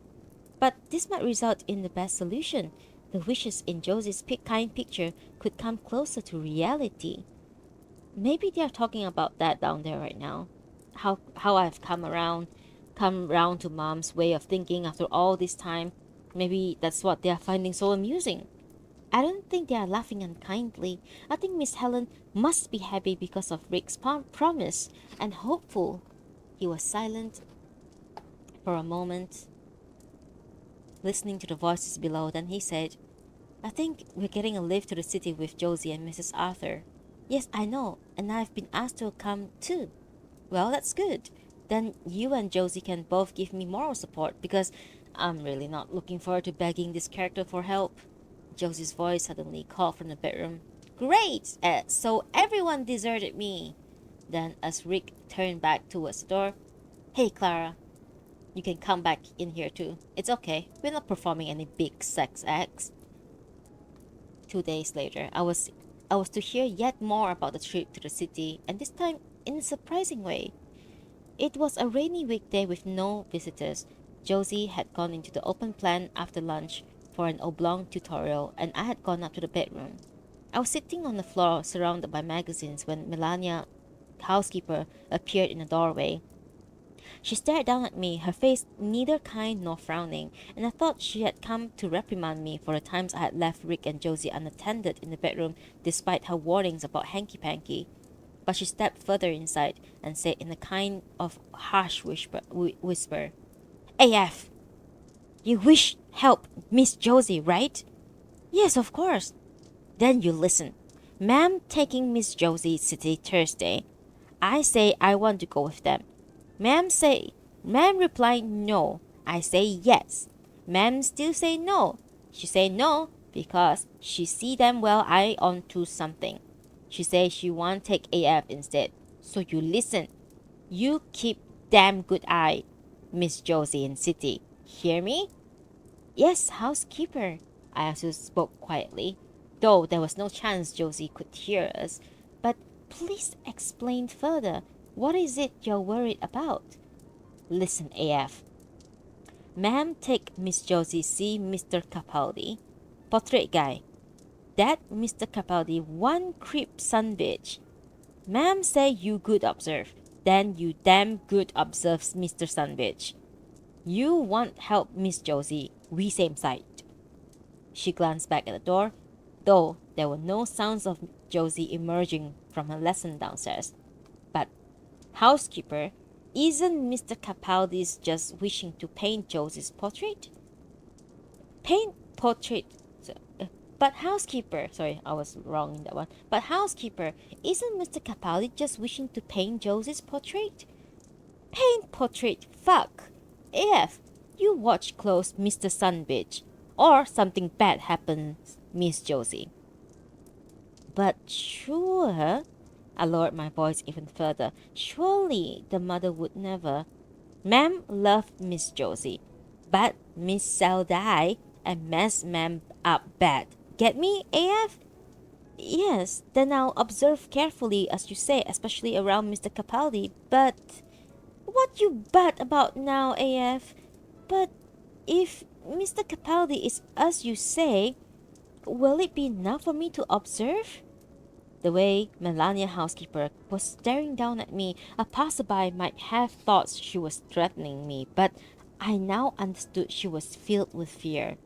But this might result in the best solution. The wishes in Josie's kind picture could come closer to reality. Maybe they are talking about that down there right now. How I've come round to Mom's way of thinking after all this time. Maybe that's what they are finding so amusing. I don't think they are laughing unkindly. I think Miss Helen must be happy because of Rick's promise, and hopeful." He was silent for a moment, listening to the voices below. Then he said, "I think we're getting a lift to the city with Josie and Mrs. Arthur." "Yes, I know, and I've been asked to come too." "Well, that's good. Then you and Josie can both give me moral support, because I'm really not looking forward to begging this character for help." Josie's voice suddenly called from the bedroom. "Great! So everyone deserted me." Then, as Rick turned back towards the door, "Hey, Klara, you can come back in here too. It's okay. We're not performing any big sex acts." 2 days later, I was to hear yet more about the trip to the city, and this time in a surprising way. It was a rainy weekday with no visitors. Josie had gone into the open plan after lunch for an oblong tutorial, and I had gone up to the bedroom. I was sitting on the floor surrounded by magazines when Melania, housekeeper, appeared in the doorway. She stared down at me, her face neither kind nor frowning, and I thought she had come to reprimand me for the times I had left Rick and Josie unattended in the bedroom despite her warnings about hanky-panky. But she stepped further inside and said in a kind of harsh whisper, "AF, you wish help Miss Josie, right?" "Yes, of course." "Then you listen. Ma'am taking Miss Josie City Thursday. I say I want to go with them. Ma'am reply no. I say yes. Ma'am still say no. She say no because she see them well I on to something. She say she want take AF instead. So you listen. You keep damn good eye, Miss Josie in city. Hear me?" "Yes, housekeeper." I also spoke quietly, though there was no chance Josie could hear us. "But please explain further. What is it you're worried about?" "Listen, AF. Ma'am take Miss Josie see Mr. Capaldi. Portrait guy. That Mr. Capaldi one creep son bitch. Ma'am say you good observe. Then you damn good observe Mr. Son bitch. You want help Miss Josie. We same side." She glanced back at the door, though There were no sounds of Josie emerging from her lesson downstairs. But, housekeeper, isn't Mr. Capaldi's just wishing to paint Josie's portrait? Paint portrait. But housekeeper, sorry, I was wrong in that one. But housekeeper, isn't Mr. Capaldi just wishing to paint Josie's portrait? Paint portrait, fuck. AF, you watch close, Mr. Sunbitch, or something bad happens, Miss Josie. But sure, I lowered my voice even further. Surely the mother would never. Ma'am loved Miss Josie, but Miss Saldai and mess ma'am up bad. Get me, AF? Yes, then I'll observe carefully as you say, especially around Mr. Capaldi, but... What you but about now, AF? But if Mr. Capaldi is as you say, will it be enough for me to observe? The way Melania housekeeper was staring down at me, a passerby might have thought she was threatening me, but I now understood she was filled with fear.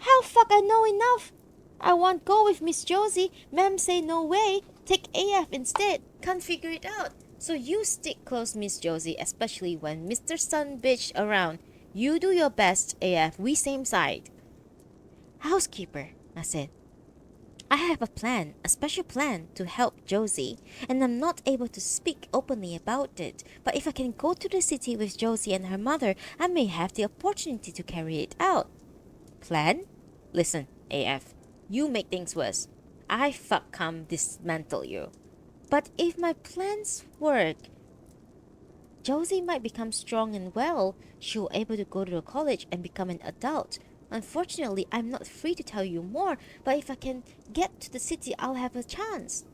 How fuck I know enough? I won't go with Miss Josie. Ma'am say no way. Take AF instead. Can't figure it out. So you stick close, Miss Josie, especially when Mr. Sunbitch around. You do your best, AF. We same side. Housekeeper, I said. I have a plan, a special plan to help Josie, and I'm not able to speak openly about it. But if I can go to the city with Josie and her mother, I may have the opportunity to carry it out. Plan? Listen, AF. You make things worse. I fuck come dismantle you. But if my plans work, Josie might become strong and well. She'll able to go to college and become an adult. Unfortunately, I'm not free to tell you more, but if I can get to the city, I'll have a chance.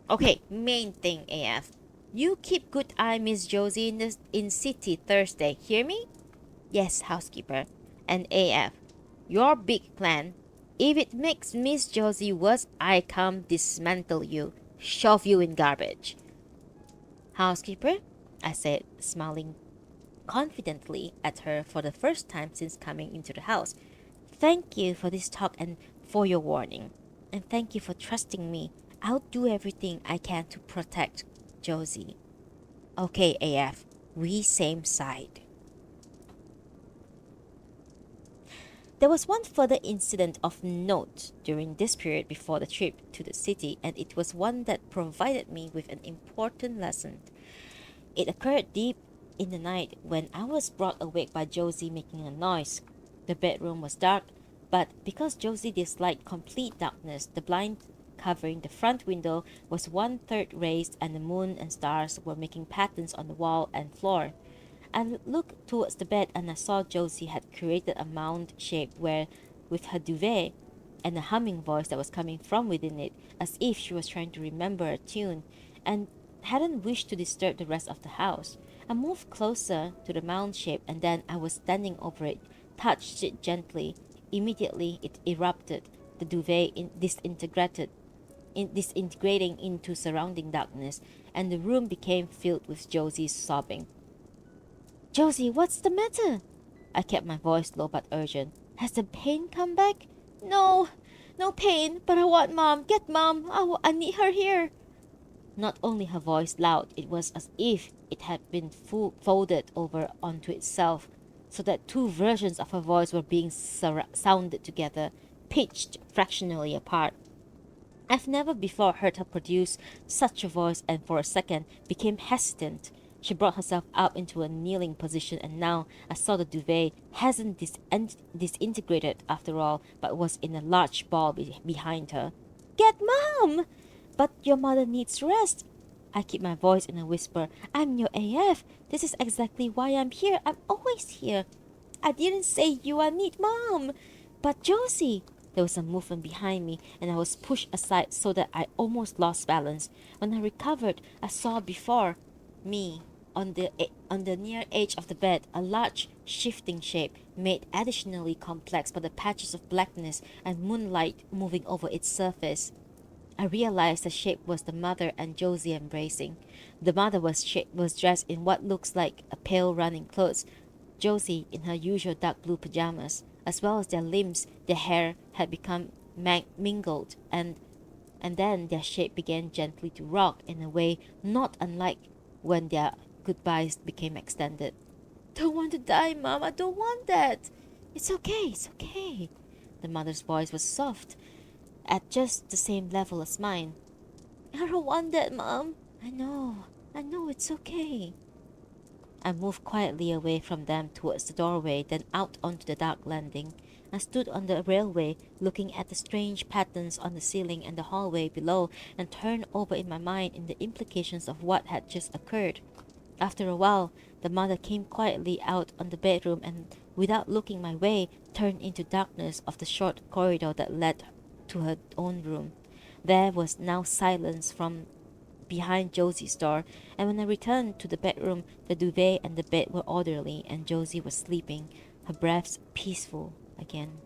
Okay, main thing, AF. You keep good eye Miss Josie in city Thursday, hear me? Yes, housekeeper. And AF, your big plan. If it makes Miss Josie worse, I come dismantle you, shove you in garbage. Housekeeper, I said, smiling confidently at her for the first time since coming into the house. Thank you for this talk and for your warning. And thank you for trusting me. I'll do everything I can to protect Josie. Okay, AF, we same side. There was one further incident of note during this period before the trip to the city, and it was one that provided me with an important lesson. It occurred deep in the night when I was brought awake by Josie making a noise. The bedroom was dark, but because Josie disliked complete darkness, the blind covering the front window was 1/3 raised, and the moon and stars were making patterns on the wall and floor. I looked towards the bed and I saw Josie had created a mound shape where, with her duvet and a humming voice that was coming from within it, as if she was trying to remember a tune, and hadn't wished to disturb the rest of the house. I moved closer to the mound shape, and then I was standing over it, touched it gently. Immediately it erupted, the duvet disintegrating into surrounding darkness, and the room became filled with Josie's sobbing. Josie, what's the matter? I kept my voice low but urgent. Has the pain come back? No pain, but I want Mom. Get Mom. I need her here. Not only her voice loud, it was as if it had been folded over onto itself, so that two versions of her voice were being sounded together, pitched fractionally apart. I've never before heard her produce such a voice, and for a second became hesitant. She brought herself up into a kneeling position, and now I saw the duvet hasn't disintegrated after all, but was in a large ball behind her. Get Mom! But your mother needs rest. I keep my voice in a whisper. I'm your AF. This is exactly why I'm here. I'm always here. I didn't say you need Mom. But Josie... There was a movement behind me, and I was pushed aside so that I almost lost balance. When I recovered, I saw before me, on the near edge of the bed, a large, shifting shape, made additionally complex by the patches of blackness and moonlight moving over its surface. I realized the shape was the mother and Josie embracing. The mother was dressed in what looks like a pale running clothes, Josie in her usual dark blue pajamas. As well as their limbs, their hair had become mingled, and and then their shape began gently to rock in a way not unlike when their goodbyes became extended. Don't want to die, Mom. I don't want that. It's okay, it's okay. The mother's voice was soft, at just the same level as mine. I don't want that, Mom. I know, it's okay. I moved quietly away from them towards the doorway, then out onto the dark landing. I stood on the railway, looking at the strange patterns on the ceiling and the hallway below, and turned over in my mind in the implications of what had just occurred. After a while, the mother came quietly out on the bedroom and, without looking my way, turned into darkness of the short corridor that led to her own room. There was now silence from behind Josie's door, and when I returned to the bedroom, the duvet and the bed were orderly, and Josie was sleeping, her breaths peaceful again.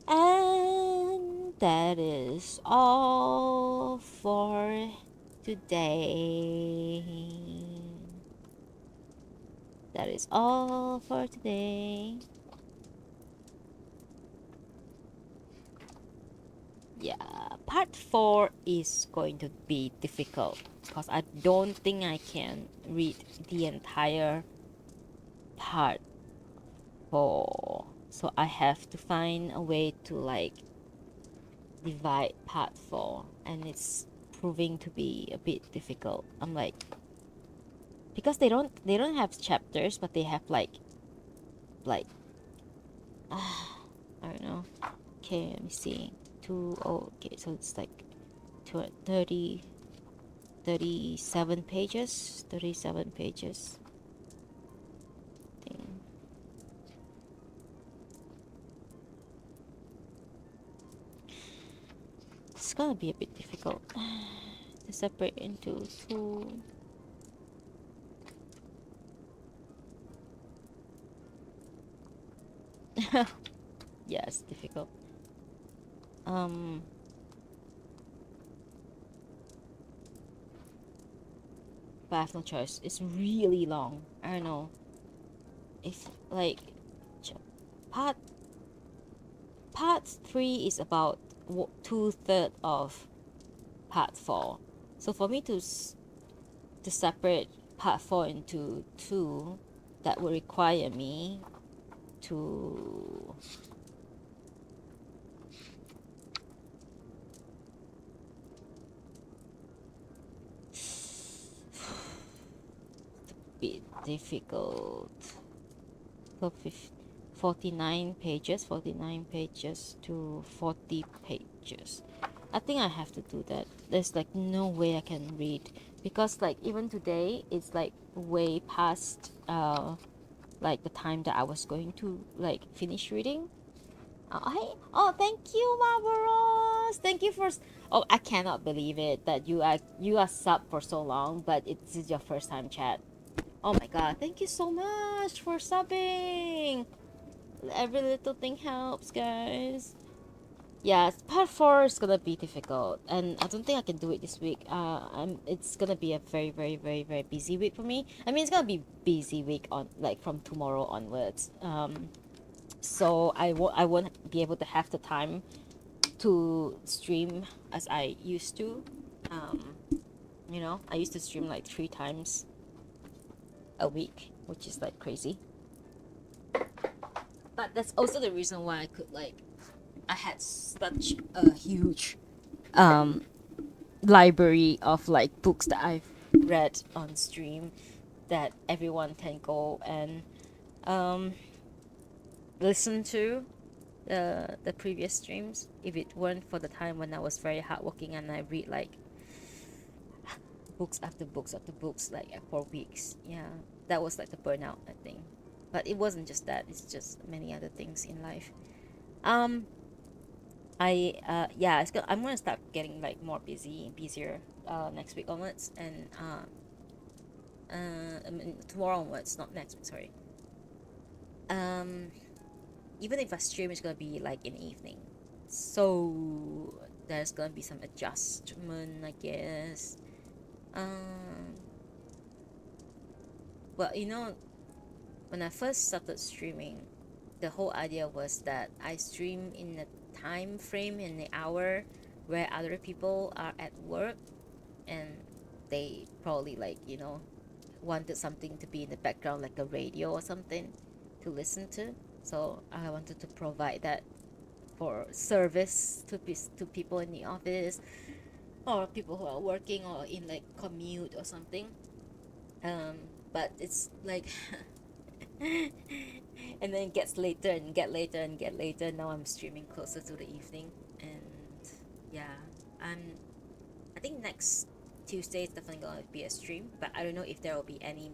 And that is all for today. That is all for today. Yeah, part 4 is going to be difficult because I don't think I can read the entire part 4. So I have to find a way to like divide part 4, and it's proving to be a bit difficult. I'm like, because they don't have chapters, but they have like I don't know. Okay, let me see. Okay, so it's like 30 37 pages. 37 pages thing. It's gonna be a bit difficult to separate into two. Yeah, it's difficult. But I have no choice. It's really long. I don't know. If like part part 3 is about 2/3 of part 4. So for me to separate part 4 into 2, that would require me to be difficult. So 49 pages, 49 pages to 40 pages. I think I have to do that. There's like no way I can read, because like even today it's like way past like the time that I was going to like finish reading. Hey, oh, thank you, Marvelous. Thank you for. Oh, I cannot believe it that you are sub for so long, but it's your first time chat. Oh my god, thank you so much for subbing. Every little thing helps, guys. Yeah, part 4 is gonna be difficult, and I don't think I can do it this week. It's gonna be a very, very, very, very busy week for me. I mean, it's gonna be busy week on like from tomorrow onwards. So I won't be able to have the time to stream as I used to. Um, I used to stream like 3 times a week, which is like crazy. But that's also the reason why I had such a huge um library of like books that I've read on stream, that everyone can go and um listen to the previous streams. If it weren't for the time when I was very hardworking and I read like books after books after books like for weeks, yeah, that was like the burnout, I think. But it wasn't just that; it's just many other things in life. Um, yeah, I'm gonna start getting like more busier next week onwards, and I mean, tomorrow onwards, not next week. Sorry. Um, Even if I stream, it's gonna be like in the evening, so there's gonna be some adjustment, I guess. Um, well, when I first started streaming, the whole idea was that I stream in a time frame in the hour where other people are at work, and they probably like, wanted something to be in the background, like a radio or something to listen to. So I wanted to provide that for service to people in the office, or people who are working or in like commute or something. But it's like and then it gets later and get later and get later. Now I'm streaming closer to the evening, and yeah, I'm. I think next Tuesday is definitely gonna be a stream, but I don't know if there will be any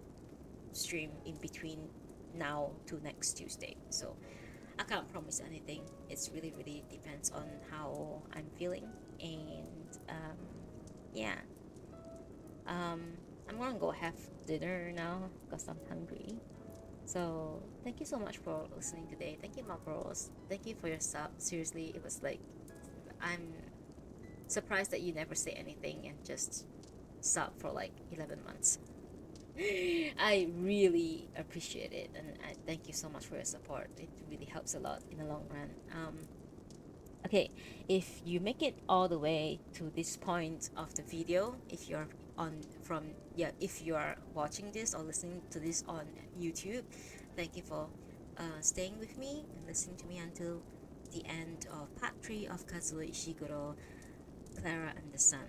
stream in between now to next Tuesday. So I can't promise anything. It's really really depends on how I'm feeling, and yeah. Um, I'm gonna go have dinner now because I'm hungry. So thank you so much for listening today. Thank you, my bros. Thank you for your sub. Seriously, it was like I'm surprised that you never say anything and just sub for like 11 months. I really appreciate it, and I thank you so much for your support. It really helps a lot in the long run. Okay, if you make it all the way to this point of the video, if you're on from yeah, if you are watching this or listening to this on YouTube, thank you for staying with me and listening to me until the end of part 3 of Kazuo Ishiguro, Klara and the Sun.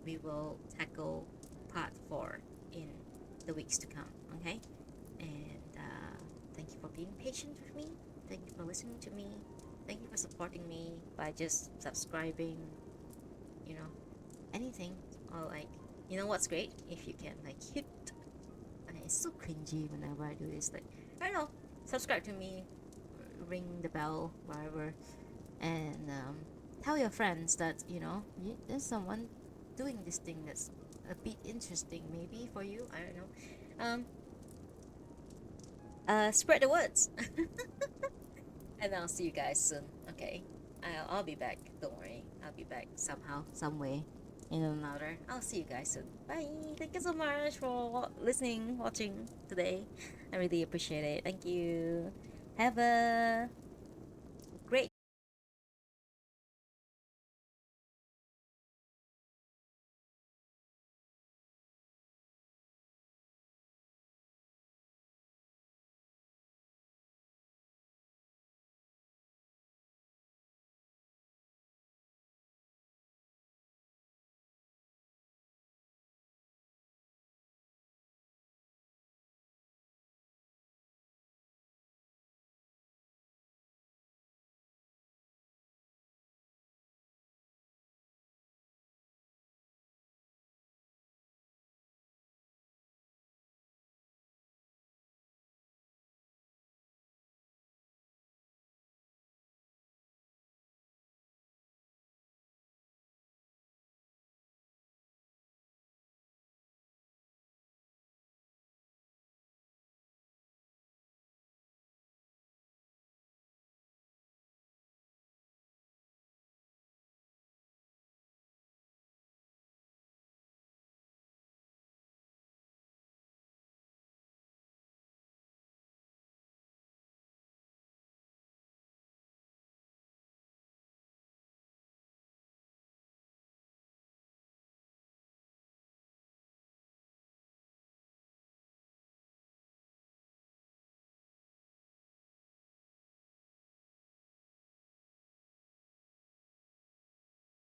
We will tackle part 4 in the weeks to come, okay? And thank you for being patient with me. Thank you for listening to me. Thank you for supporting me by just subscribing, you know, anything. Or like, you know what's great? If you can like hit, and it's so cringy whenever I do this, like, I don't know, subscribe to me, ring the bell, wherever, and tell your friends that, there's someone doing this thing that's a bit interesting maybe for you. I don't know. Spread the words. And I'll see you guys soon. Okay, I'll be back. Don't worry, I'll be back somehow, some way, in another. I'll see you guys soon. Bye. Thank you so much for listening, watching today. I really appreciate it. Thank you. Have a